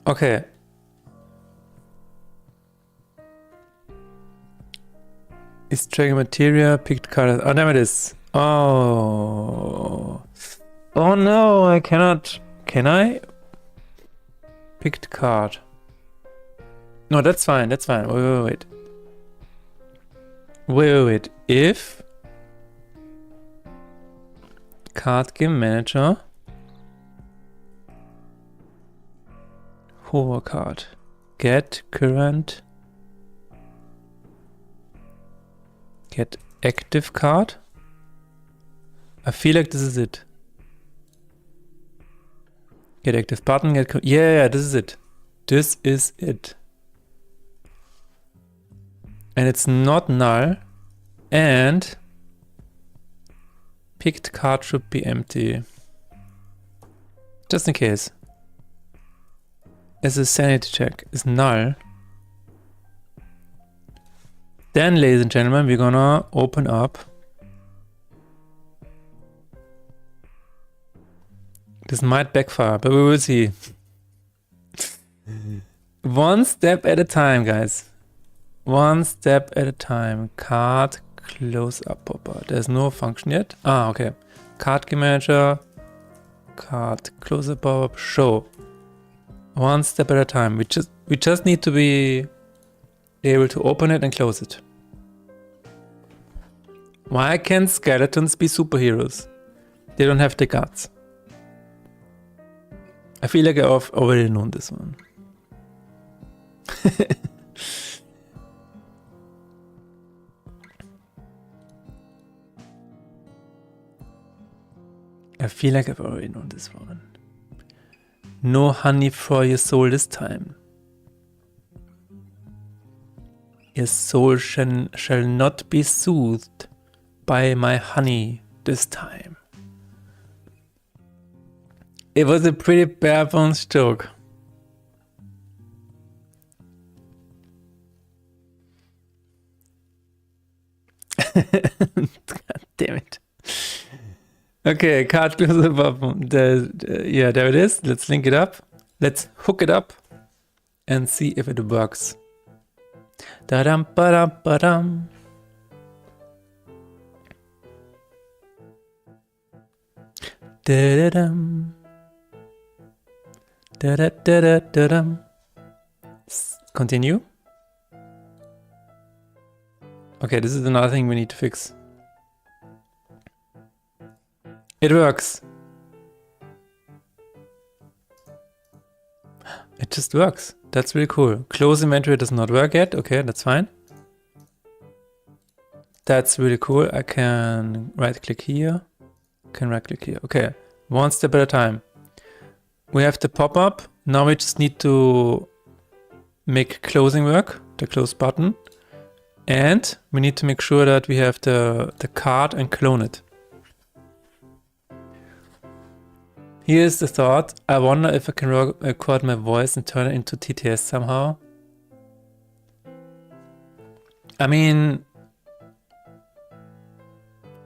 Okay. Is tracking material, picked card. Oh, damn it is. Oh. Oh no, I cannot. Can I? Picked card. No, that's fine, that's fine. Wait. Wait. If card game manager hover card get current get active card. I feel like this is it. Get active button, yeah, this is it. This is it. And it's not null. And picked card should be empty. Just in case. As a sanity check is null. Then, ladies and gentlemen, we're gonna open up. This might backfire, but we will see. One step at a time, guys. One step at a time. Card close up popper. There's no function yet. Ah, okay. Card game manager. Card close up pop-up. Show. One step at a time. We just need to be able to open it and close it. Why can't skeletons be superheroes? They don't have the guts. I feel like I've already known this one. I feel like I've already known this one. No honey for your soul this time. Your soul shall not be soothed by my honey this time. It was a pretty bare bones joke. God damn it. Okay, card close up. Yeah, there it is. Let's link it up. Let's hook it up and see if it works. Da-dum, ba-dum, ba-dum. Da-da-dum. Da-da-da-da-da-dum. Continue. Okay, this is another thing we need to fix. It works. It just works. That's really cool. Close inventory does not work yet. Okay, that's fine. That's really cool. I can right click here. Can right click here. Okay, one step at a time. We have the pop-up. Now we just need to make closing work, the close button. And we need to make sure that we have the card and clone it. Here's the thought. I wonder if I can record my voice and turn it into TTS somehow. I mean,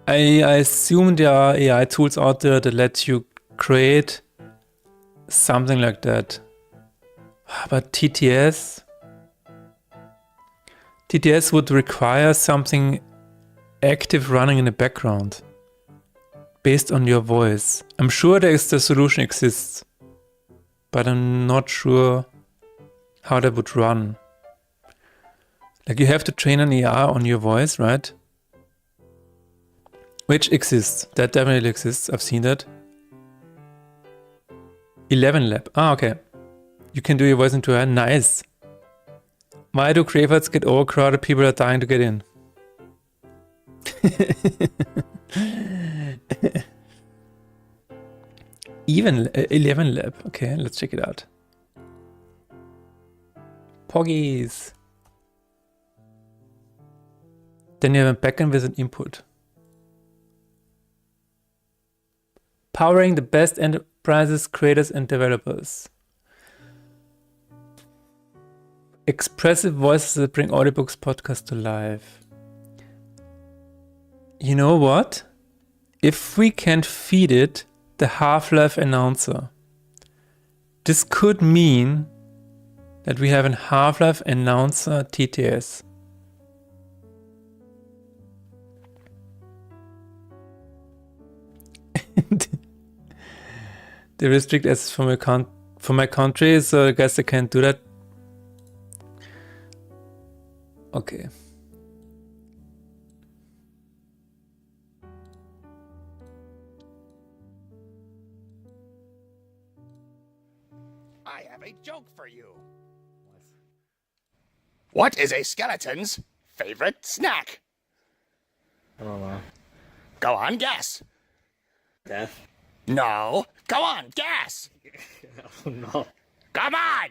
I assume there are AI tools out there that let you create something like that. But TTS would require something active running in the background based on your voice. I'm sure the solution exists, but I'm not sure how that would run. Like you have to train an AI on your voice, right? Which exists. That definitely exists. I've seen that. 11 Lab. Ah, okay. You can do your voice into a nice. Why do graveyards get overcrowded? People are dying to get in. Even 11 Lab. Okay, let's check it out. Poggies. Then you have a backend with an input. Powering the best enterprises, creators, and developers. Expressive voices that bring audiobooks podcasts to life. You know what? If we can feed it the Half-Life announcer, this could mean that we have a Half-Life announcer TTS. They restrict access for my country, so I guess I can't do that. Okay. I have a joke for you. What is a skeleton's favorite snack? I don't know. Go on, guess. Death? No. Go on, guess. Oh no. Come on.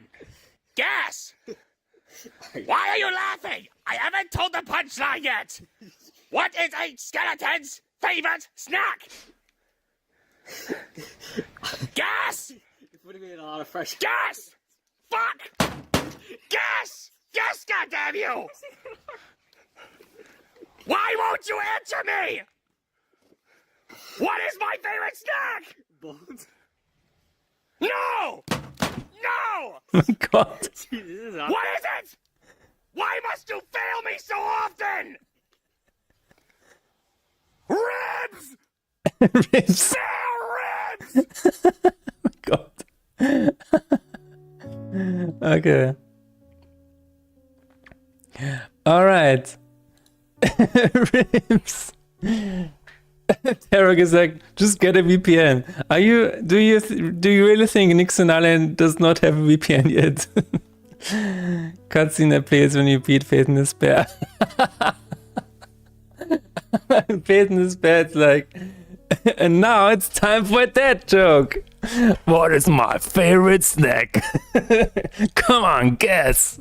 Guess. Why are you laughing? I haven't told the punchline yet. What is a skeleton's favorite snack? Guess. You're putting me in a lot of pressure. Guess. Fuck. Guess. Guess, goddamn you. Why won't you answer me? What is my favorite snack? Bones? No! No! Oh my god. Jesus, What is it? Why must you fail me so often? Ribs! Ribs. They're ribs! God. Okay. Alright. Ribs. Tarek is like, just get a VPN. Do you really think Nixon Island does not have a VPN yet? Cutscene that plays when you beat Fate in Despair. Fate in Despair, it's like, and now it's time for a dad joke. What is my favorite snack? Come on, guess.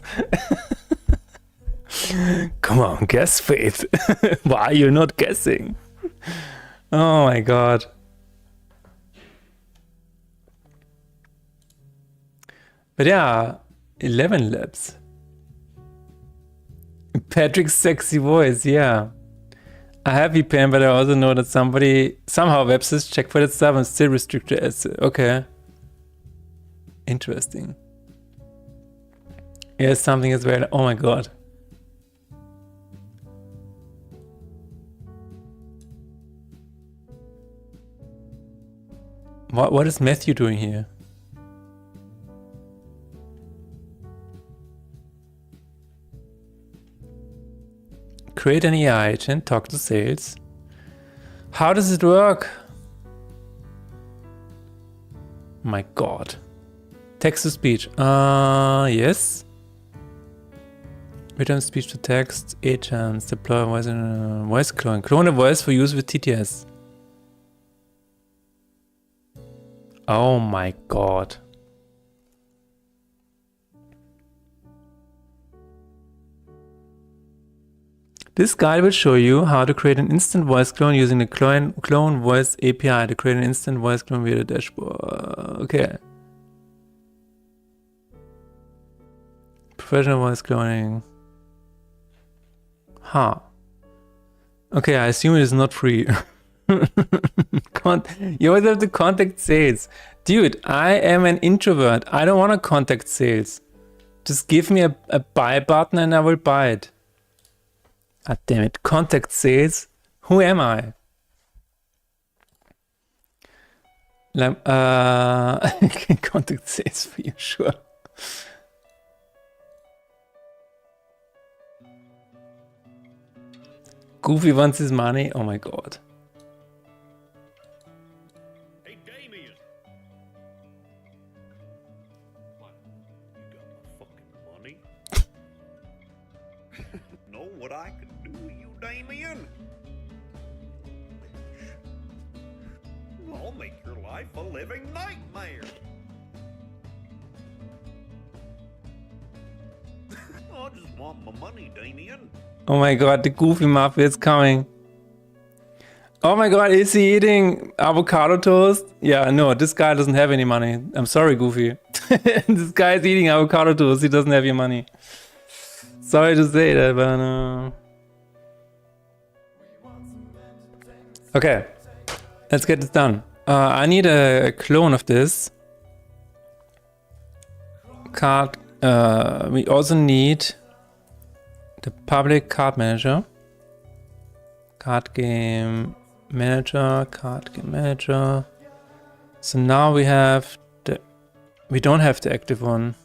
Come on, guess, Faith. Why are you not guessing? Oh my god. But yeah, 11 Labs. Patrick's sexy voice, yeah. I have VPN, but I also know that somehow websites check for that stuff and still restrict the access. Okay. Interesting. Yes, something as well. Oh my god. What is Matthew doing here? create an AI agent, talk to sales. How does it work? My God. Text to speech. Yes. Return speech to text, agents, deploy voice and voice clone. Clone a voice for use with TTS. Oh my God. This guide will show you how to create an instant voice clone using the clone voice API to create an instant voice clone via the dashboard. Okay. Professional voice cloning. Huh. Okay, I assume it is not free. You always have to contact sales. Dude, I am an introvert. I don't want to contact sales. Just give me a buy button and I will buy it. God damn it. Contact sales? Who am I? I can contact sales for you, sure. Goofy wants his money? Oh my God. Hey, Damien. What? You got my fucking money? Know what I could do with you, Damien? I'll make your life a living nightmare. I just want my money, Damien. Oh my God, the Goofy Mafia is coming. Oh my God, is he eating avocado toast? Yeah, no, this guy doesn't have any money. I'm sorry, Goofy. This guy is eating avocado toast. He doesn't have your money. Sorry to say that, but okay, let's get this done. I need a clone of this card. We also need the public card manager. Card game manager, card game manager. So now we have the, we don't have the active one.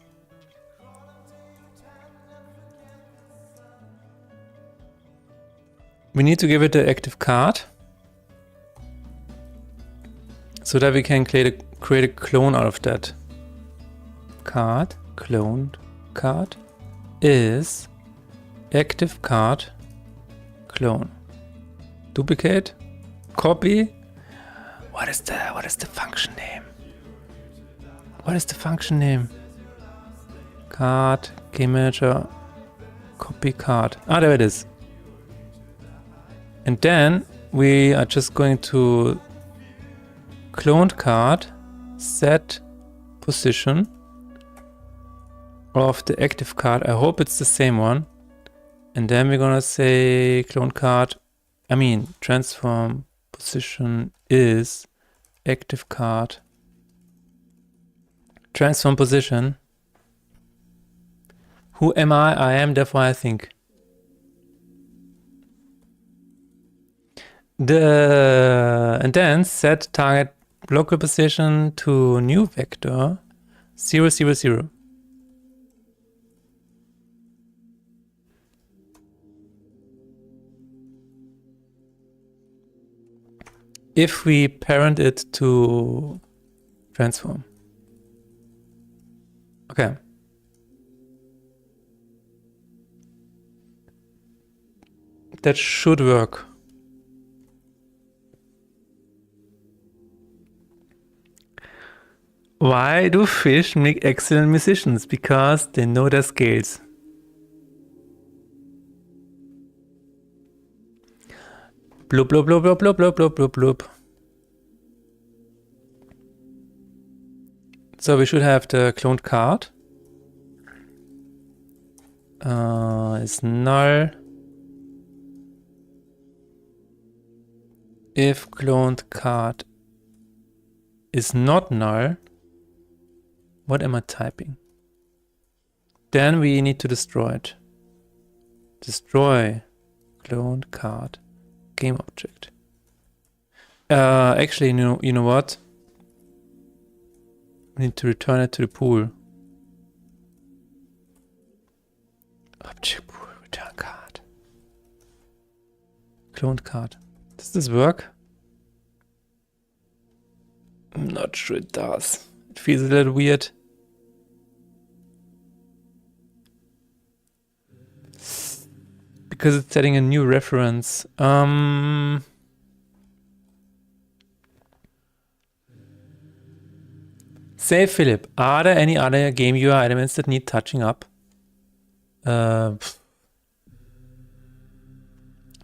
We need to give it the active card so that we can create a clone out of that card. Cloned card is active card clone. Duplicate, copy. What is the function name? What is the function name? Card, game manager, copy card. Ah, there it is. And then we are just going to cloned card, set position of the active card. I hope it's the same one. And then we're gonna say clone card, transform position is active card. Transform position. Who am I? I am, therefore I think. And then set target local position to new vector 0, 0, 0. If we parent it to transform. Okay. That should work. Why do fish make excellent musicians? Because they know their scales. Bloop, bloop, bloop, bloop, bloop, bloop, bloop, bloop, bloop. So we should have the cloned card. Is null. If cloned card is not null, what am I typing? Then we need to destroy it. Destroy cloned card game object. Actually, you know what? We need to return it to the pool. Object pool, return card. cloned card. Does this work? I'm not sure it does. It feels a little weird. Because it's setting a new reference. Say, Philip, are there any other game UI elements that need touching up?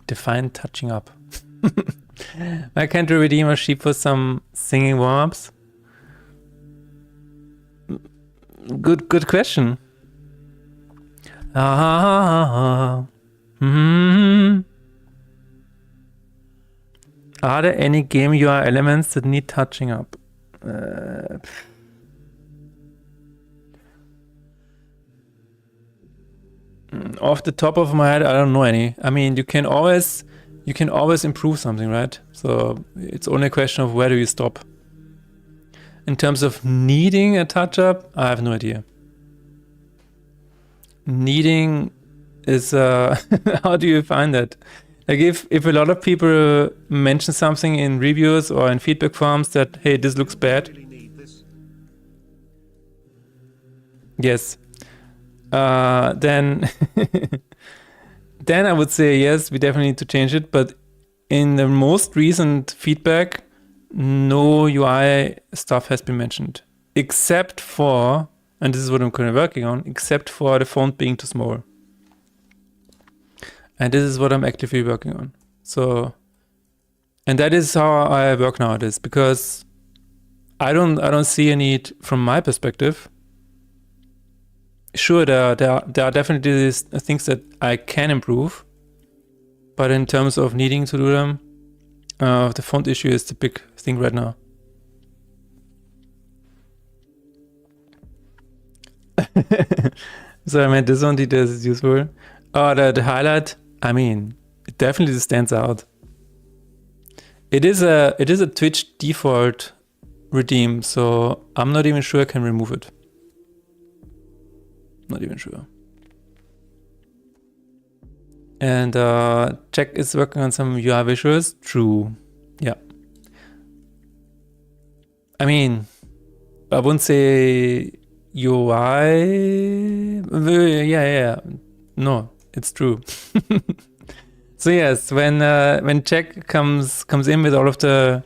Define touching up. Why can't you redeem a sheep for some singing warm-ups? Good question. Are there any game UI elements that need touching up? Off the top of my head, I don't know any. I mean, you can always improve something, right? So it's only a question of where do you stop. In terms of needing a touch-up, I have no idea. Needing is how do you find that? Like if a lot of people mention something in reviews or in feedback forms that, hey, this looks bad. Yes. Then then I would say yes, we definitely need to change it. But in the most recent feedback, no UI stuff has been mentioned, except for, and this is what I'm currently working on, except for the font being too small. And this is what I'm actively working on. So, and that is how I work nowadays, because I don't see a need from my perspective. Sure, there are definitely things that I can improve, but in terms of needing to do them, the font issue is the big thing right now. So I meant this one, this is useful. Oh, the highlight, I mean, it definitely stands out. It is a Twitch default redeem, so I'm not even sure I can remove it. Not even sure. And Jack is working on some UI visuals. True. Yeah. I mean, I wouldn't say UI. Yeah. No, it's true. So yes, when Jack comes in with all of the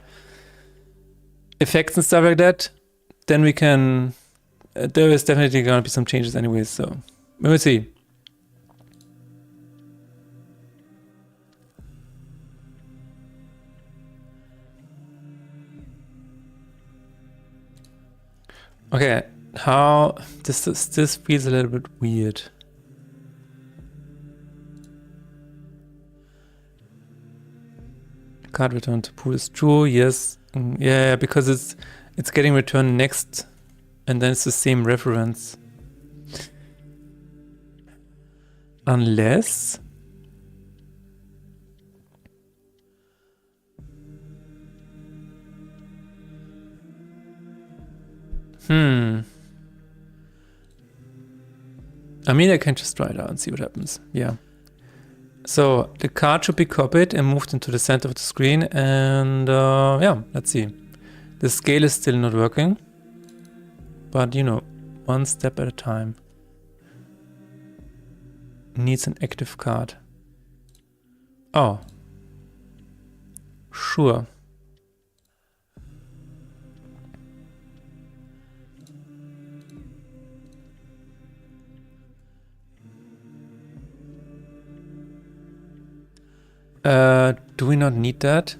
effects and stuff like that, then we can. There is definitely going to be some changes anyways, so we will see. Okay, how this feels a little bit weird. Card return to pool is true, yes. Yeah, because it's getting returned next. And then it's the same reference. Unless... I mean, I can just try it out and see what happens. Yeah. So the card should be copied and moved into the center of the screen. And yeah, let's see. The scale is still not working. But, you know, one step at a time. Needs an active card. Oh. Sure. Do we not need that?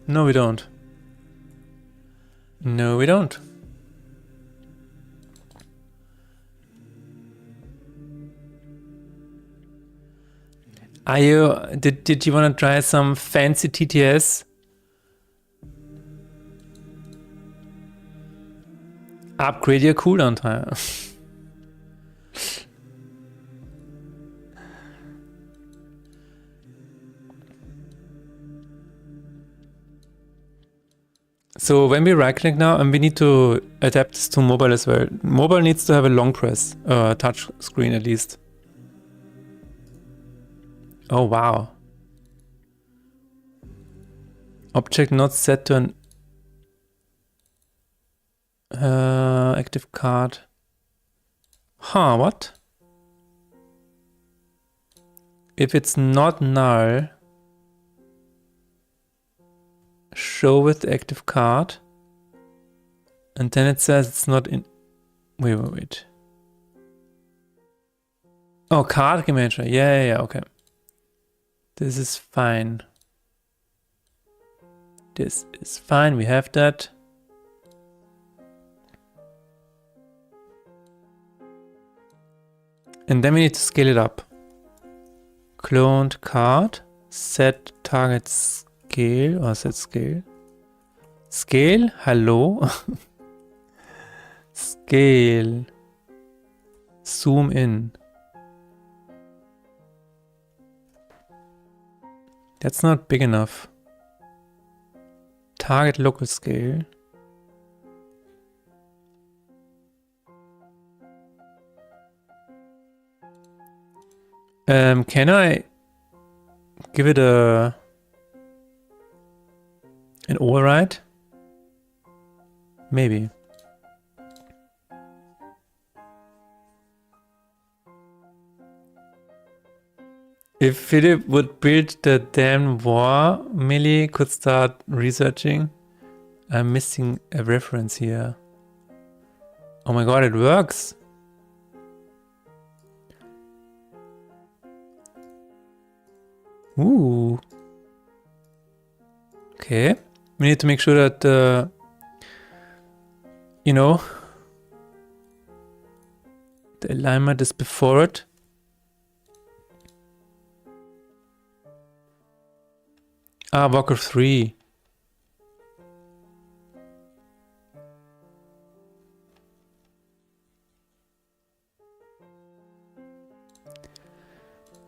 No, we don't. No, we don't. Are you... Did you want to try some fancy TTS? Upgrade your cooldown time. So when we right click now, and we need to adapt this to mobile as well. Mobile needs to have a long press, touch screen at least. Oh, wow. Object not set to an active card. Huh, what? If it's not null, show with the active card. And then it says it's not in... Wait. Oh, card manager. Yeah, okay. This is fine. This is fine, we have that. And then we need to scale it up. Cloned card, set target scale, or set scale. Scale, hello. Scale. Zoom in. That's not big enough. Target local scale. Can I give it an override? Maybe. If Philip would build the damn war, Millie could start researching. I'm missing a reference here. Oh my god, it works! Ooh. Okay. We need to make sure that, you know, the alignment is before it. Ah, Walker 3.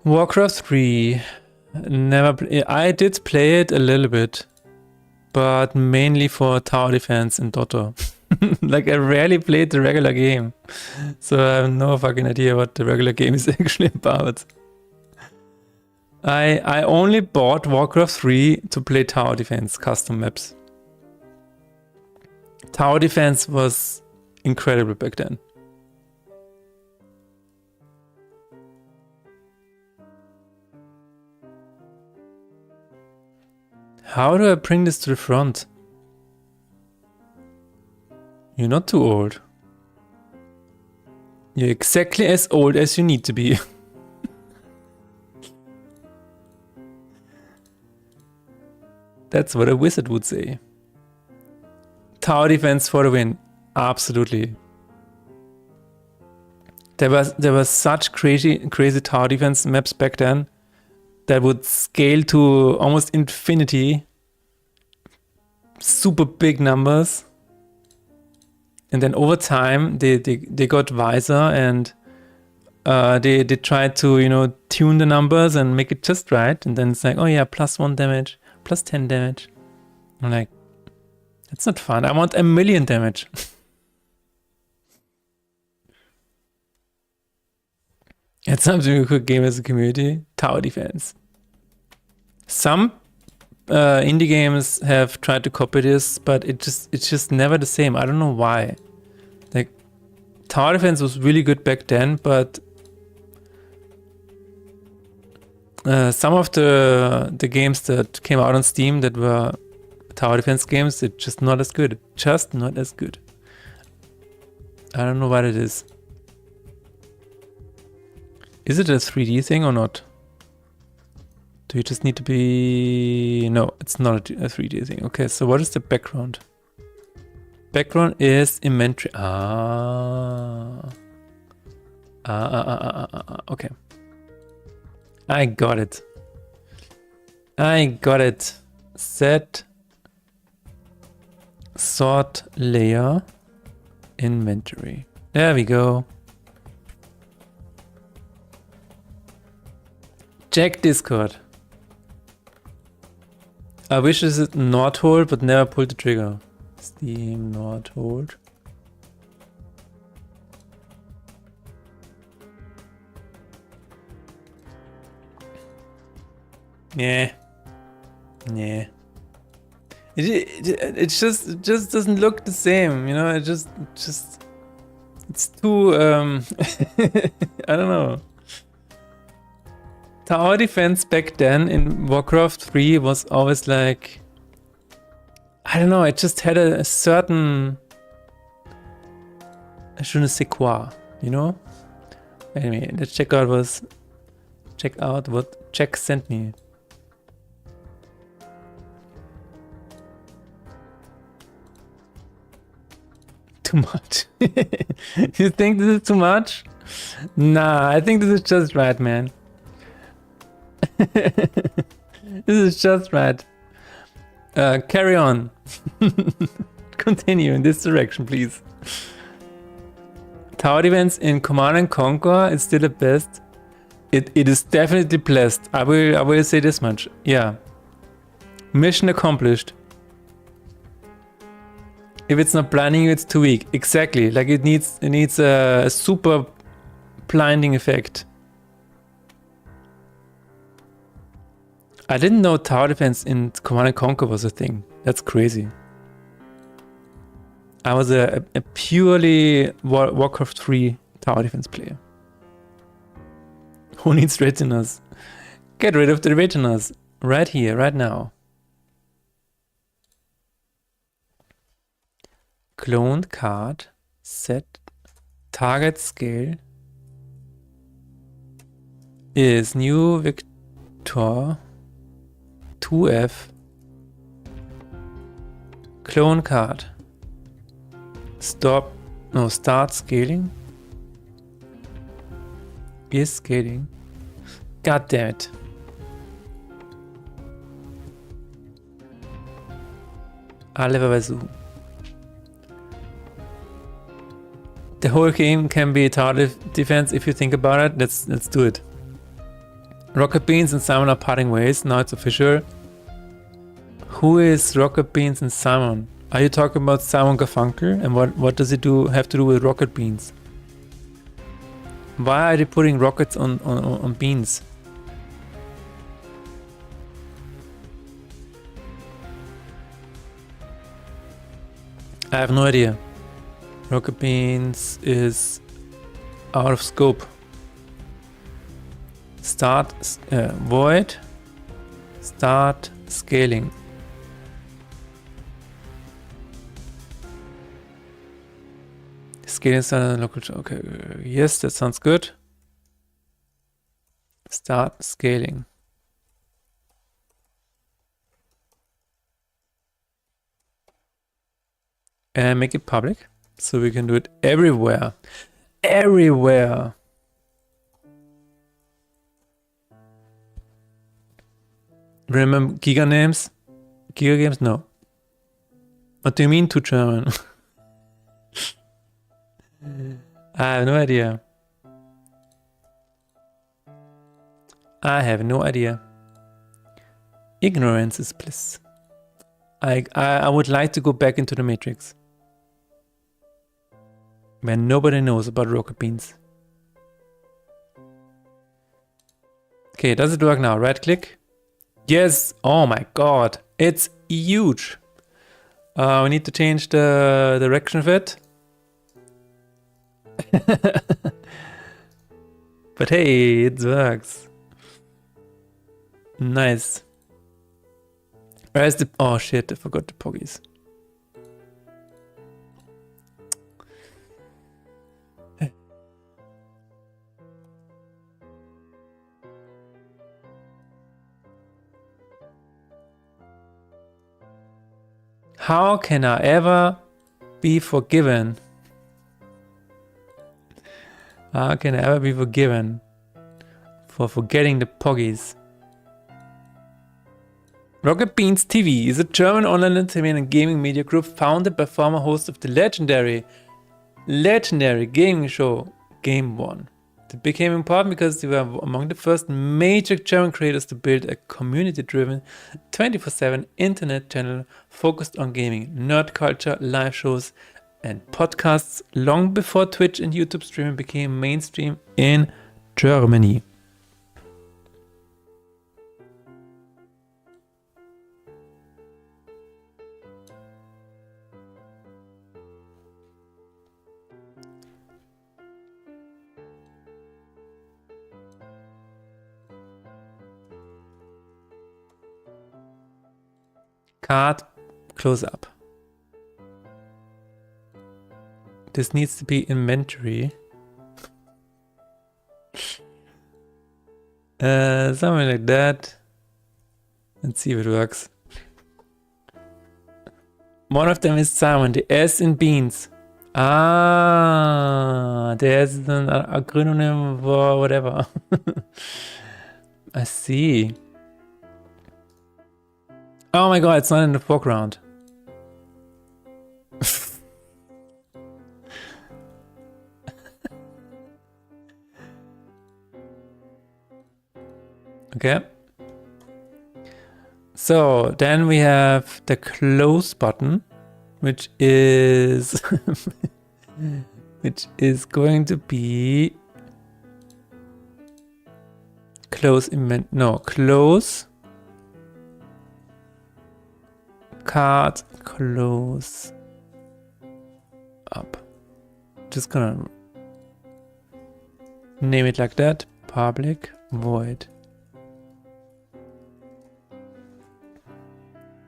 Warcraft 3. I did play it a little bit, but mainly for tower defense and Dota. Like, I rarely played the regular game, so I have no fucking idea what the regular game is actually about. I only bought Warcraft 3 to play tower defense custom maps. Tower defense was incredible back then. How do I bring this to the front? You're not too old. You're exactly as old as you need to be. That's what a wizard would say. Tower defense for the win. Absolutely. There was such crazy tower defense maps back then that would scale to almost infinity. Super big numbers. And then over time they got wiser and they tried to, you know, tune the numbers and make it just right. And then it's like, oh yeah, +1 damage, +10 damage. I'm like, that's not fun. I want 1,000,000 damage. It's something we could game as a community. Tower defense. Some indie games have tried to copy this, but it's just never the same. I don't know why. Like, tower defense was really good back then, but some of the games that came out on Steam that were tower defense games, it's just not as good. Just not as good. I don't know what it is. Is it a 3D thing or not? Do you just need to be... No, it's not a 3D thing. Okay, so what is the background? Background is inventory. Okay. I got it. Set sort layer inventory. There we go. Check Discord. I wish this is not hold, but never pulled the trigger. Steam not hold. Yeah. Yeah. It just doesn't look the same, you know. It just it's too I don't know. Tower defense back then in Warcraft 3 was always like, I don't know. It just had a certain je ne sais quoi, you know. Anyway, let's check out what Jack sent me. Too much. You think this is too much? Nah, I think this is just right, man. This is just right. Carry on. Continue in this direction, please. Tower defense in Command & Conquer is still the best. It is definitely blessed. I will say this much. Yeah. Mission accomplished. If it's not blinding you, it's too weak. Exactly. Like it needs a super blinding effect. I didn't know tower defense in Command & Conquer was a thing. That's crazy. I was a purely Warcraft 3 tower defense player. Who needs retinas? Get rid of the retinas. Right here, right now. Cloned card. Set. Target scale. Is new Victor. 2F. Clone card. Start scaling. Is scaling. God damn it. Alle versuchen. The whole game can be tower defense if you think about it. Let's do it. Rocket Beans and Simon are parting ways. Now it's official. Who is Rocket Beans and Simon? Are you talking about Simon Garfunkel? And what does it have to do with Rocket Beans? Why are they putting rockets on beans? I have no idea. Rocket Beans is out of scope. Start void. Start scaling. Scaling start local. Okay, yes, that sounds good. Start scaling. And make it public so we can do it everywhere. Everywhere. Remember Giga names? Giga games? No. What do you mean too German? I have no idea. I have no idea. Ignorance is bliss. I would like to go back into the Matrix. Where nobody knows about rocket beans. Okay, does it work now? Right click. Yes. Oh my god. It's huge. We need to change the direction of it. But hey, it works. Nice. Where's the... Oh shit, I forgot the poggies. How can I ever be forgiven? How can I ever be forgiven for forgetting the poggies? Rocket Beans TV is a German online entertainment and gaming media group founded by former hosts of the legendary gaming show Game One. They became important because they were among the first major German creators to build a community-driven 24/7 internet channel focused on gaming, nerd culture, live shows, and podcasts long before Twitch and YouTube streaming became mainstream in Germany. Card close up. This needs to be inventory. Something like that. Let's see if it works. One of them is salmon, the S in beans. Ah, there's an acronym for whatever. I see. Oh my god, it's not in the foreground. Okay. So then we have the close button, which is going to be close close card close up. Just gonna name it like that. Public void.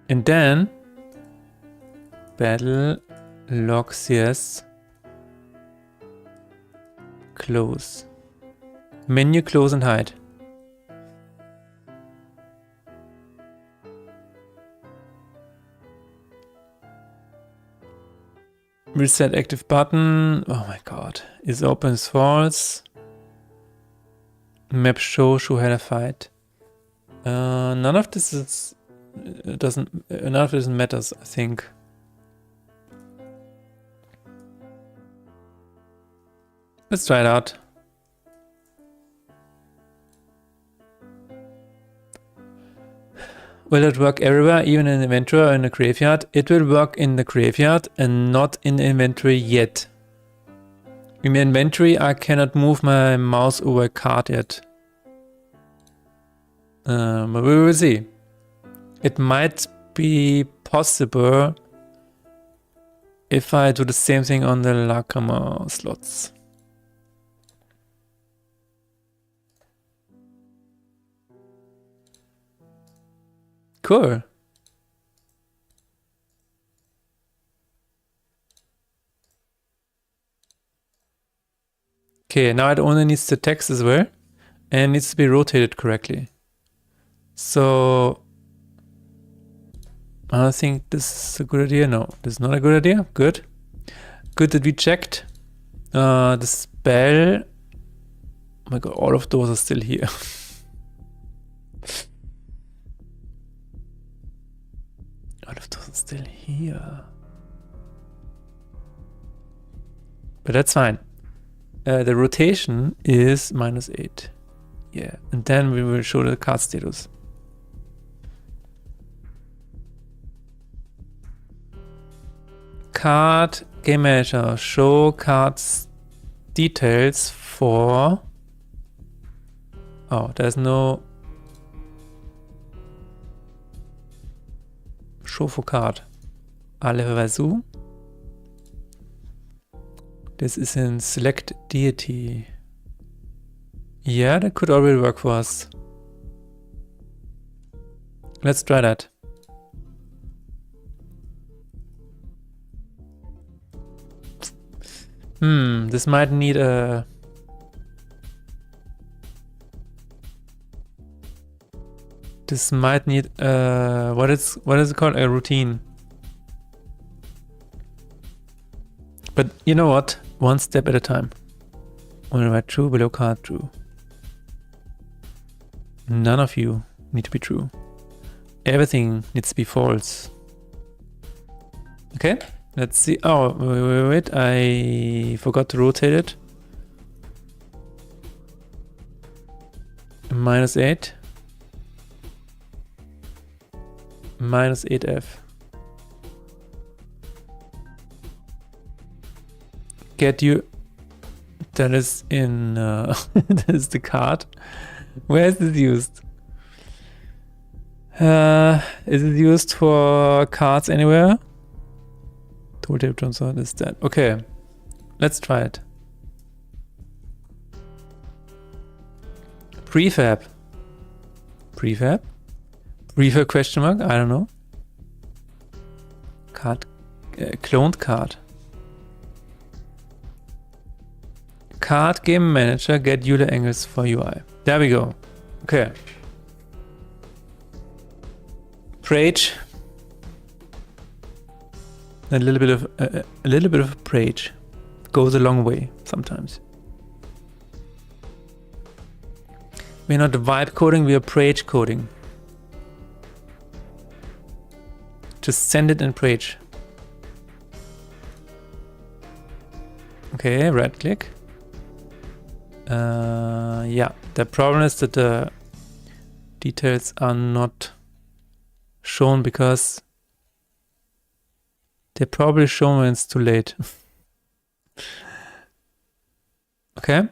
And then battle log CS close. Menu close and hide. Reset active button. Oh my god. Is open is false. Map show header fight. None of this is none of this matters, I think. Let's try it out. Will it work everywhere, even in the inventory or in the graveyard? It will work in the graveyard and not in the inventory yet. In the inventory, I cannot move my mouse over a card yet. But we will see. It might be possible if I do the same thing on the Lacrima slots. Cool. Okay, now it only needs the text as well, and it needs to be rotated correctly. So I think this is a good idea. No, this is not a good idea. Good. Good that we checked. The spell. Oh my god, all of those are still here. All of those are still here. But that's fine. The rotation is -8. Yeah, and then we will show the card status. Card game manager, show cards details for. Oh, there's no show for card. Alle so. This is in select deity. Yeah, that could already work for us. Let's try that. This might need a... This might need a... What is it called? A routine. But you know what? One step at a time. On the right true, below card true. None of you need to be true. Everything needs to be false. Okay, let's see. Oh, wait. I forgot to rotate it. -8. -8F. Get you. That is in. That is the card. Where is this used? Is it used for cards anywhere? Tooltip Johnson is that. Okay, let's try it. Prefab. Prefab? Prefab question mark? I don't know. cloned card. Card game manager, get Euler angles for UI. There we go. Okay. Prage. A little bit of prage goes a long way sometimes. We're not vibe coding, we are prage coding. Just send it in prage. Okay, right click. Yeah, the problem is that the details are not shown because they're probably shown when it's too late. Okay.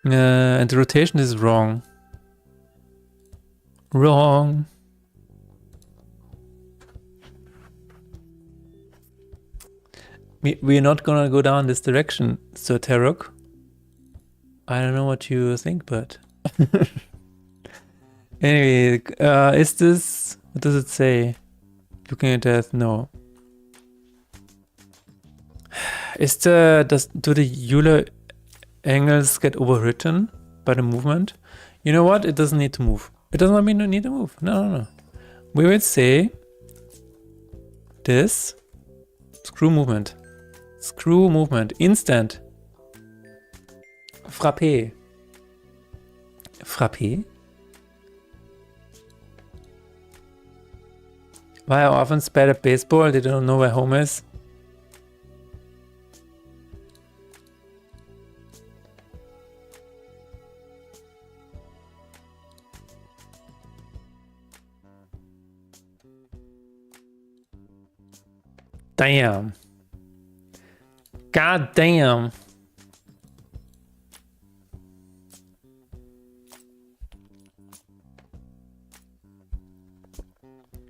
And the rotation is wrong. Wrong. We're not gonna go down this direction, Sir Tarok. I don't know what you think, but anyway, is this, what does it say? Looking at that, no. Do the Euler angles get overwritten by the movement? You know what? It doesn't need to move. It does not mean to need to move. No. We will say this screw movement. Screw movement. Instant. Frappe. Frappe? Why are orphans bad at baseball? They don't know where home is. Damn. God damn.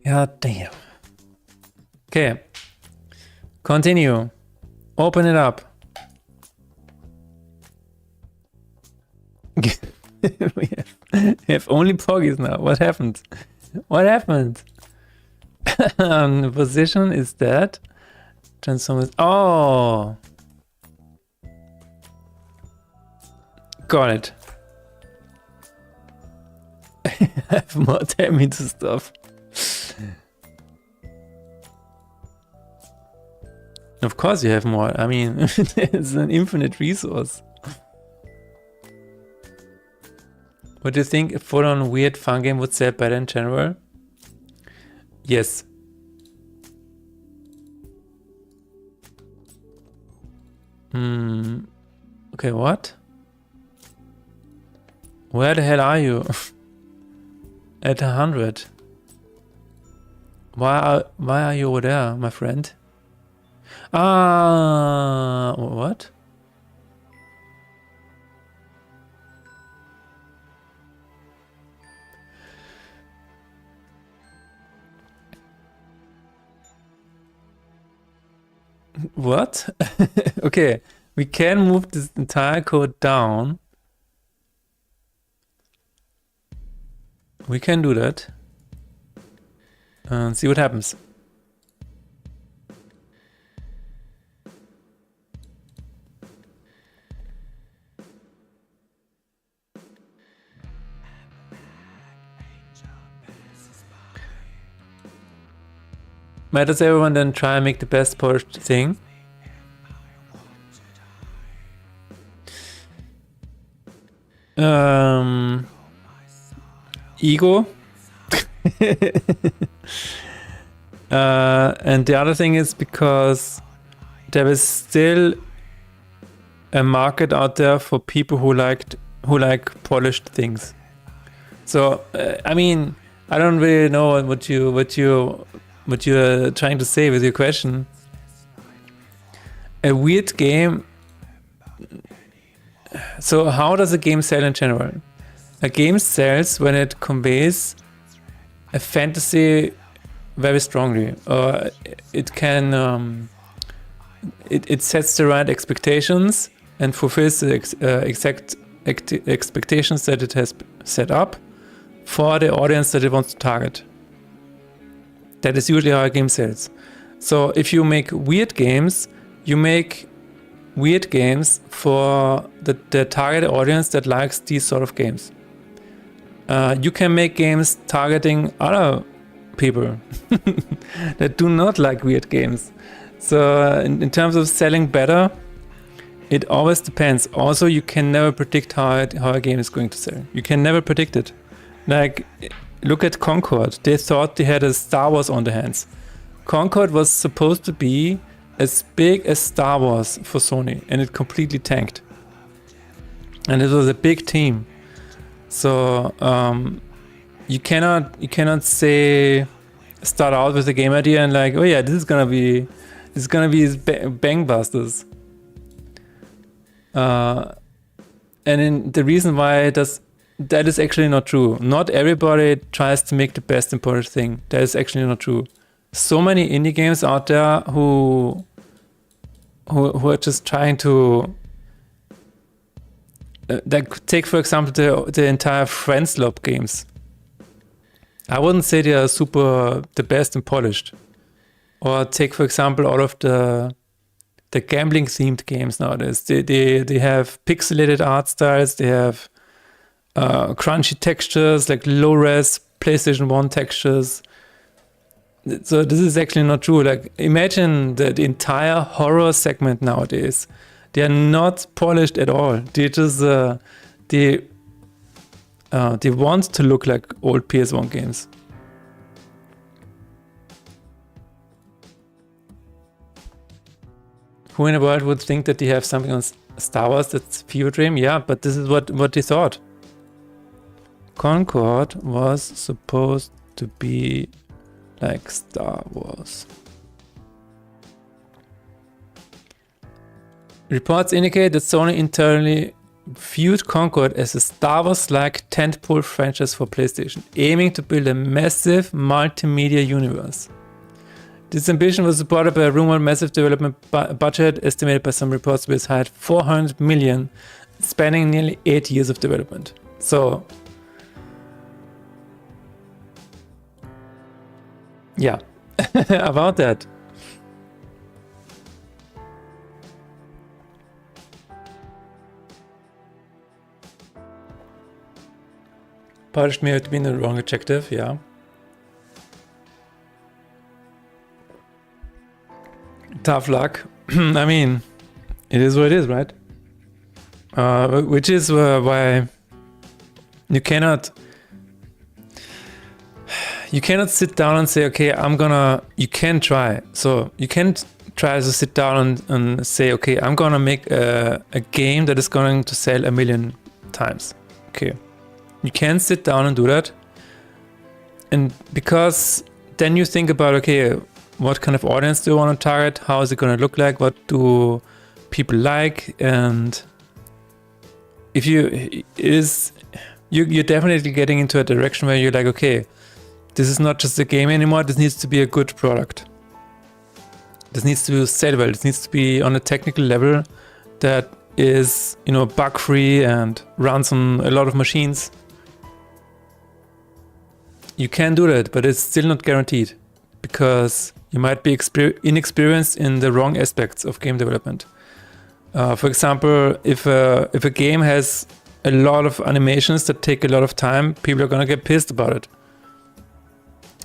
God damn. Okay. Continue. Open it up. we have only poggies now. What happened? What happened? The position is that. Transform is. Oh! Got it. I have more time into stuff. Of course you have more. I mean, it's an infinite resource. What do you think? A full-on weird fun game would sell better in general? Yes. Okay, what? Where the hell are you? At 100. Why are you over there, my friend? What? What? Okay, we can move this entire code down. We can do that. And see what happens. Why does everyone then try and make the best polished thing? Ego. And the other thing is because there is still a market out there for people who like polished things. So I mean, I don't really know what you're trying to say with your question. A weird game. So how does a game sell in general? A game sells when it conveys a fantasy very strongly, or it can it sets the right expectations and fulfills the exact expectations that it has set up for the audience that it wants to target. That is usually how a game sells. So if you make weird games, you make weird games for the target audience that likes these sort of games. You can make games targeting other people that do not like weird games. So in terms of selling better, it always depends. Also, you can never predict how a game is going to sell. You can never predict it. Like, look at Concord. They thought they had a Star Wars on their hands. Concord was supposed to be as big as Star Wars for Sony, and it completely tanked. And it was a big team. So you cannot say start out with a game idea and like, oh yeah, this is gonna be bangbusters. And then the reason why that is actually not true. Not everybody tries to make the best and polished thing. That is actually not true. So many indie games out there who are just trying to take, for example, the entire Friends Lob games. I wouldn't say they are the best and polished. Or take, for example, all of the gambling themed games nowadays. They have pixelated art styles. They have crunchy textures, like low res PlayStation 1 textures. So this is actually not true. Like, imagine the entire horror segment nowadays. They are not polished at all. They just they want to look like old PS1 games. Who in the world would think that they have something on Star Wars that's fever dream? Yeah, but this is what they thought. Concord was supposed to be like Star Wars. Reports indicate that Sony internally viewed Concord as a Star Wars-like tentpole franchise for PlayStation, aiming to build a massive multimedia universe. This ambition was supported by a rumored massive development budget, estimated by some reports to be as high as $400 million, spanning nearly 8 years of development. So, yeah, about that. Polished may have been the wrong adjective, yeah. Tough luck. I mean, it is what it is, right? Which is why you cannot sit down and say, okay, you can try. So you can try to sit down and say, okay, I'm gonna make a game that is going to sell 1 million times. Okay. You can sit down and do that. And because then you think about, okay, what kind of audience do you want to target? How is it going to look like? What do people like? And if you're definitely getting into a direction where you're like, okay, this is not just a game anymore. This needs to be a good product. This needs to sell well. This needs to be on a technical level that is, bug free and runs on a lot of machines. You can do that, but it's still not guaranteed because you might be inexperienced in the wrong aspects of game development. For example, if a game has a lot of animations that take a lot of time, people are gonna get pissed about it.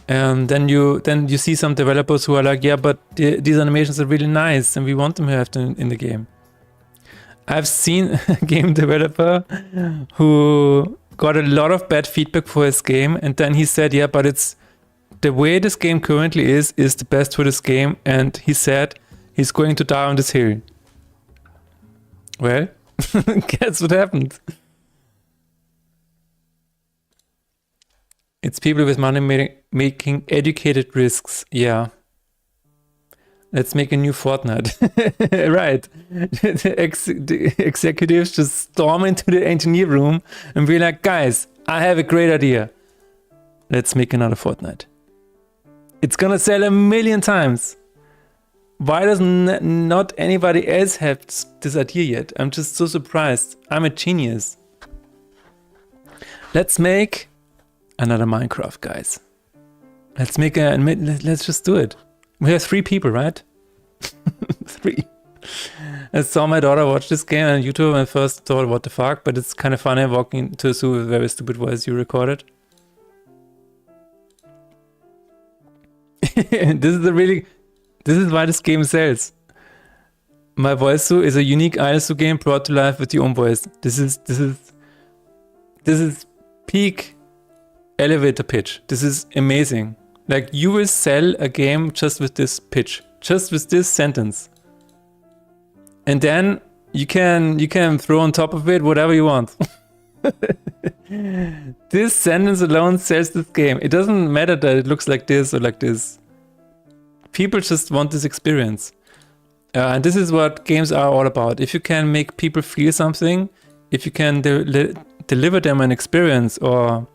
And then you see some developers who are like, yeah, but these animations are really nice and we want them to have them in the game. I've seen a game developer who got a lot of bad feedback for his game, and then he said, yeah, but it's the way this game currently is the best for this game, and he said he's going to die on this hill. Well, guess what happened? It's people with money making educated risks. Yeah. Let's make a new Fortnite. Right. The executives just storm into the engineer room and be like, guys, I have a great idea. Let's make another Fortnite. It's gonna sell 1 million times. Why does not anybody else have this idea yet? I'm just so surprised. I'm a genius. Let's make another Minecraft, guys. Let's just do it. We have 3 people, right? 3. I saw my daughter watch this game on YouTube and first thought, what the fuck? But it's kind of funny walking to a zoo with a very stupid voice you recorded. This is why this game sells. My voice zoo is a unique idle zoo game brought to life with your own voice. This is peak elevator pitch. This is amazing. Like, you will sell a game just with this pitch, just with this sentence. And then you can throw on top of it whatever you want. This sentence alone sells this game. It doesn't matter that it looks like this or like this. People just want this experience. And this is what games are all about. If you can make people feel something, if you can deliver them an experience or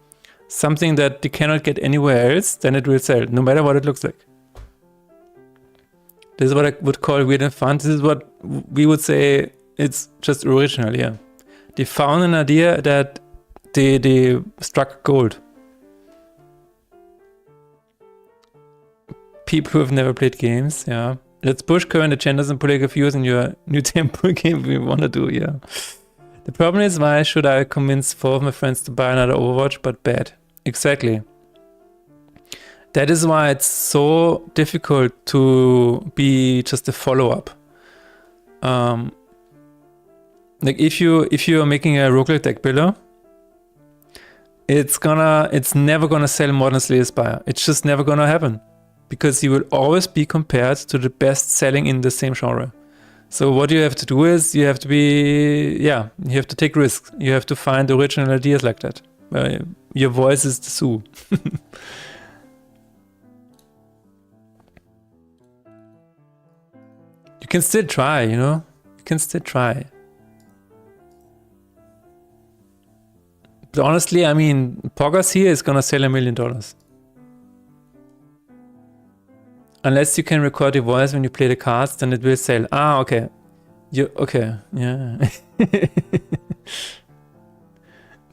something that they cannot get anywhere else, then it will sell, no matter what it looks like. This is what I would call weird and fun. This is what we would say it's just original, yeah. They found an idea that they struck gold. People who have never played games, yeah. Let's push current agendas and political views in your new temple game we want to do, yeah. The problem is, why should I convince 4 of my friends to buy another Overwatch, but bad? Exactly. That is why it's so difficult to be just a follow-up. Like if you are making a roguelike deck builder, it's never gonna sell more than Slay the Spire. It's just never gonna happen. Because you will always be compared to the best selling in the same genre. So what you have to do is you have to take risks. You have to find original ideas like that. Your voice is the zoo. You can still try, you know? You can still try. But honestly, I mean, Poggers here is gonna sell $1 million. Unless you can record your voice when you play the cards, then it will sell. Ah, okay. Okay, yeah.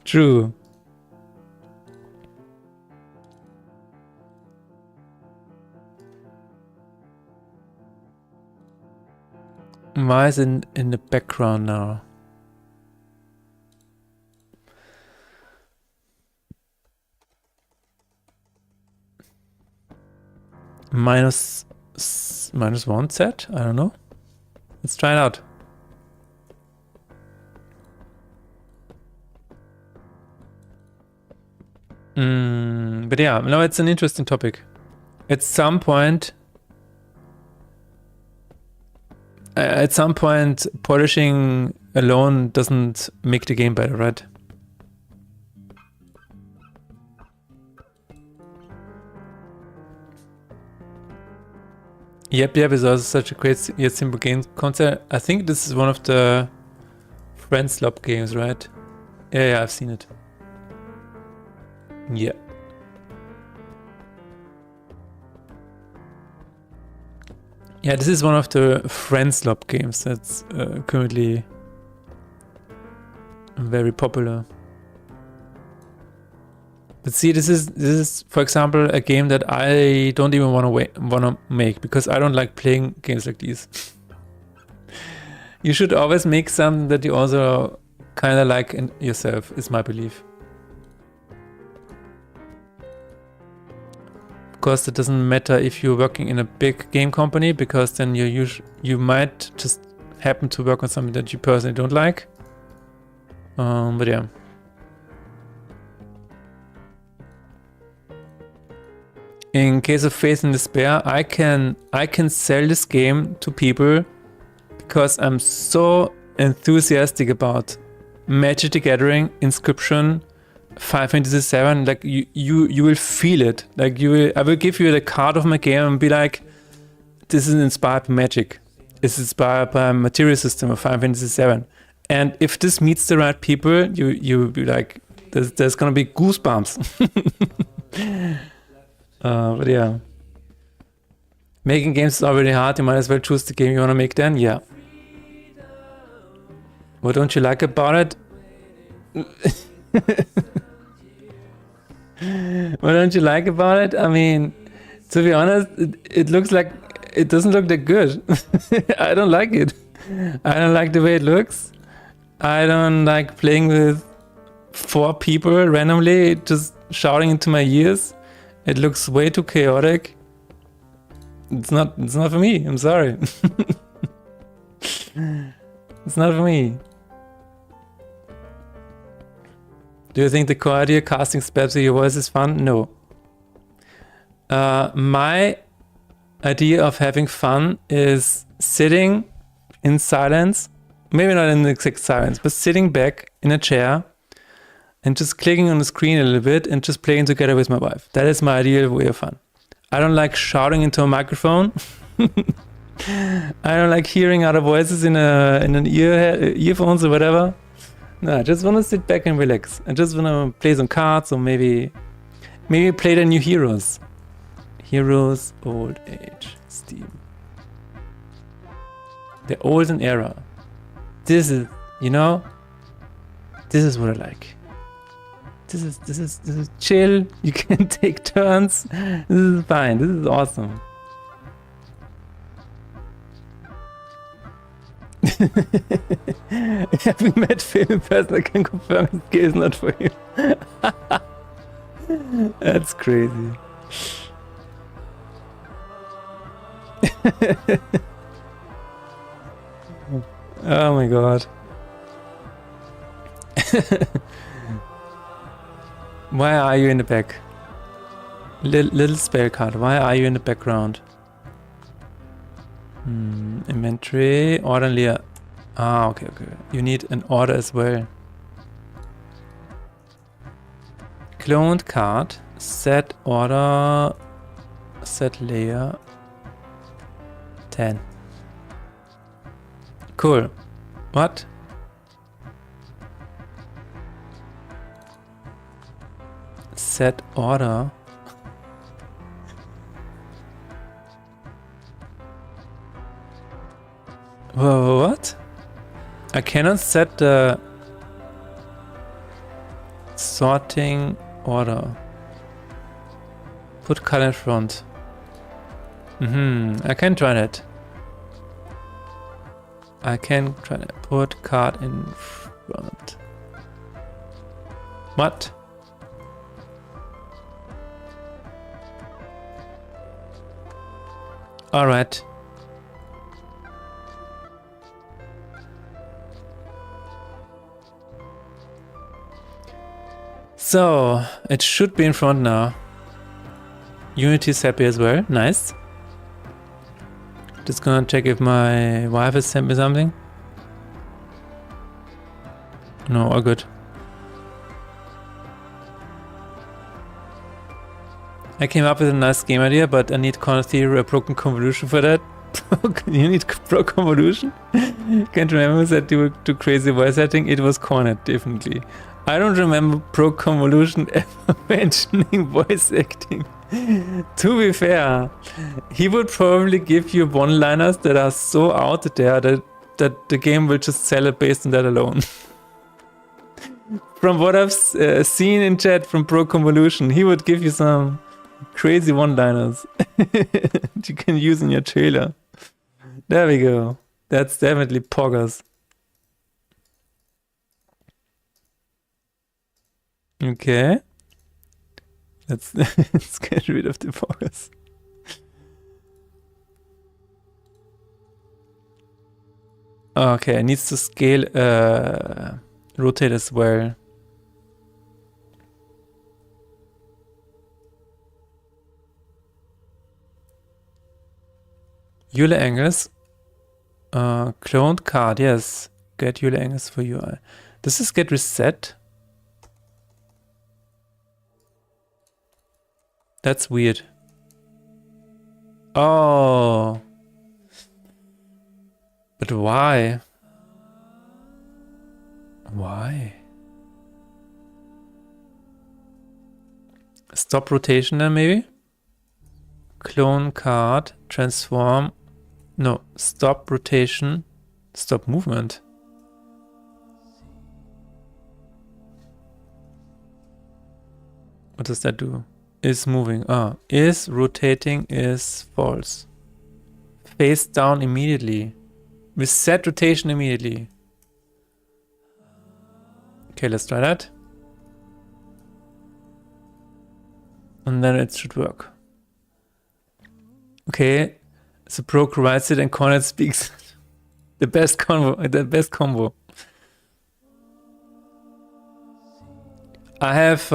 True. Why is it in the background now? Minus 1 set? I don't know. Let's try it out. But yeah, no, it's an interesting topic. At some point, polishing alone doesn't make the game better, right? Yep is also such a great yet simple game concept. I think this is one of the Friends Lob games, right? Yeah, I've seen it. Yeah. Yeah, this is one of the Friends Lob games that's currently very popular. But see, this is, for example, a game that I don't even want to make because I don't like playing games like these. You should always make something that you also kind of like in yourself, is my belief. Of course, it doesn't matter if you're working in a big game company, because then you might just happen to work on something that you personally don't like. But yeah. In case of Faith and Despair, I can sell this game to people because I'm so enthusiastic about Magic the Gathering, Inscription, Final Fantasy VII. Like you will feel it. Like I will give you the card of my game and be like, this is inspired by Magic. It's inspired by a material system of Final Fantasy VII. And if this meets the right people, you'll be like, there's gonna be goosebumps. But yeah, making games is already hard. You might as well choose the game you want to make then. Yeah. What don't you like about it? What don't you like about it? I mean, to be honest, it looks like it doesn't look that good. I don't like it. I don't like the way it looks. I don't like playing with 4 people randomly just shouting into my ears. It looks way too chaotic. It's not for me. I'm sorry. It's not for me. Do you think the core idea casting spells with your voice is fun? No. My idea of having fun is sitting in silence, maybe not in exact silence, but sitting back in a chair and just clicking on the screen a little bit and just playing together with my wife. That is my ideal way of fun. I don't like shouting into a microphone. I don't like hearing other voices in an earphones or whatever. No, I just want to sit back and relax. I just want to play some cards or maybe play the new Heroes. Heroes Old Age Steam. The olden era. This is, you know, this is what I like. This is chill. You can take turns. This is fine. This is awesome. Having met Phil in person, I can confirm his game is not for you. That's crazy. Oh my god. Why are you in the back? Little spell card, why are you in the background? Inventory, order and layer. Ah, okay. You need an order as well. Cloned card, set order, set layer, 10. Cool. What? Set order. Whoa, what? I cannot set the sorting order. Put color in front. I can try that. I can try to put card in front. What? All right. So it should be in front now. Unity is happy as well. Nice. Just gonna check if my wife has sent me something. No, all good. I came up with a nice game idea, but I need corner theory, a broken convolution for that. You need broken convolution? Can't remember that you would do crazy voice acting. It was cornered, definitely. I don't remember broke convolution ever mentioning voice acting. To be fair, he would probably give you one-liners that are so out there that the game will just sell it based on that alone. From what I've seen in chat from Pro Convolution, he would give you some crazy one-liners that you can use in your trailer. There we go. That's definitely poggers. Okay. Let's get rid of the poggers. Okay, it needs to scale, rotate as well. Euler angles. Cloned card, yes. Get Euler angles for UI. Does this get reset? That's weird. Oh. But why? Why? Stop rotation then maybe? Clone card, transform. No, stop rotation, stop movement. What does that do? Is moving. Ah, is rotating is false. Face down immediately. We set rotation immediately. Okay, let's try that. And then it should work. Okay, so Pro writes it and Conrad speaks. The best combo. I have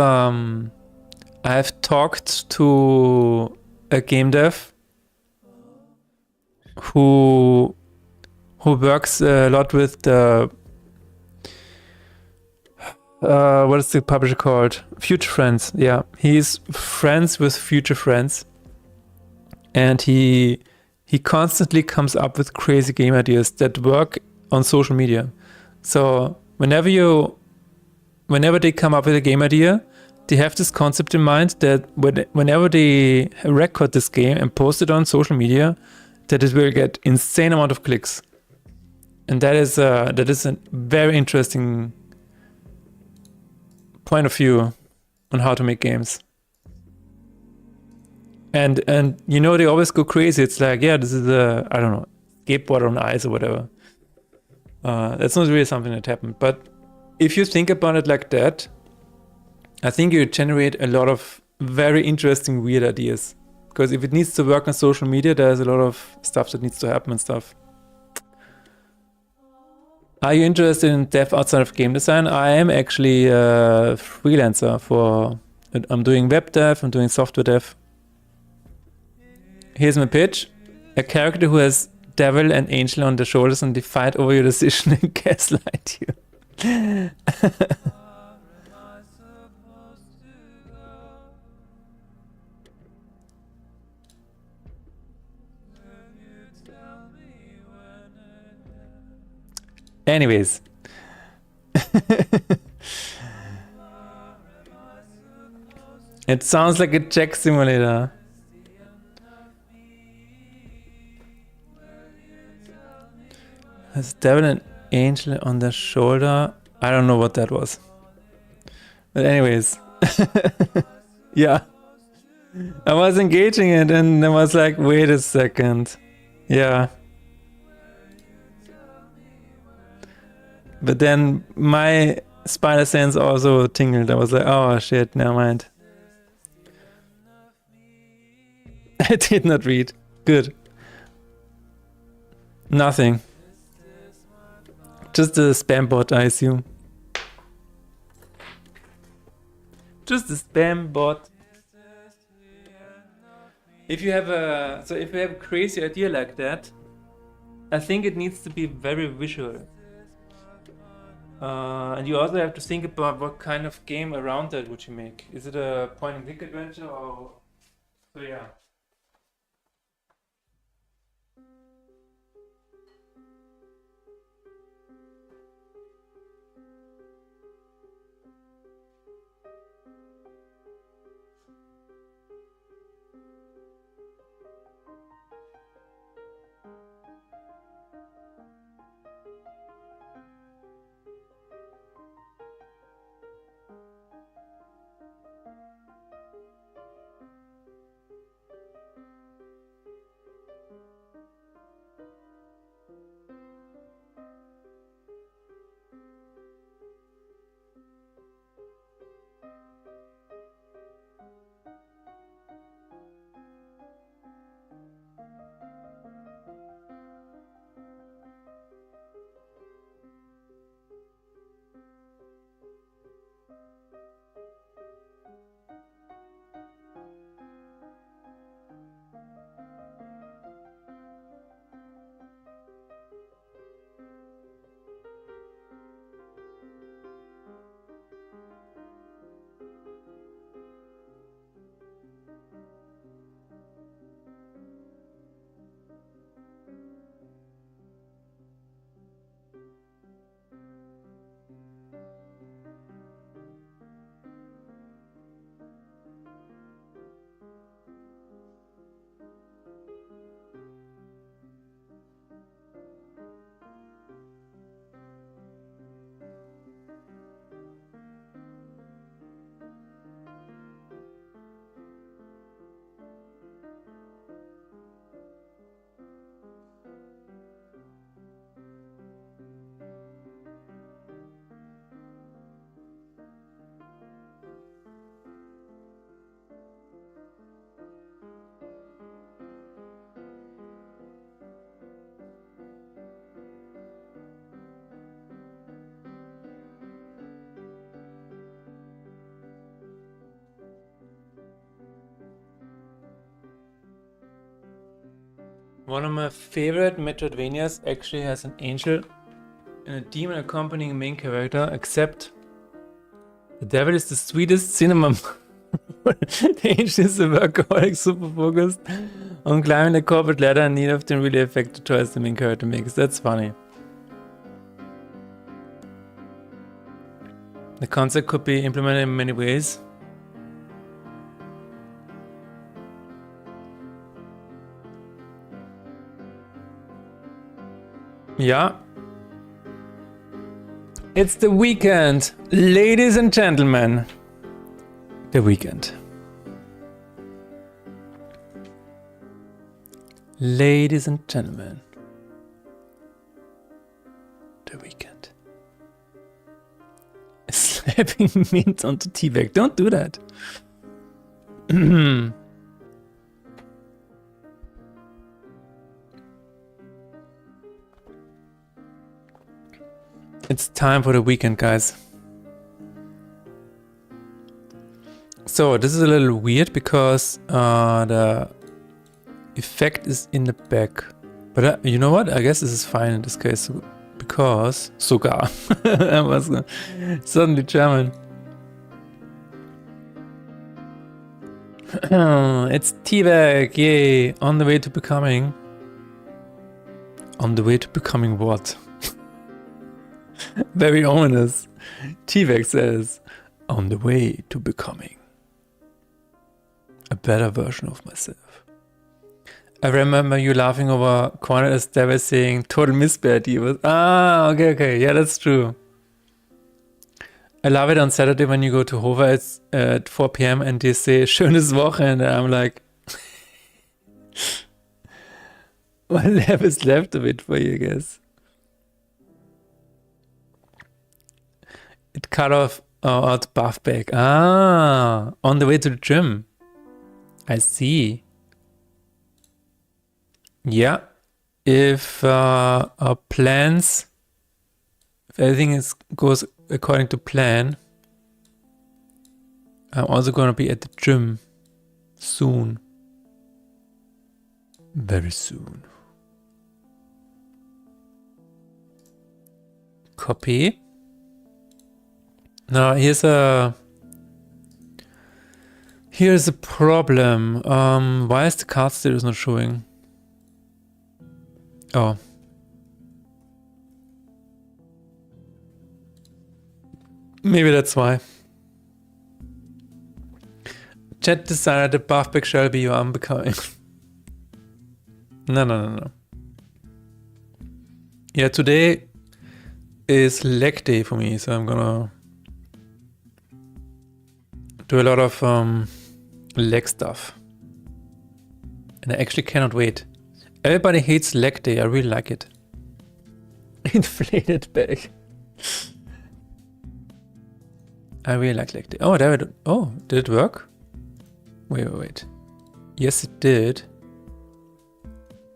talked to a game dev who works a lot with the what is the publisher called? Future Friends. Yeah, he's friends with Future Friends, and he constantly comes up with crazy game ideas that work on social media. So whenever they come up with a game idea, they have this concept in mind that whenever they record this game and post it on social media, that it will get insane amount of clicks. And that is a very interesting point of view on how to make games. And you know, they always go crazy. It's like, yeah, this is a, I don't know, skateboard on ice or whatever. That's not really something that happened. But if you think about it like that, I think you generate a lot of very interesting, weird ideas. Because if it needs to work on social media, there's a lot of stuff that needs to happen and stuff. Are you interested in dev outside of game design? I am actually a freelancer I'm doing web dev, I'm doing software dev. Here's my pitch. A character who has devil and angel on their shoulders and they fight over your decision and gaslight you. Anyways. It sounds like a check simulator. Has devil and angel on their shoulder. I don't know what that was. But anyways. Yeah. I was engaging it and I was like, wait a second. Yeah. But then my spider sense also tingled. I was like, oh shit, never mind. I did not read. Good. Nothing. Just a spam bot, I assume. Just a spam bot. If you have a crazy idea like that, I think it needs to be very visual. And you also have to think about what kind of game around that would you make. Is it a point and click adventure or so? Yeah. One of my favorite Metroidvanias actually has an angel and a demon accompanying a main character, except the devil is the sweetest cinema. The angel is a workaholic, super focused on climbing the corporate ladder and need often really affect the choice the main character makes. That's funny. The concept could be implemented in many ways. Yeah. It's the weekend, ladies and gentlemen. The weekend. Ladies and gentlemen. The weekend. Slapping mint onto teabag. Don't do that. It's time for the weekend, guys. So this is a little weird because the effect is in the back. But you know what? I guess this is fine in this case because sogar. I was suddenly German. It's teabag, yay! On the way to becoming. On the way to becoming what? Very ominous. Teabag says, on the way to becoming a better version of myself. I remember you laughing over Corner as they were saying total misc. Okay, yeah, that's true. I love it on Saturday when you go to Hova at 4 p.m. and they say schönes Wochenende. I'm like, what is left of it for you, I guess. It cut off out buff back. On the way to the gym. I see. Yeah. If our plans, if everything goes according to plan, I'm also going to be at the gym soon. Very soon. Copy. Now here's a problem. Why is the card status not showing? Oh. Maybe that's why. Chat decided the buff back shall be your unbecoming. No. Yeah, today is leg day for me, so I'm gonna do a lot of leg stuff. And I actually cannot wait. Everybody hates leg day, I really like it. Inflated back. I really like leg day. Oh, did it work? Wait. Yes, it did.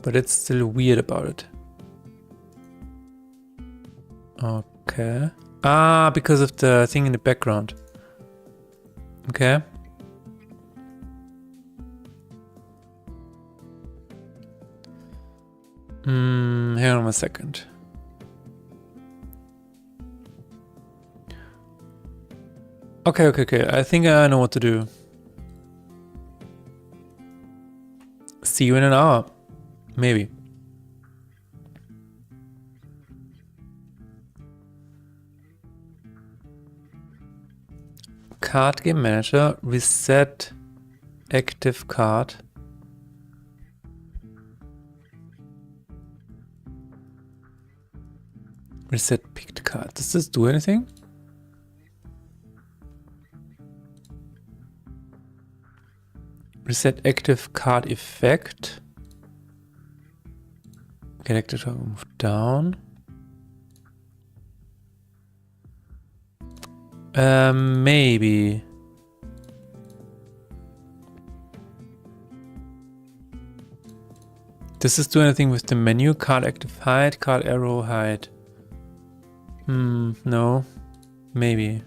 But it's still weird about it. Okay. Because of the thing in the background. Okay. Hang on a second. Okay. I think I know what to do. See you in an hour. Maybe. Card game manager, reset active card. Reset picked card. Does this do anything? Reset active card effect. Connected to move down. Maybe. Does this do anything with the menu? Card active hide, card arrow hide. No. Maybe.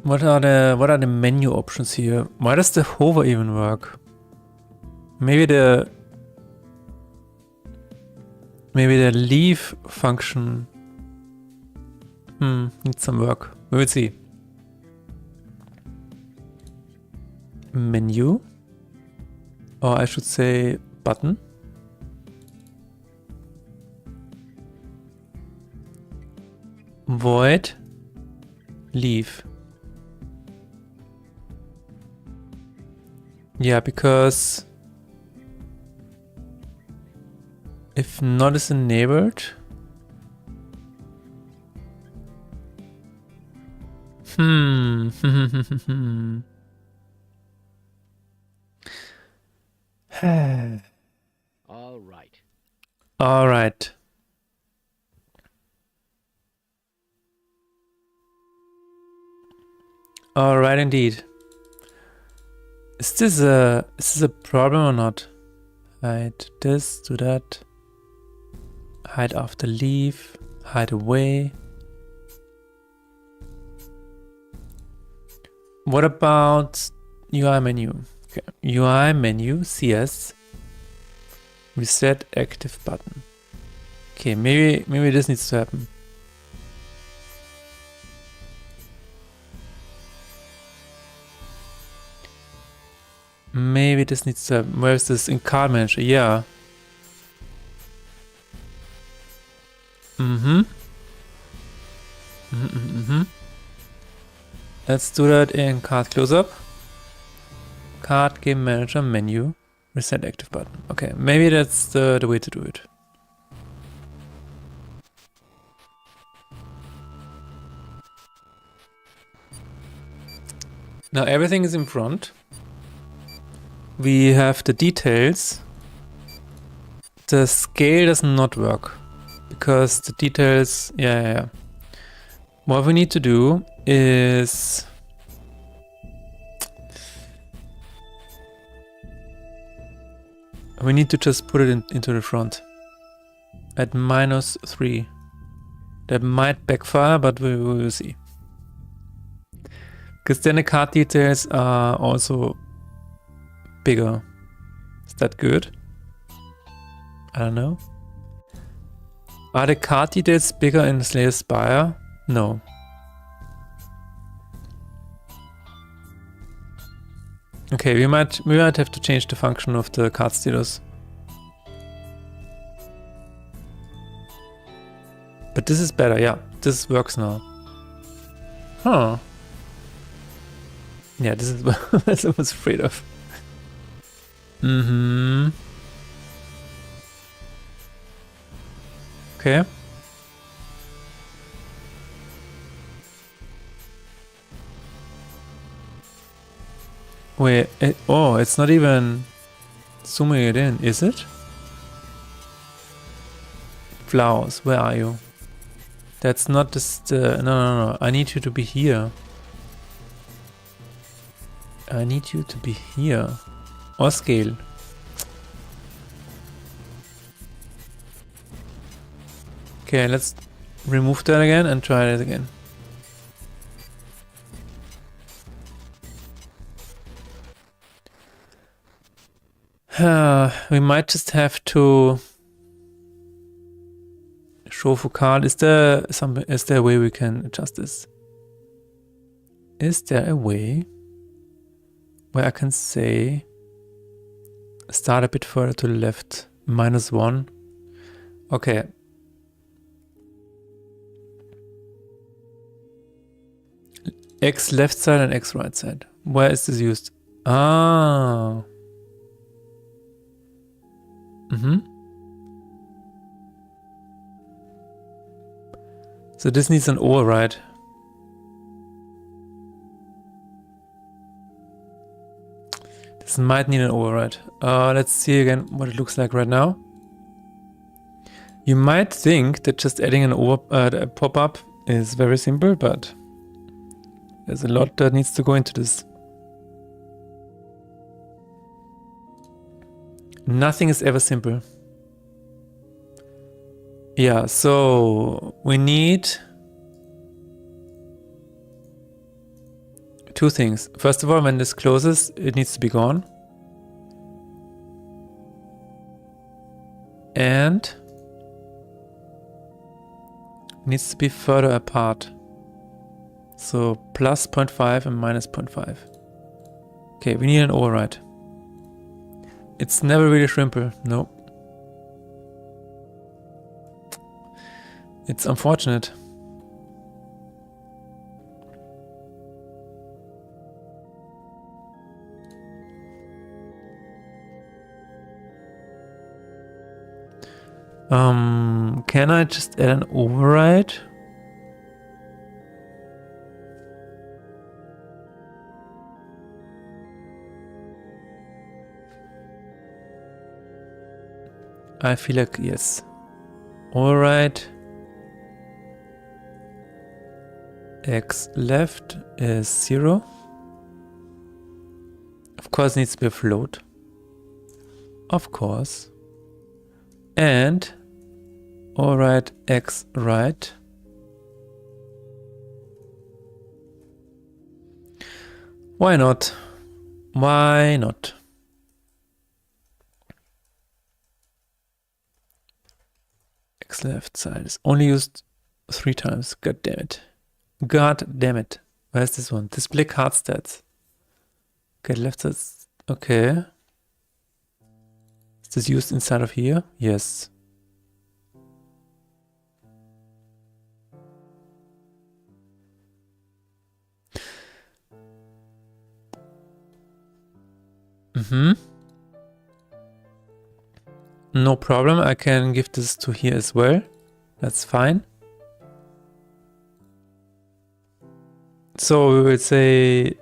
What are the menu options here? Why does the hover even work? Maybe the leave function needs some work. We will see. Menu, or I should say button. Void leave. Yeah, because if not is enabled, All right. All right. All right, indeed. Is this a problem or not? Hide this, do that. Hide after leave. Hide away. What about UI menu? Okay. UI menu, CS. Reset active button. Okay, maybe this needs to happen. Maybe this needs to happen. Where is this in card manager? Yeah. Let's do that in card close-up. Card game manager menu. Reset active button. Okay, maybe that's the way to do it. Now everything is in front. We have the details. The scale does not work because the details, yeah. What we need to do is we need to just put it into the front at -3. That might backfire, but we will see. Because then the card details are also bigger. Is that good? I don't know. Are the card details bigger in Slayer Spire? No. Okay, we might have to change the function of the card status. But this is better, yeah. This works now. Huh. Yeah, this is what I was afraid of. Okay. Wait, oh, it's not even zooming it in, is it? Flowers, where are you? That's not just, no, I need you to be here. I need you to be here. Or scale. Okay, let's remove that again and try it again. We might just have to show for card. Is there a way we can adjust this? Is there a way where I can say start a bit further to the left, -1? Okay. X left side and X right side. Where is this used? Ah. So this needs an override. This might need an override. Let's see again what it looks like right now. You might think that just adding a pop-up is very simple, but there's a lot that needs to go into this. Nothing is ever simple. Yeah, so we need two things. First of all, when this closes, it needs to be gone. and needs to be further apart. So plus 0.5 and minus 0.5. Okay, we need an override. It's never really shrimper, no. It's unfortunate. Can I just add an override? I feel like yes. Override x left is 0. Of course, it needs to be a float. Of course. And override x right. Why not? Why not? X left side is only used 3 times. God damn it. God damn it. Where's this one? Display card stats. Okay, left side. Okay. Is this used inside of here? Yes. No problem. I can give this to here as well. That's fine. So we will say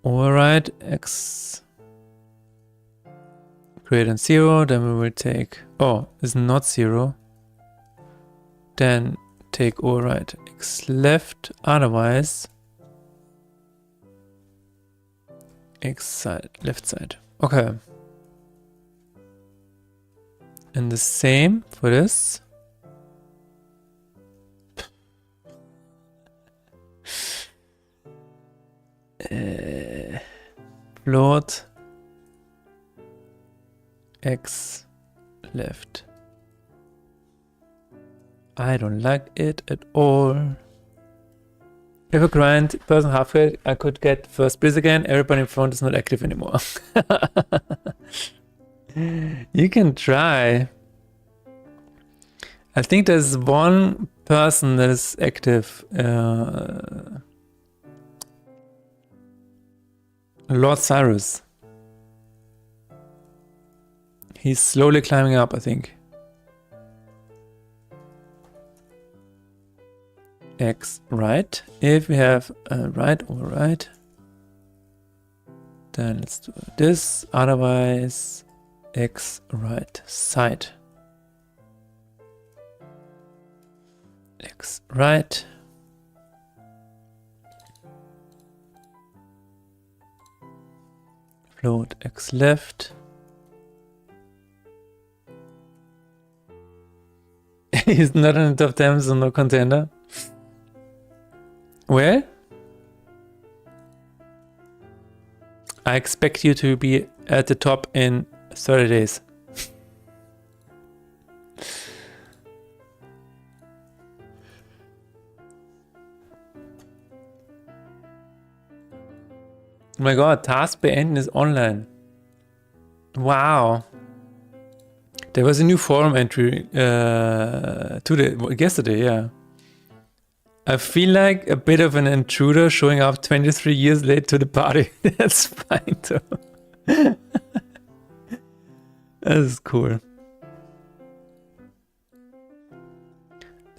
override x greater than 0. Then we will take, oh, it's not 0. Then take override x left. Otherwise, x side, left side. Okay. And the same for this. Float x left. I don't like it at all. If I grind person halfway, I could get first place again. Everybody in front is not active anymore. You can try. I think there's one person that is active. Lord Cyrus. He's slowly climbing up, I think. X right. If we have a right or right, then let's do this. Otherwise, X right side. X right. Float X left. He's not in the top 10, so no contender. Well, I expect you to be at the top in 30 days. Oh my god, task beenden is online. Wow. There was a new forum entry yesterday, yeah. I feel like a bit of an intruder showing up 23 years late to the party. That's fine though. That is cool.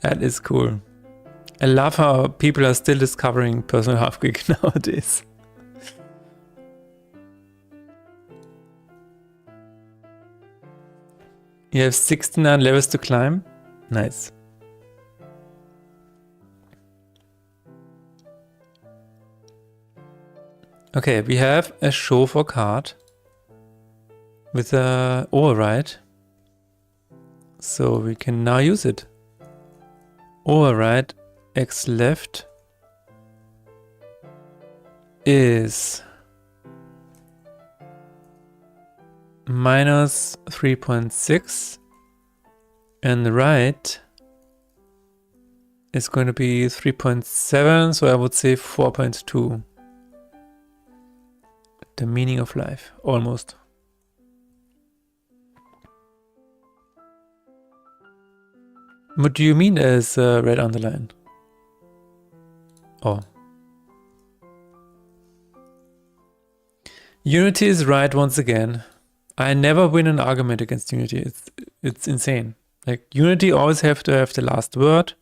That is cool. I love how people are still discovering personal half-gig nowadays. You have 69 levels to climb. Nice. Okay, we have a show for card with a override. So we can now use it. Override X left is minus 3.6, and the right is going to be 3.7, so I would say 4.2. The meaning of life, almost. What do you mean as red underline? Oh. Unity is right once again. I never win an argument against Unity. It's insane. Like, Unity always have to have the last word.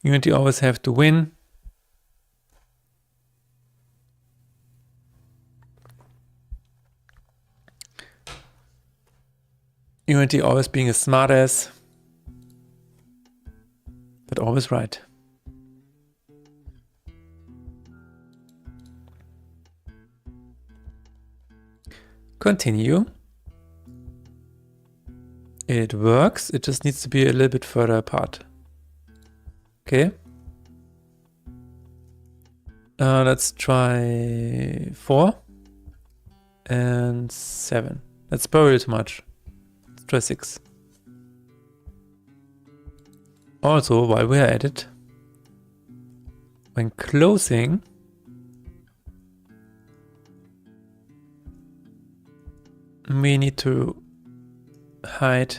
Unity always have to win. Unity always being a smartass, but always right. Continue. It works. It just needs to be a little bit further apart. Okay. Let's try 4 and 7. That's probably too much. Let's try 6. Also, while we are at it, when closing, we need to hide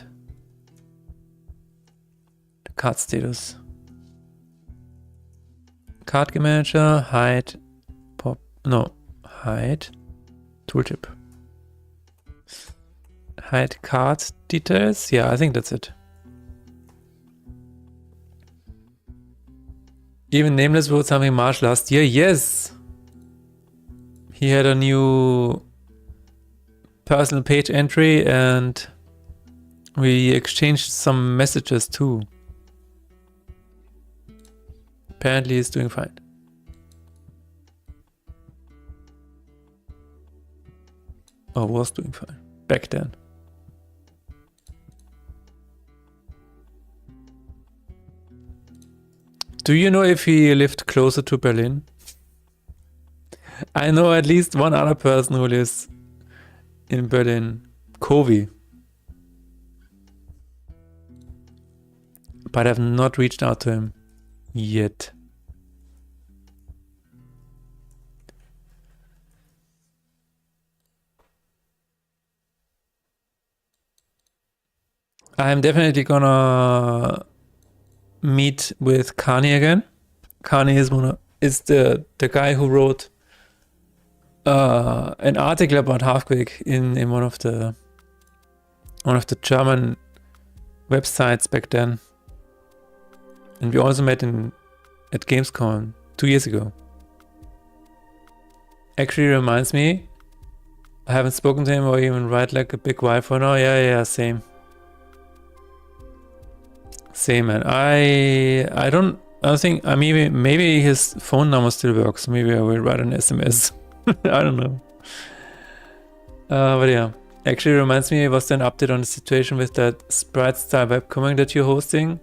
the card status. Card game manager, hide pop, no, hide tooltip. Hide card details. Yeah, I think that's it. Even Nameless wrote something March last year. Yes! He had a new personal page entry and we exchanged some messages too. Apparently he's doing fine. Or was doing fine back then. Do you know if he lived closer to Berlin? I know at least one other person who lives in Berlin. Kovi. But I've not reached out to him yet. I'm definitely gonna meet with Kani again. Kani is the guy who wrote an article about Halfquake in one of the German websites back then. And we also met at Gamescom 2 years ago. Actually reminds me, I haven't spoken to him or even right like a big while for now. Yeah, same. Same, man. I don't think, maybe his phone number still works. Maybe I will write an SMS. I don't know. But yeah, actually reminds me, was there an update on the situation with that sprite style webcomic that you're hosting?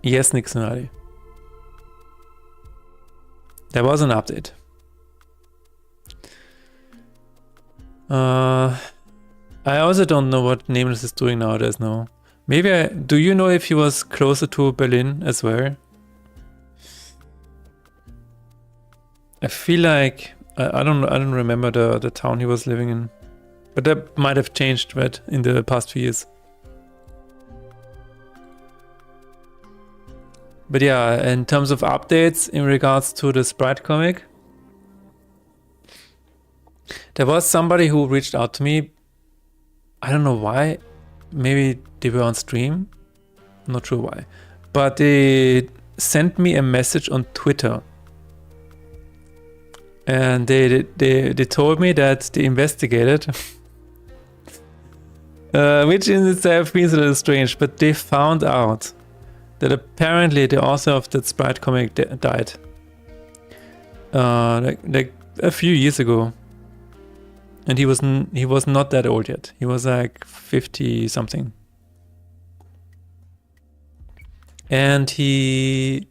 Yes, Nixonari. There was an update. I also don't know what Nameless is doing nowadays now. Maybe do you know if he was closer to Berlin as well? I feel like I don't remember the town he was living in, but that might have changed, right, in the past few years. But yeah, in terms of updates in regards to the sprite comic, there was somebody who reached out to me. I don't know why. Maybe they were on stream. I'm not sure why. But they sent me a message on Twitter. And they told me that they investigated. Which in itself feels a little strange, but they found out that apparently the author of that sprite comic died. Like a few years ago. And he was not that old yet. He was like 50 something. And he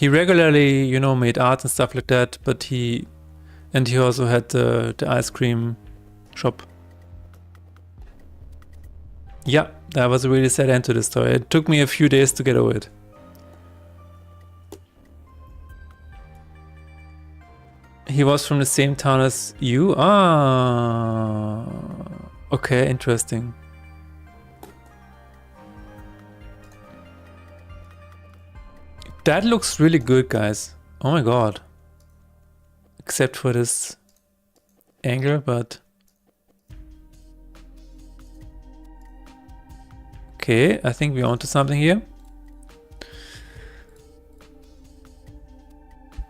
regularly, made art and stuff like that, but he And he also had the ice cream shop. Yeah, that was a really sad end to the story. It took me a few days to get over it. He was from the same town as you? Ah, okay, interesting. That looks really good, guys. Oh my god. Except for this angle, but... Okay, I think we're onto something here.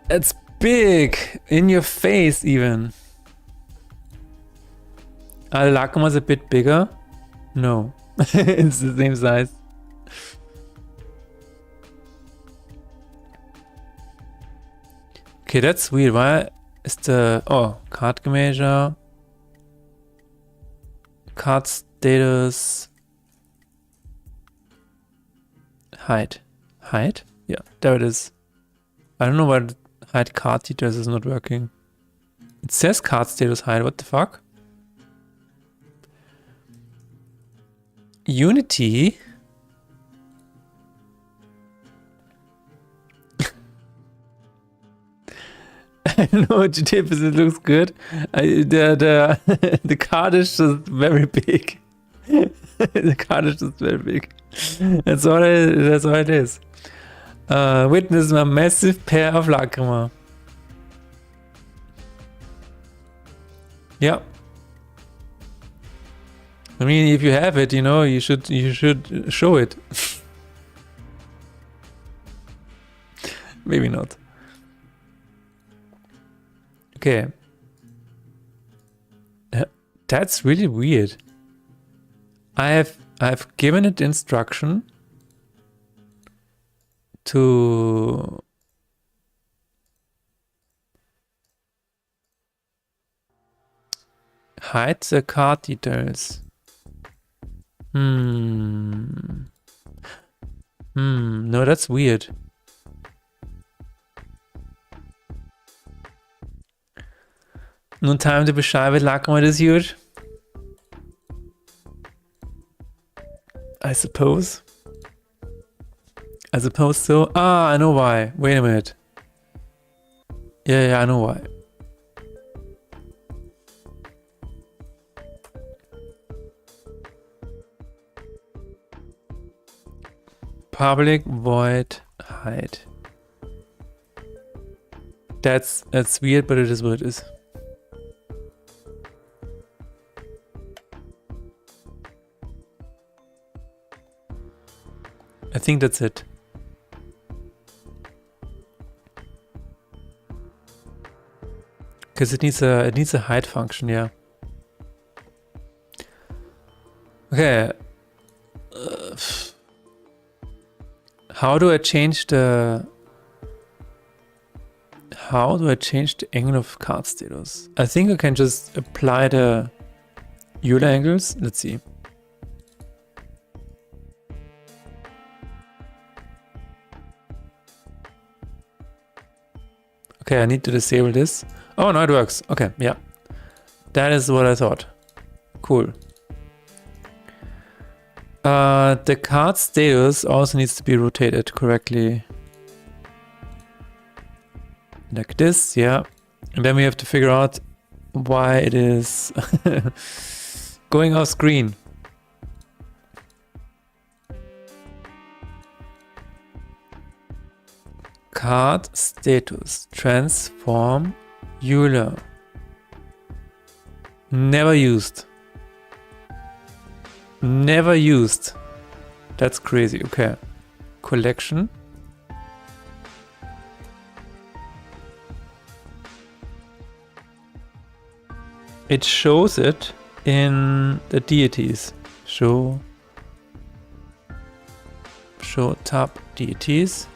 It's big! In your face, even. Are the lacumas a bit bigger? No. It's the same size. Okay, that's weird. Why is the... Oh, card measure. Card status... Hide. Hide? Yeah, there it is. I don't know why the hide card details is not working. It says card status hide, what the fuck? Unity? I don't know what you did, but it looks good. The card is just very big. The card is just very big. That's all it is. Witness a massive pair of lacrima. Yeah. I mean, if you have it, you know, you should show it. Maybe not. Okay. That's really weird. I've given it instruction to hide the card details. No, that's weird. No time to beschreiben, lacken wir das hier. I suppose. I suppose so. Ah, I know why. Wait a minute. Yeah, I know why. Public void hide. That's weird, but it is what it is. I think that's it. Because it needs a hide function, yeah. Okay. How do I change the angle of card status? I think I can just apply the Euler angles. Let's see. Okay, I need to disable this. Oh, no, it works. Okay, yeah. That is what I thought. Cool. The card status also needs to be rotated correctly. Like this, yeah. And then we have to figure out why it is going off screen. Card status transform Euler. Never used. Never used. That's crazy. Okay. Collection. It shows it in the deities. Show tab deities.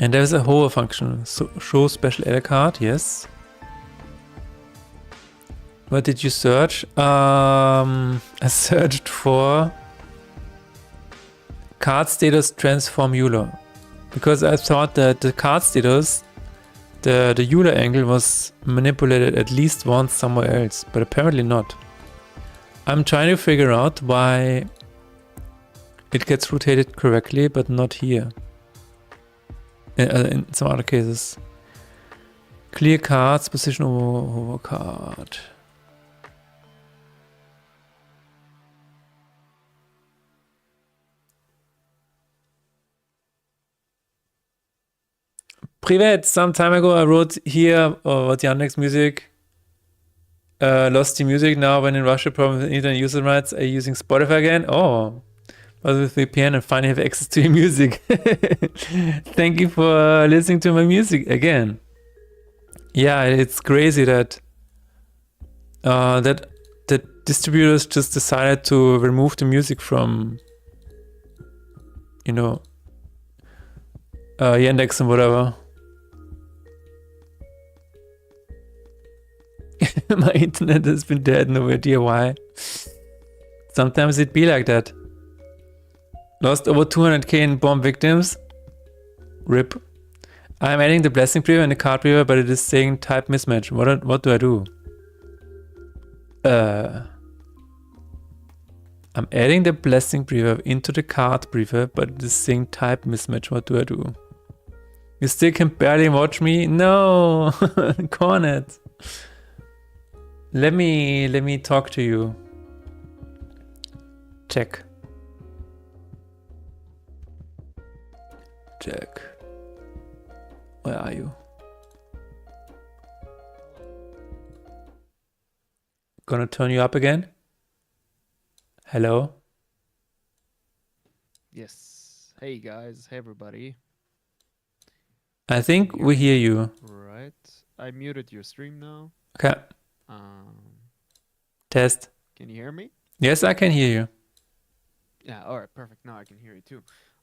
And there's a whole function. So show special edit card, yes. What did you search? I searched for card status transform Euler. Because I thought that the card status the Euler angle was manipulated at least once somewhere else, but apparently not. I'm trying to figure out why it gets rotated correctly, but not here. In some other cases. Clear cards, position over card. Privet, some time ago I wrote here about Yandex Music. Lost the music now when in Russia problems with internet user rights. Are you using Spotify again? Oh, but with VPN and finally have access to your music. Thank you for listening to my music again. Yeah, it's crazy that that distributors just decided to remove the music from, you know, Yandex and whatever. My internet has been dead, no idea why. Sometimes it be like that. Lost over 200k in bomb victims. RIP. I'm adding the blessing preview and the card preview, but it is saying type mismatch. What do I do? I'm adding the blessing preview into the card preview, but it is saying type mismatch. What do I do? You still can barely watch me? No, Cornet. Let me talk to you. Check. Check. Where are you? Gonna turn you up again? Hello? Yes. Hey guys. Hey everybody. I think we hear you. Right. I muted your stream now. Okay. Test. Can you hear me? Yes, I can hear you. Yeah. All right. Perfect. Now I can hear you too.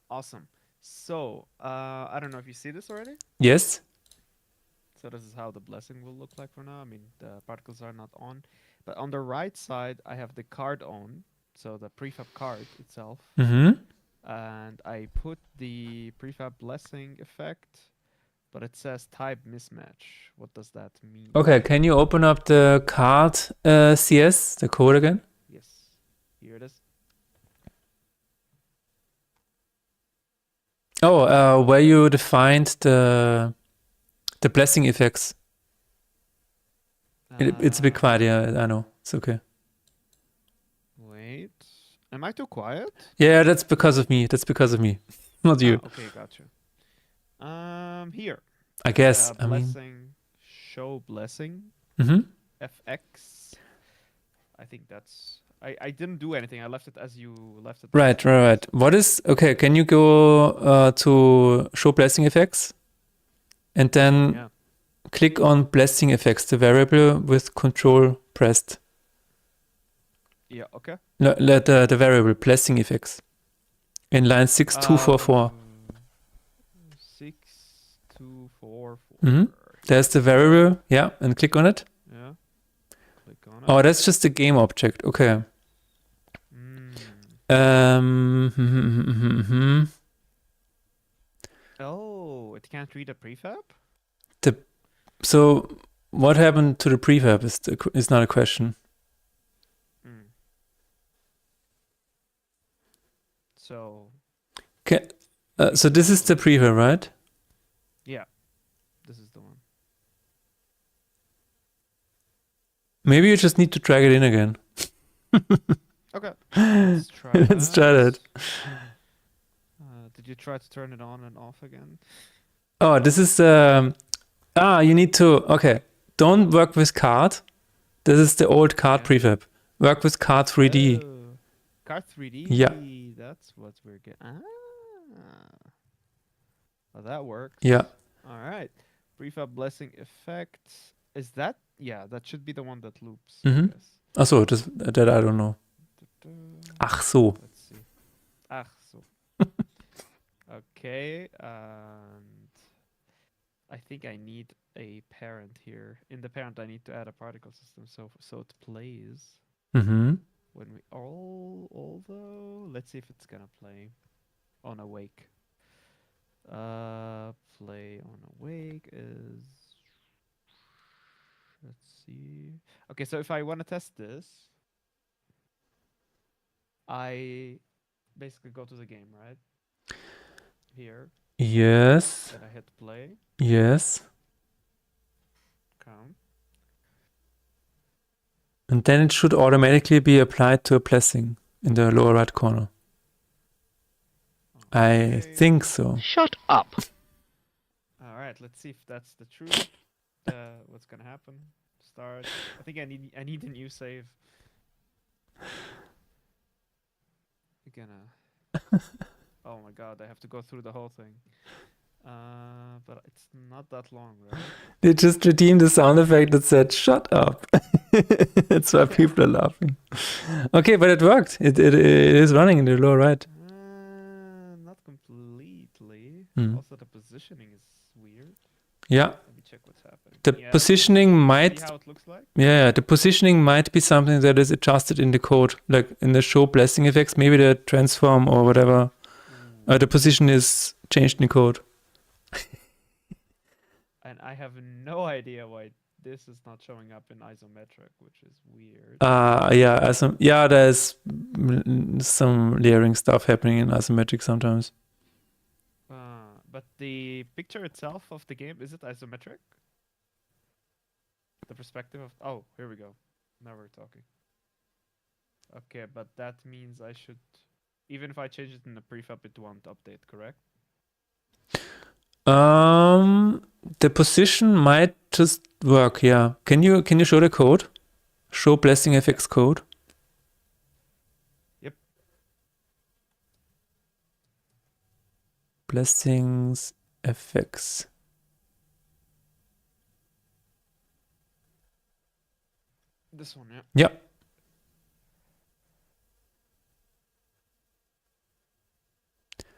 Awesome. So, I don't know if you see this already. Yes? So this is how the blessing will look like for now. I mean, the particles are not on, but on the right side, I have the card on. So the prefab card itself. Mm-hmm. And I put the prefab blessing effect, but it says type mismatch. What does that mean? Okay, can you open up the card CS, the code again? Yes. Here it is. Oh, where you defined the blessing effects. It's a bit quiet, yeah, I know. It's okay. Wait. Am I too quiet? Yeah, that's because of me. Not you. Okay, gotcha. Here. I guess. I mean. Blessing. Show blessing. Mm-hmm. FX. I think that's. I didn't do anything. I left it as you left it. Right. What is okay? Can you go to show blessing effects, and then click on blessing effects, the variable with Control pressed. Yeah. Okay. Let the variable blessing effects in line 6244. 6244. Mm-hmm. There's the variable. Yeah, and click on it. Yeah. Click on it. Oh, that's just a game object. Okay. Oh, it can't read a prefab? So what happened to the prefab is not a question. So. So this is the prefab, right? Yeah. This is the one. Maybe you just need to drag it in again. Okay. Let's try that. Let's try that. Did you try to turn it on and off again? Oh, this is you need to don't work with card. This is the old card prefab. Work with card 3D. Oh, card 3D. Yeah. That's what we're getting. Well, that works. Yeah. All right. Prefab blessing effect. Is that? Yeah, that should be the one that loops. Mm-hmm. I guess. Ach so, that I don't know. Ach so. Let's see. Ach so. Okay, and I think I need a parent here. In the parent, I need to add a particle system so it plays. Mm-hmm. When we although let's see if it's gonna play on awake. Play on awake is Let's see. Okay, so if I want to test this, I basically go to the game, right? Here, Yes. and I hit play. Yes. Come. And then it should automatically be applied to a blessing in the lower right corner. I Okay. think so. Shut up. All right, let's see if that's the truth. What's gonna happen? Start. I think I need a new save. You're gonna. Oh my god, I have to go through the whole thing. But it's not that long, right? They just redeemed the sound effect that said "shut up." That's why people are laughing. Okay, but it worked. It is running in the lower right. Not completely. Hmm. Also, the positioning is weird. Yeah, Let me check what's happening. the Yeah, positioning might. see how it looks like? Yeah, the positioning might be something that is adjusted in the code, like in the show blessing effects. Maybe the transform or whatever. The position is changed in the code. And I have no idea why this is not showing up in isometric, which is weird. Yeah, there's some layering stuff happening in isometric sometimes. But the picture itself of the game, is it isometric? The perspective of... Oh, here we go. Now we're talking. Okay, but that means I should... Even if I change it in the prefab, it won't update, correct? The position might just work, yeah. Can you show the code? Show blessing FX code. Yep. Blessings FX. This one, yeah. Yeah.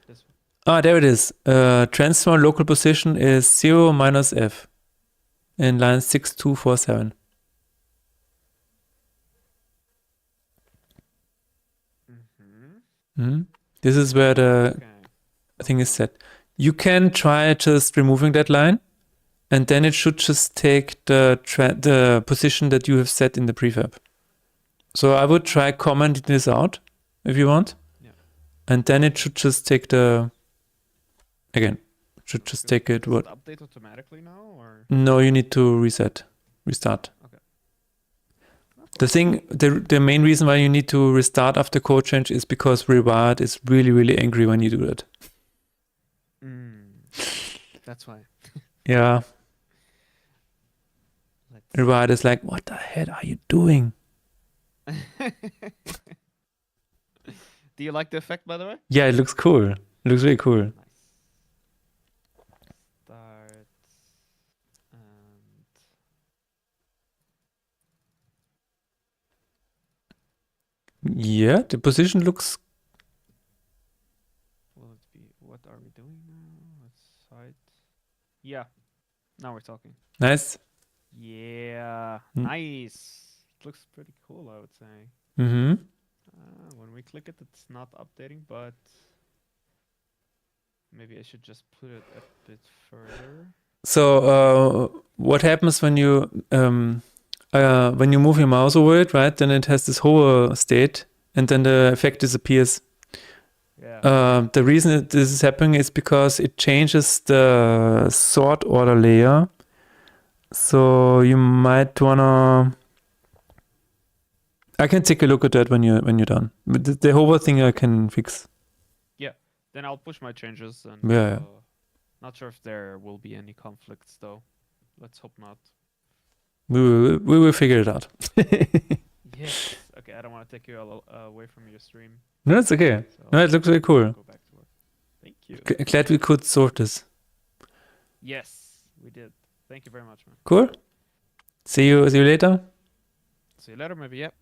This one. Ah, there it is. Transform local position is 0 minus F in line 6247. Mm-hmm. This is where the Okay. thing is set. You can try just removing that line, and then it should just take the position that you have set in the prefab. So I would try commenting this out if you want, Yeah. and then it should just take the again. Should just take it. Does What? it update automatically now, or? No, you need to restart. The main reason why you need to restart after code change is because Rewired is really, really angry when you do that. That's why. Yeah. Let's Rewired is like, what the hell are you doing? Do you like the effect, by the way? Yeah, it looks cool. It looks really cool. Nice. Start and Yeah, the position looks will it be? What are we doing now? Let's site. Yeah. Now we're talking. nice. Yeah. Mm. Nice. It looks pretty cool, I would say. Mm-hmm. When we click it, it's not updating, but maybe I should just put it a bit further. So what happens when you move your mouse over it, right? Then it has this hover state, and then the effect disappears. Yeah. The reason this is happening is because it changes the sort order layer. So you might wanna. I can take a look at that when you're done. But the hover thing I can fix. Then I'll push my changes and Yeah. not sure if there will be any conflicts though. Let's hope not. We will figure it out. Yes. Okay, I don't want to take you away from your stream. No, it's okay. So No, it looks very cool. go back to work. Thank you. Glad we could sort this. Yes, we did. Thank you very much, man. Cool. See you later. See you later, maybe. Yep.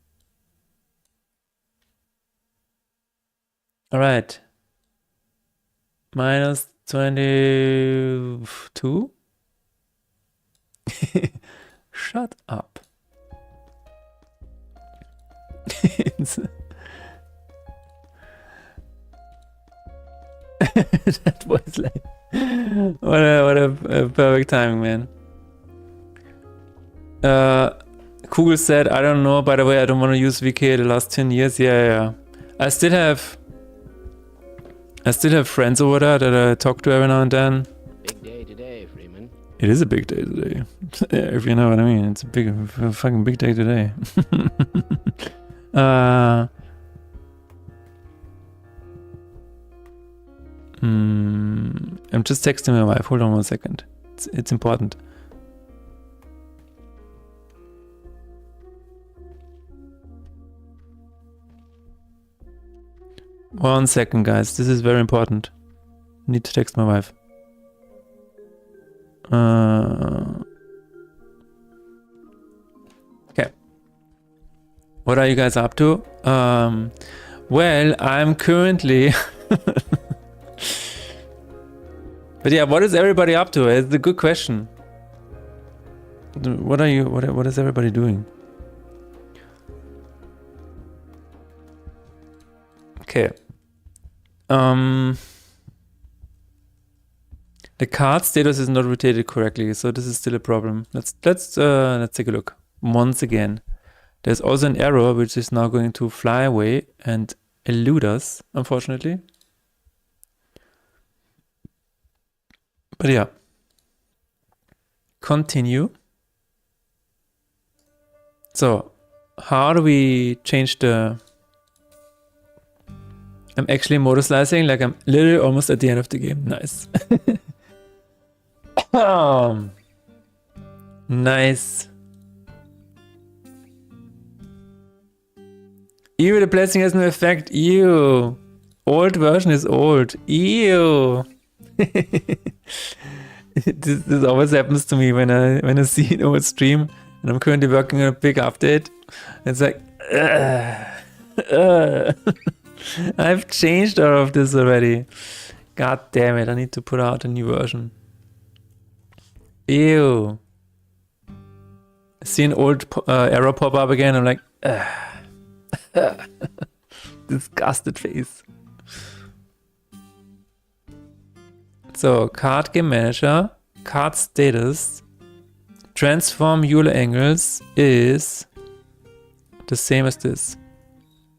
All right. Minus 22. Shut up. That was like, what a perfect timing, man. 22. Kugel said, I don't know, by the way, I don't want to use VK the last 10 years. Yeah. I still have friends over there that I talk to every now and then. Big day today, Freeman. It is a big day today. If you know what I mean. It's a fucking big day today. I'm just texting my wife. Hold on 1 second. It's important. One second, guys. This is very important. Need to text my wife. Okay. What are you guys up to? Well, I'm currently... But yeah, what is everybody up to? It's a good question. What is everybody doing? Okay. The card status is not rotated correctly, so this is still a problem. Let's take a look once again. There's also an error which is now going to fly away and elude us, unfortunately. But yeah. Continue. So, how do we change the... I'm actually motor slicing, like I'm literally almost at the end of the game. Nice. Nice. Ew, the blessing has no effect. Ew. Old version is old. Ew. This always happens to me when I see an old stream and I'm currently working on a big update. It's like, I've changed all of this already. God damn it, I need to put out a new version. Ew. I see an old error pop up again, I'm like, disgusted face. So, card game manager, card status, transform Euler angles is the same as this.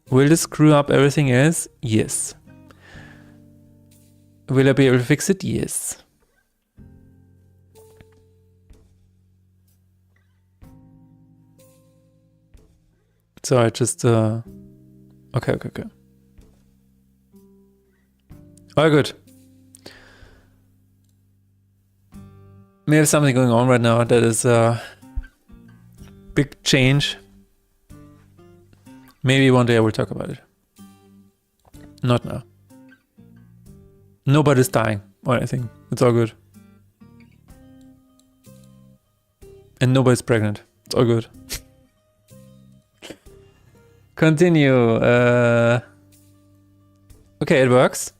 Will this screw up everything else? Yes. Will I be able to fix it? Yes. So I just okay. All good. We have something going on right now that is a big change. Maybe one day I will talk about it. Not now. Nobody's dying or anything. It's all good. And nobody's pregnant. It's all good. Continue. Okay, it works.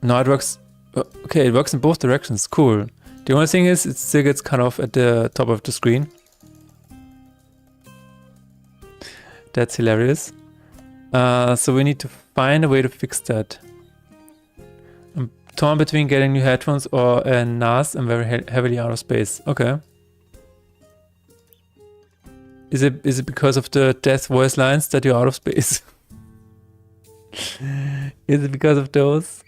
No, it works. Okay, it works in both directions. Cool. The only thing is, it still gets cut off at the top of the screen. That's hilarious. So we need to find a way to fix that. I'm torn between getting new headphones or a NAS. I'm very heavily out of space. Okay. Is it because of the death voice lines that you're out of space? Is it because of those?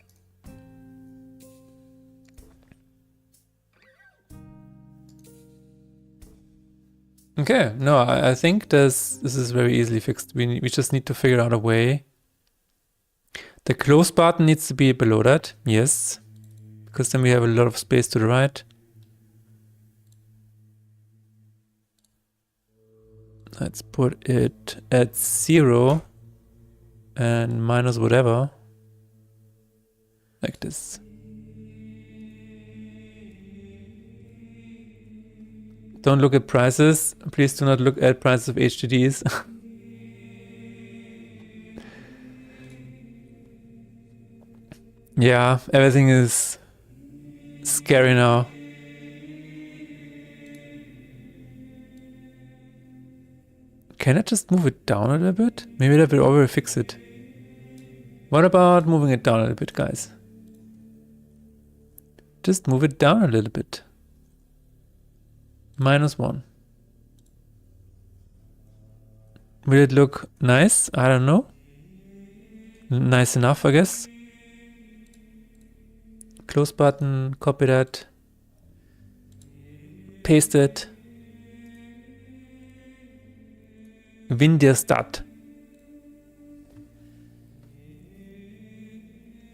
Okay, no, I think this is very easily fixed. We just need to figure out a way. The close button needs to be below that, yes, because then we have a lot of space to the right. Let's put it at 0 and minus whatever, like this. Don't look at prices. Please do not look at prices of HDDs. Yeah, everything is scary now. Can I just move it down a little bit? Maybe that will already fix it. What about moving it down a little bit, guys? Just move it down a little bit. -1. Will it look nice? I don't know. Nice enough, I guess. Close button, copy that. Paste it. Winderstat.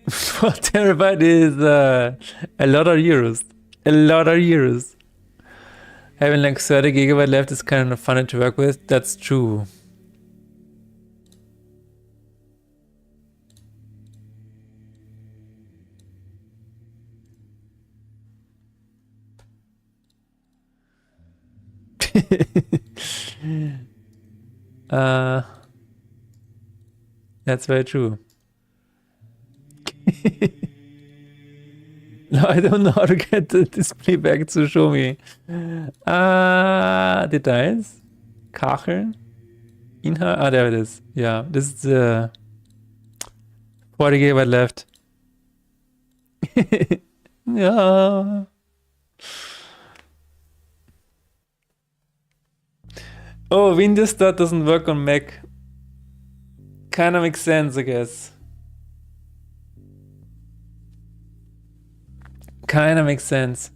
4 terabyte is a lot of euros. A lot of euros. Having like 30 gigabyte left is kind of funny to work with. That's true. That's very true. No, I don't know how to get the display back to show me. Details. Kacheln. Inhalt. Ah, there it is. Yeah, this is the 40 gigabyte left. Yeah. Oh, Windows Start doesn't work on Mac. Kind of makes sense, I guess. Kind of makes sense.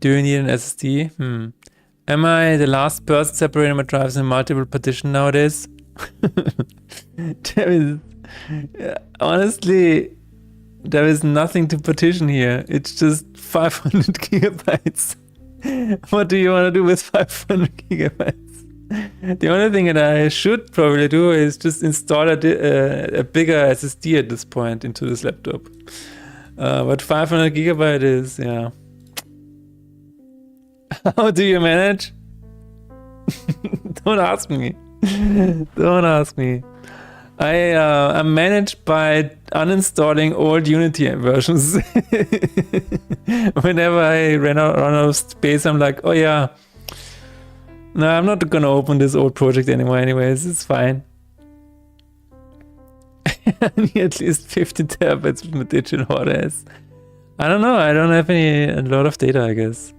Do you need an SSD? Am I the last person separating my drives in multiple partition nowadays? Honestly, there is nothing to partition here. It's just 500 gigabytes. What do you want to do with 500 gigabytes? The only thing that I should probably do is just install a bigger SSD at this point into this laptop. But 500 gigabyte is, yeah. How do you manage? Don't ask me. Don't ask me. I managed by uninstalling old Unity versions. Whenever I run out of space, I'm like, oh yeah, no, I'm not gonna open this old project anymore anyways, it's fine. I need at least 50 terabytes with my digital hard drives. I don't know, I don't have a lot of data, I guess.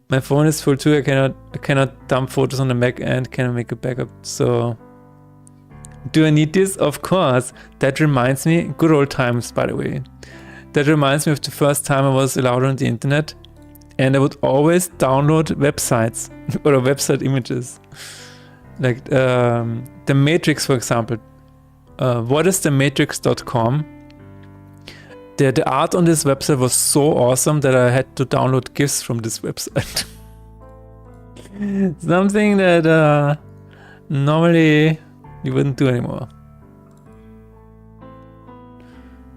My phone is full too, I cannot dump photos on the Mac and cannot make a backup, so... Do I need this? Of course. That reminds me, good old times by the way. That reminds me of the first time I was allowed on the internet and I would always download websites or website images. Like the Matrix, for example. What is the matrix.com? The art on this website was so awesome that I had to download GIFs from this website. Something that normally you wouldn't do anymore.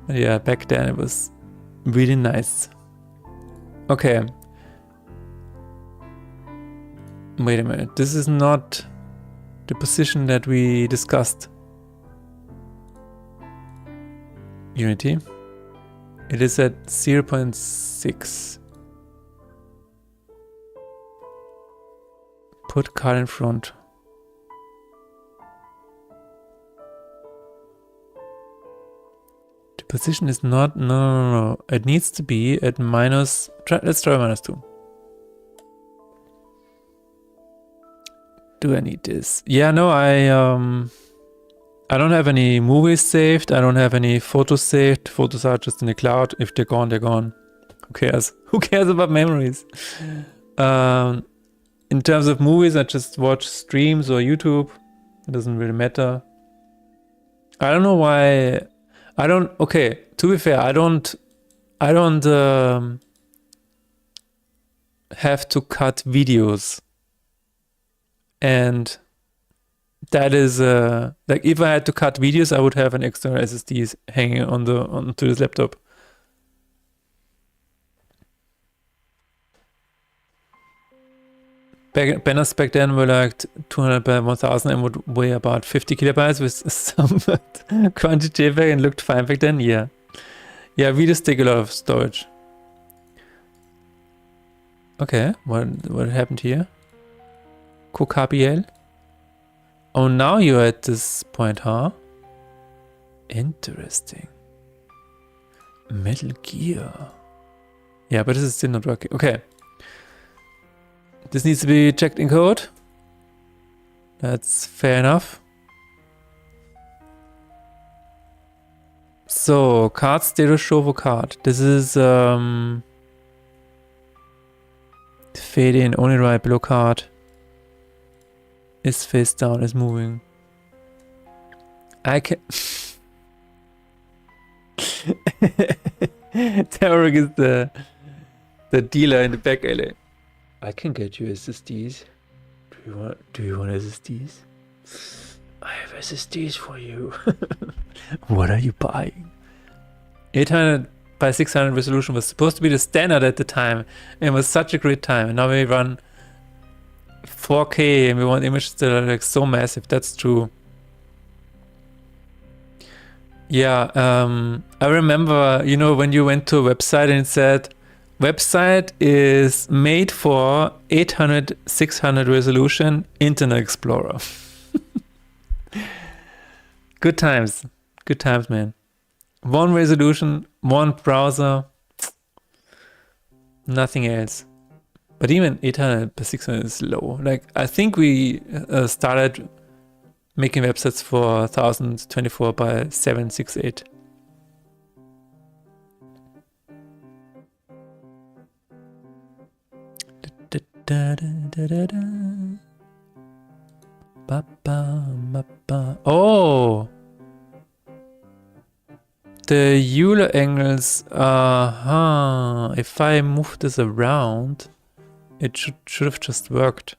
But yeah, back then it was really nice. Okay. Wait a minute. This is not the position that we discussed. Unity. It is at 0.6. Put card in front. The position is not, no. It needs to be at minus, let's try -2. Do I need this? Yeah, no, I don't have any movies saved. I don't have any photos saved. Photos are just in the cloud. If they're gone, they're gone. Who cares? Who cares about memories? In terms of movies, I just watch streams or YouTube. It doesn't really matter. I don't know why. Okay, to be fair, I don't have to cut videos. And that is like if I had to cut videos, I would have an external SSD hanging onto this laptop. Banners back then were like 200 by 1000 and would weigh about 50 kilobytes with some crunchy JPEG and looked fine back then. Yeah, videos take a lot of storage. Okay, what happened here? Cocabiel? Oh, now you're at this point, huh? Interesting. Metal Gear. Yeah, but this is still not working. Okay. This needs to be checked in code. That's fair enough. So, card status show for card. This is fade in, only right below card. Is face down, is moving. I can... Tarek is the dealer in the back alley. I can get you SSDs. Do you want SSDs? I have SSDs for you. What are you buying? 800 by 600 resolution was supposed to be the standard at the time. It was such a great time. And now we run 4K and we want images that are like so massive. That's true. Yeah, I remember, you know, when you went to a website and it said, website is made for 800, 600 resolution, Internet Explorer. Good times, man. One resolution, one browser, nothing else. But even 800 by 600 is low. Like, I think we started making websites for 1024 by 768. Oh, the Euler angles. If I move this around, it should have just worked.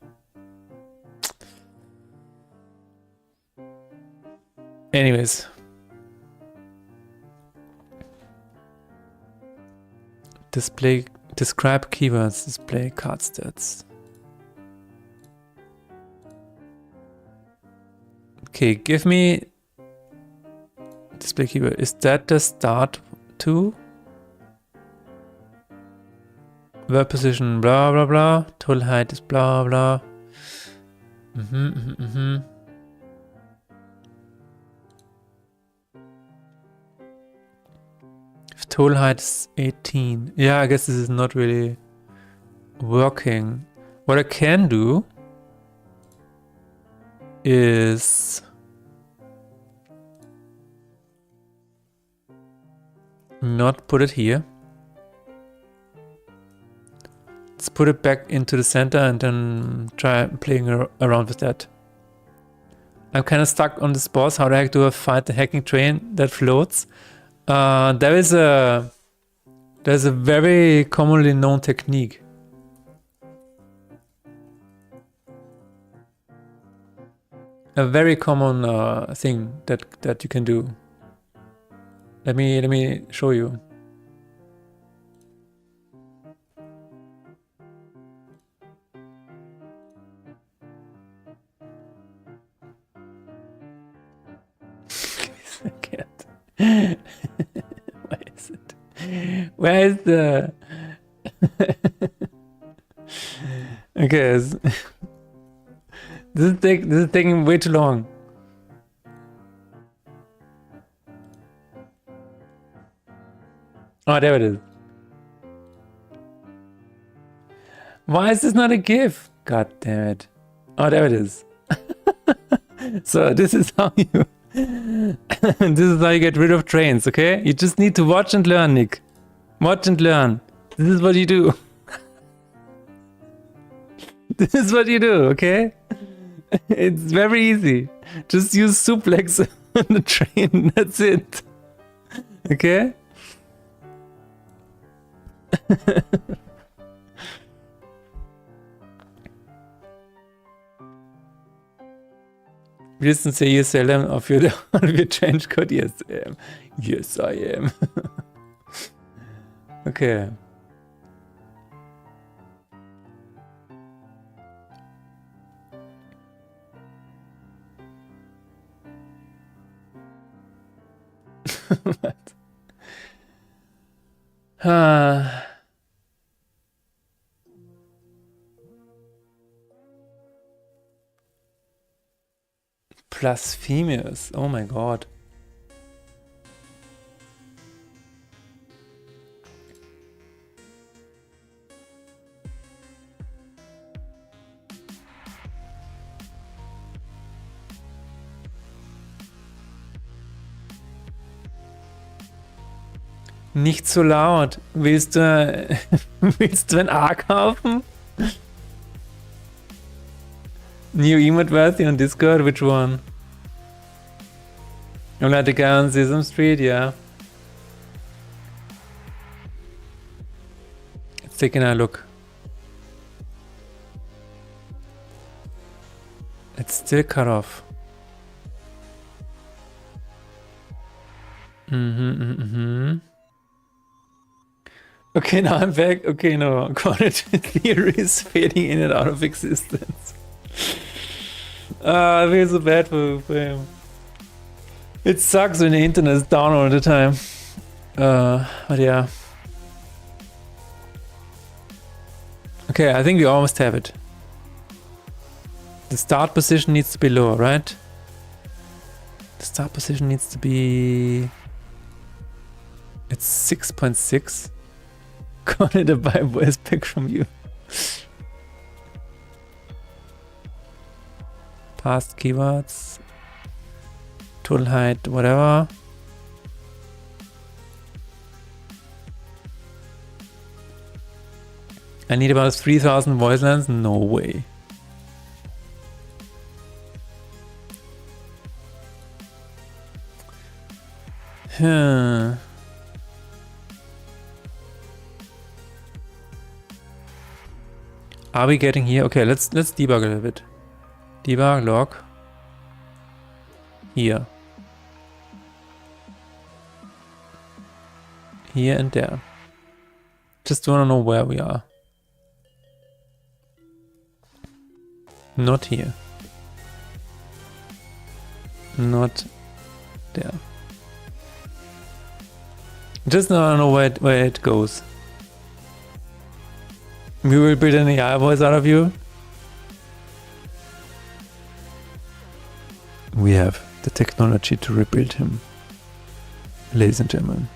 Anyways. Describe keywords, display card stats. Okay, give me display keyword. Is that the start to? Verb position, blah, blah, blah. Total height is blah, blah. If total height is 18. Yeah, I guess this is not really working. What I can do is not put it here. Let's put it back into the center and then try playing around with that. I'm kind of stuck on this boss. How the heck do I find the hacking train that floats? There's a very commonly known technique. A very common thing that you can do. Let me show you. I can't. Why is it? Where is the? Okay, this is taking way too long. Oh, there it is. Why is this not a GIF? God damn it. Oh, there it is. So this is how you this is how you get rid of trains, okay? You just need to watch and learn, Nick. Watch and learn. This is what you do. This is what you do, okay? It's very easy. Just use suplex on the train. That's it. Okay? Listen, say yes, LM of your change code. Yes, I am. Yes, I am. Okay. What? Blasphemous. Oh my god. Nicht so laut. Willst du ein A kaufen? New emote worthy on Discord? Which one? You like the guy on Sesame Street? Yeah. Let's take a look. It's still cut off. Okay, now I'm back. Okay, no. Quantity theory is fading in and out of existence. I feel so bad for him. It sucks when the internet is down all the time. But yeah. Okay, I think we almost have it. The start position needs to be lower, right? The start position needs to be... It's 6.6. Got it a buy voice pick from you. Past keywords. Total height, whatever. I need about 3,000 voice lines? No way. Huh. Are we getting here? Okay, let's debug a little bit. Debug log. Here. Here and there. Just wanna know where we are. Not here. Not there. Just wanna know where it goes. We will build an AI voice out of you. We have the technology to rebuild him. Ladies and gentlemen.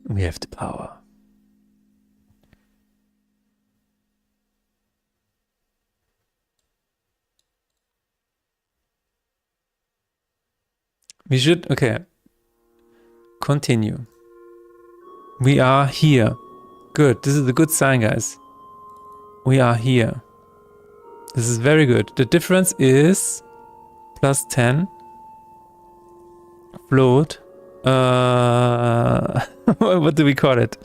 We have the power. We should, okay. Continue. We are here. Good. This is a good sign, guys. We are here. This is very good. The difference is plus 10. Float. What do we call it?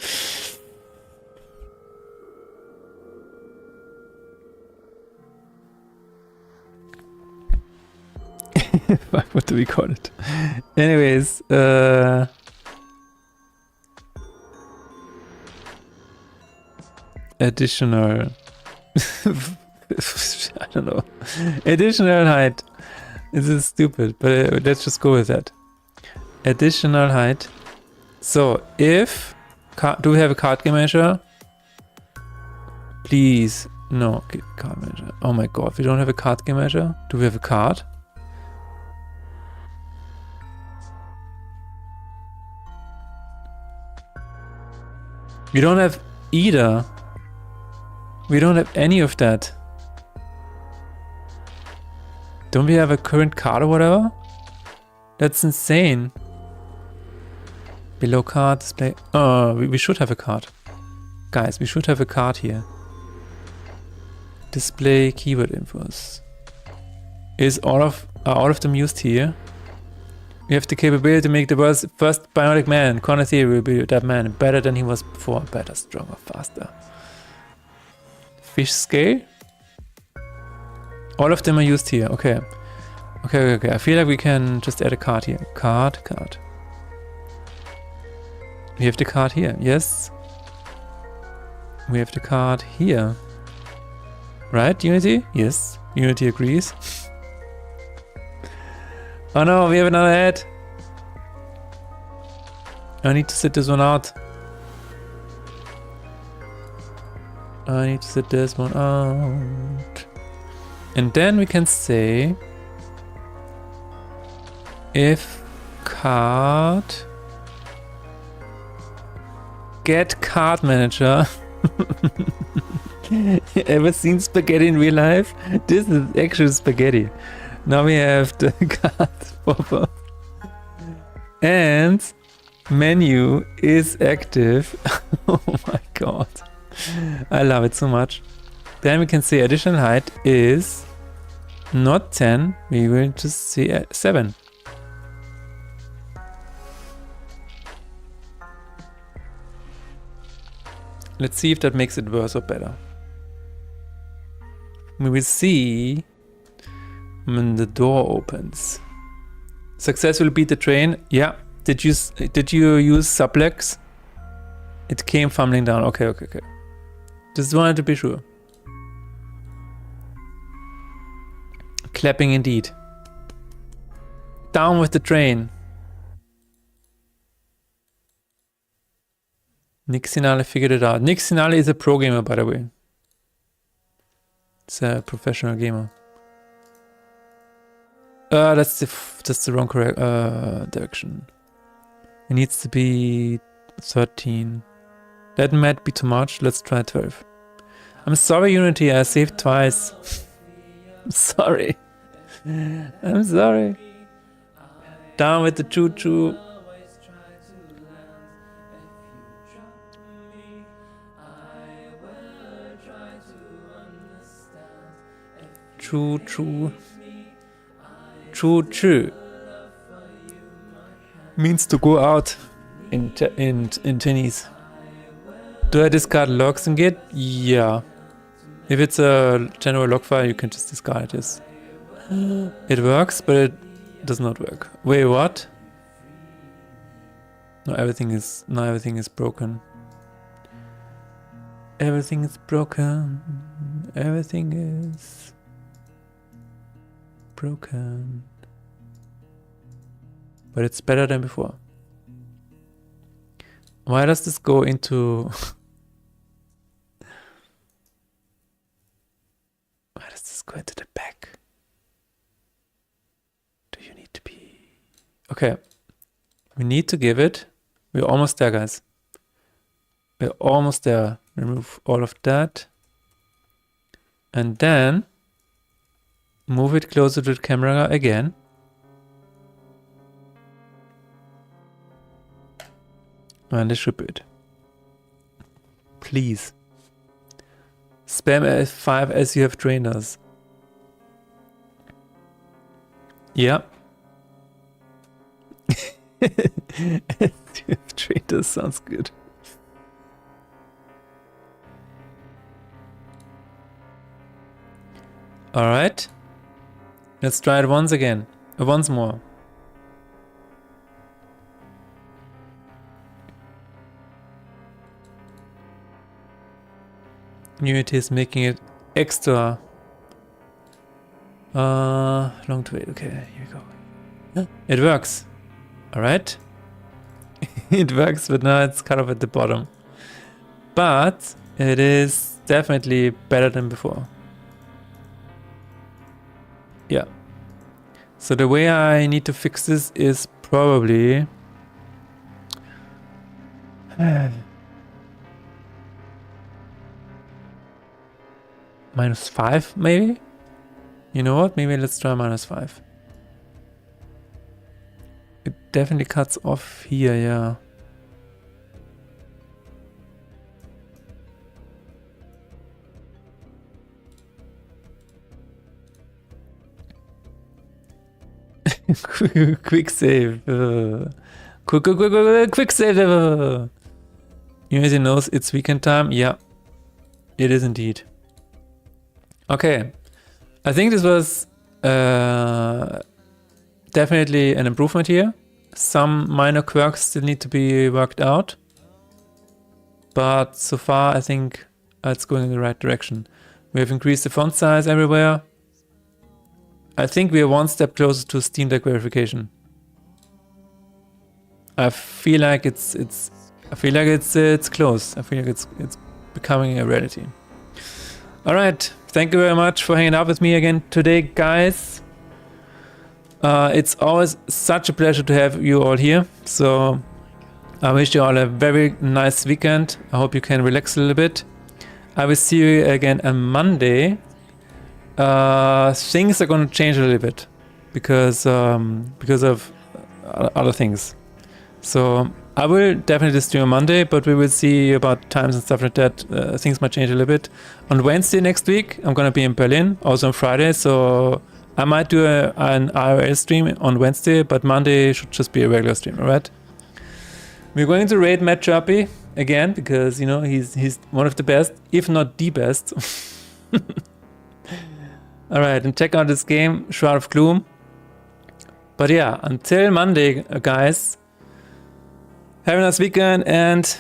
What do we call it? Anyways, additional I don't know. Additional height. This is stupid, but let's just go with that. Additional height. So if do we have a card game measure? Please, no card measure. Oh my god, we don't have a card game measure. Do we have a card? We don't have either. We don't have any of that. Don't we have a current card or whatever? That's insane. Below card, display. Oh, we should have a card. Guys, we should have a card here. Display keyword infos. Are all of them used here? We have the capability to make the world's first bionic man. Corner theory will be that man. Better than he was before. Better, stronger, faster. Fish scale? All of them are used here. Okay. Okay. I feel like we can just add a card here. Card. We have the card here. Yes. We have the card here. Right, Unity? Yes. Unity agrees. Oh no, we have another ad. I need to sit this one out. I need to set this one out. And then we can say if card get card manager. Ever seen spaghetti in real life? This is actual spaghetti. Now we have the card popper. And menu is active. Oh my god. I love it so much. Then we can say additional height is not 10. We will just say 7. Let's see if that makes it worse or better. We will see when the door opens. Successfully beat the train. Yeah. Did you use sublex? It came fumbling down. Okay. Just wanted to be sure. Clapping indeed. Down with the train. Nick Sinale figured it out. Nick Sinale is a pro gamer, by the way. It's a professional gamer. That's the wrong correct direction. It needs to be 13. That might be too much. Let's try 12. I'm sorry, Unity. I saved twice. I'm sorry. I'm sorry. Down with the choo-choo. Choo-choo. Choo-choo means to go out in Chinese. Do I discard logs in Git? Yeah. If it's a general log file, you can just discard this. It works, but it does not work. Wait, what? No, everything is broken. Everything is broken. Everything is broken. But it's better than before. Why does this go into... Why does this go into the back? Do you need to be... Okay. We need to give it... We're almost there, guys. We're almost there. Remove all of that. And then... Move it closer to the camera again. And this should be it. Please. Spam F5 as you have trained us. Yeah. As you have trained us sounds good. Alright. Let's try it once again. Once more. Unity is making it extra long to wait. Okay, here we go. It works. Alright. It works, but now it's cut off at the bottom. But it is definitely better than before. Yeah. So the way I need to fix this is probably -5 maybe? You know what? Maybe let's try -5. It definitely cuts off here, yeah. Quick save. Quick save. Unity knows it's weekend time. Yeah, it is indeed. Okay, I think this was definitely an improvement here. Some minor quirks still need to be worked out, but so far I think it's going in the right direction. We have increased the font size everywhere. I think we are one step closer to Steam Deck verification. I feel like it's close. I feel like it's becoming a reality. All right. Thank you very much for hanging out with me again today, guys. It's always such a pleasure to have you all here. So I wish you all a very nice weekend. I hope you can relax a little bit. I will see you again on Monday. Things are going to change a little bit because of other things. So I will definitely stream on Monday, but we will see about times and stuff like that. Things might change a little bit. On Wednesday next week, I'm going to be in Berlin, also on Friday. So I might do an IRL stream on Wednesday, but Monday should just be a regular stream, alright? We're going to raid Matt Chirpy again because, you know, he's one of the best, if not the best. Alright, and check out this game, Shroud of Gloom. But yeah, until Monday, guys, have a nice weekend and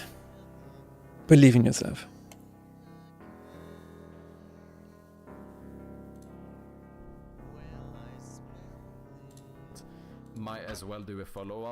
believe in yourself. Might as well do a follow-up.